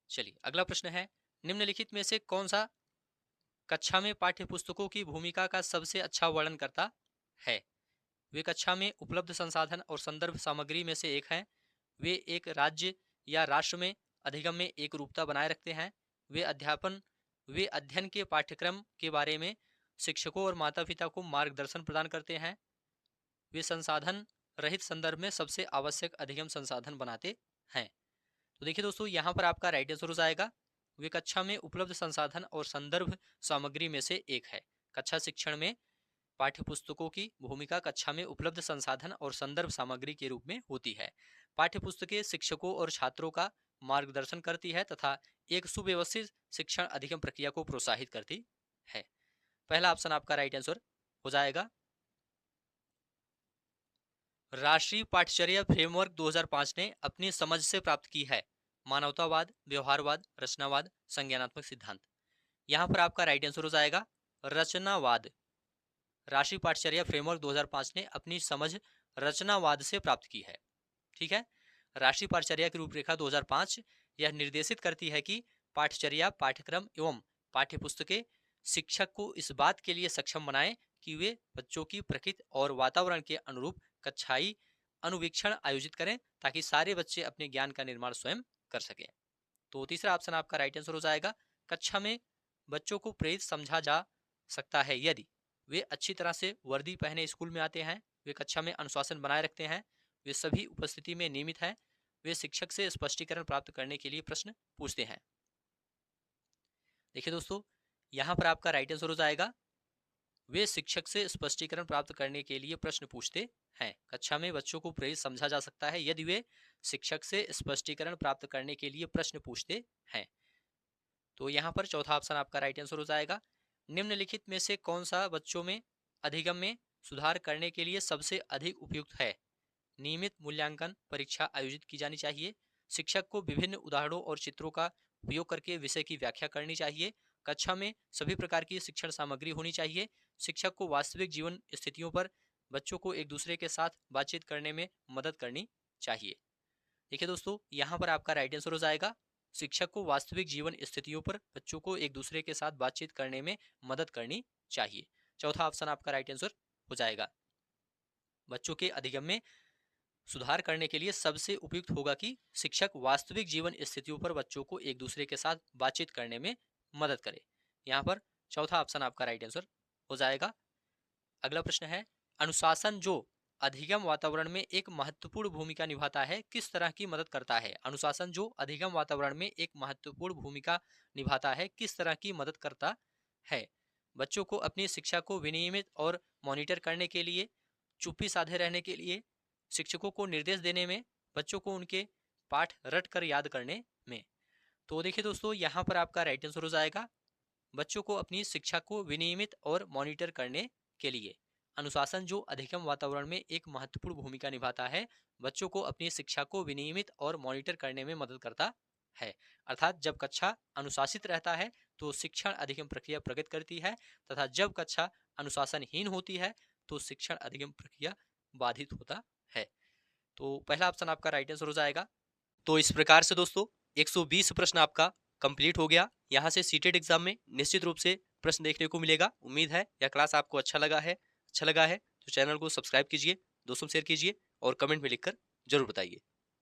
चलिए अगला प्रश्न है, निम्नलिखित में से कौन सा कक्षा में पाठ्य पुस्तकों की भूमिका का सबसे अच्छा वर्णन करता है? वे कक्षा में उपलब्ध संसाधन और संदर्भ सामग्री में से एक हैं। वे एक राज्य या राष्ट्र में अधिगम में एक रूपता बनाए रखते हैं। वे अध्ययन के पाठ्यक्रम के बारे में शिक्षकों और माता पिता को मार्गदर्शन प्रदान करते हैं। वे संसाधन रहित संदर्भ में सबसे आवश्यक अधिगम संसाधन बनाते हैं। तो देखिए दोस्तों, यहाँ पर आपका राइट आंसर हो जाएगा, वे कक्षा में उपलब्ध संसाधन और संदर्भ सामग्री में से एक है। कक्षा शिक्षण में पाठ्य पुस्तकों की भूमिका कक्षा में उपलब्ध संसाधन और संदर्भ सामग्री के रूप में होती है। पाठ्य पुस्तकें शिक्षकों और छात्रों का मार्गदर्शन करती है तथा एक सुव्यवस्थित शिक्षण अधिगम प्रक्रिया को प्रोत्साहित करती है। पहला ऑप्शन आपका राइट आंसर हो जाएगा। राष्ट्रीय पाठ्यचर्या फ्रेमवर्क 2005 ने अपनी समझ से प्राप्त की है मानवतावाद, व्यवहारवाद, रचनावाद, संज्ञानात्मक सिद्धांत। यहाँ पर आपका राइट आंसर हो जाएगा रचनावाद। राष्ट्रीय पाठ्यचर्या फ्रेमवर्क 2005 ने अपनी समझ रचनावाद से प्राप्त की है। ठीक है, राष्ट्रीय पाठ्यचर्या की रूपरेखा 2005 यह निर्देशित करती है कि पाठ्यचर्या, पाठ्यक्रम एवं पाठ्यपुस्तकें शिक्षक को इस बात के लिए सक्षम बनाएं कि वे बच्चों की प्रकृति और वातावरण के अनुरूप कक्षाई अनुवीक्षण आयोजित करें ताकि सारे बच्चे अपने ज्ञान का निर्माण स्वयं कर सकें। तो तीसरा ऑप्शन आपका राइट आंसर हो जाएगा, कक्षा में बच्चों को प्रेरित समझा जा सकता है यदि वे अच्छी तरह से वर्दी पहने स्कूल में आते हैं, वे कक्षा में अनुशासन बनाए रखते हैं, वे सभी उपस्थिति में नियमित हैं, वे शिक्षक से स्पष्टीकरण प्राप्त करने के लिए प्रश्न पूछते हैं। देखिए दोस्तों, यहाँ पर आपका राइट आंसर हो जाएगा, वे शिक्षक से स्पष्टीकरण प्राप्त करने के लिए प्रश्न पूछते हैं। कक्षा में बच्चों को प्रेरित समझा जा सकता है यदि वे शिक्षक से स्पष्टीकरण प्राप्त करने के लिए प्रश्न पूछते हैं। तो यहाँ पर चौथा ऑप्शन आपका राइट आंसर हो जाएगा, निम्नलिखित में से कौन सा बच्चों में अधिगम में सुधार करने के लिए सबसे अधिक उपयुक्त है। नियमित मूल्यांकन परीक्षा आयोजित की जानी चाहिए, शिक्षक को विभिन्न उदाहरणों और चित्रों का उपयोग करके विषय की व्याख्या करनी चाहिए, कक्षा में सभी प्रकार की शिक्षण सामग्री होनी चाहिए, शिक्षक को वास्तविक जीवन स्थितियों पर बच्चों को एक दूसरे के साथ बातचीत करने में मदद करनी चाहिए। देखिए दोस्तों, यहाँ पर आपका राइट आंसर हो जाएगा, शिक्षक को वास्तविक जीवन स्थितियों पर बच्चों को एक दूसरे के साथ बातचीत करने में मदद करनी चाहिए। चौथा ऑप्शन आपका राइट आंसर हो जाएगा। बच्चों के अधिगम में सुधार करने के लिए सबसे उपयुक्त होगा कि शिक्षक वास्तविक जीवन स्थितियों पर बच्चों को एक दूसरे के साथ बातचीत करने में मदद करे। यहाँ पर चौथा ऑप्शन आपका राइट आंसर हो जाएगा। अगला प्रश्न है, अनुशासन जो अधिगम वातावरण में एक महत्वपूर्ण भूमिका निभाता है किस तरह की मदद करता है। अनुशासन जो अधिगम वातावरण में एक महत्वपूर्ण भूमिका निभाता है किस तरह की मदद करता है। बच्चों को अपनी शिक्षा को विनियमित और मॉनिटर करने के लिए, चुप्पी साधे रहने के लिए, शिक्षकों को निर्देश देने में, बच्चों को उनके पाठ रट कर याद करने में। तो देखिए दोस्तों, यहाँ पर आपका राइट आंसर हो जाएगा, बच्चों को अपनी शिक्षा को विनियमित और मॉनिटर करने के लिए। अनुशासन जो अधिगम वातावरण में एक महत्वपूर्ण भूमिका निभाता है, बच्चों को अपनी शिक्षा को विनियमित और मॉनिटर करने में मदद करता है। अर्थात जब कक्षा अनुशासित रहता है तो शिक्षण अधिगम प्रक्रिया प्रगति करती है, तथा जब कक्षा अनुशासनहीन होती है तो शिक्षण अधिगम प्रक्रिया बाधित होता है। तो पहला ऑप्शन आपका राइट आंसर हो जाएगा। तो इस प्रकार से दोस्तों 120 प्रश्न आपका कंप्लीट हो गया। यहाँ से सीटेट एग्जाम में निश्चित रूप से प्रश्न देखने को मिलेगा। उम्मीद है यह क्लास आपको अच्छा लगा है तो चैनल को सब्सक्राइब कीजिए, दोस्तों शेयर कीजिए और कमेंट में लिखकर जरूर बताइए।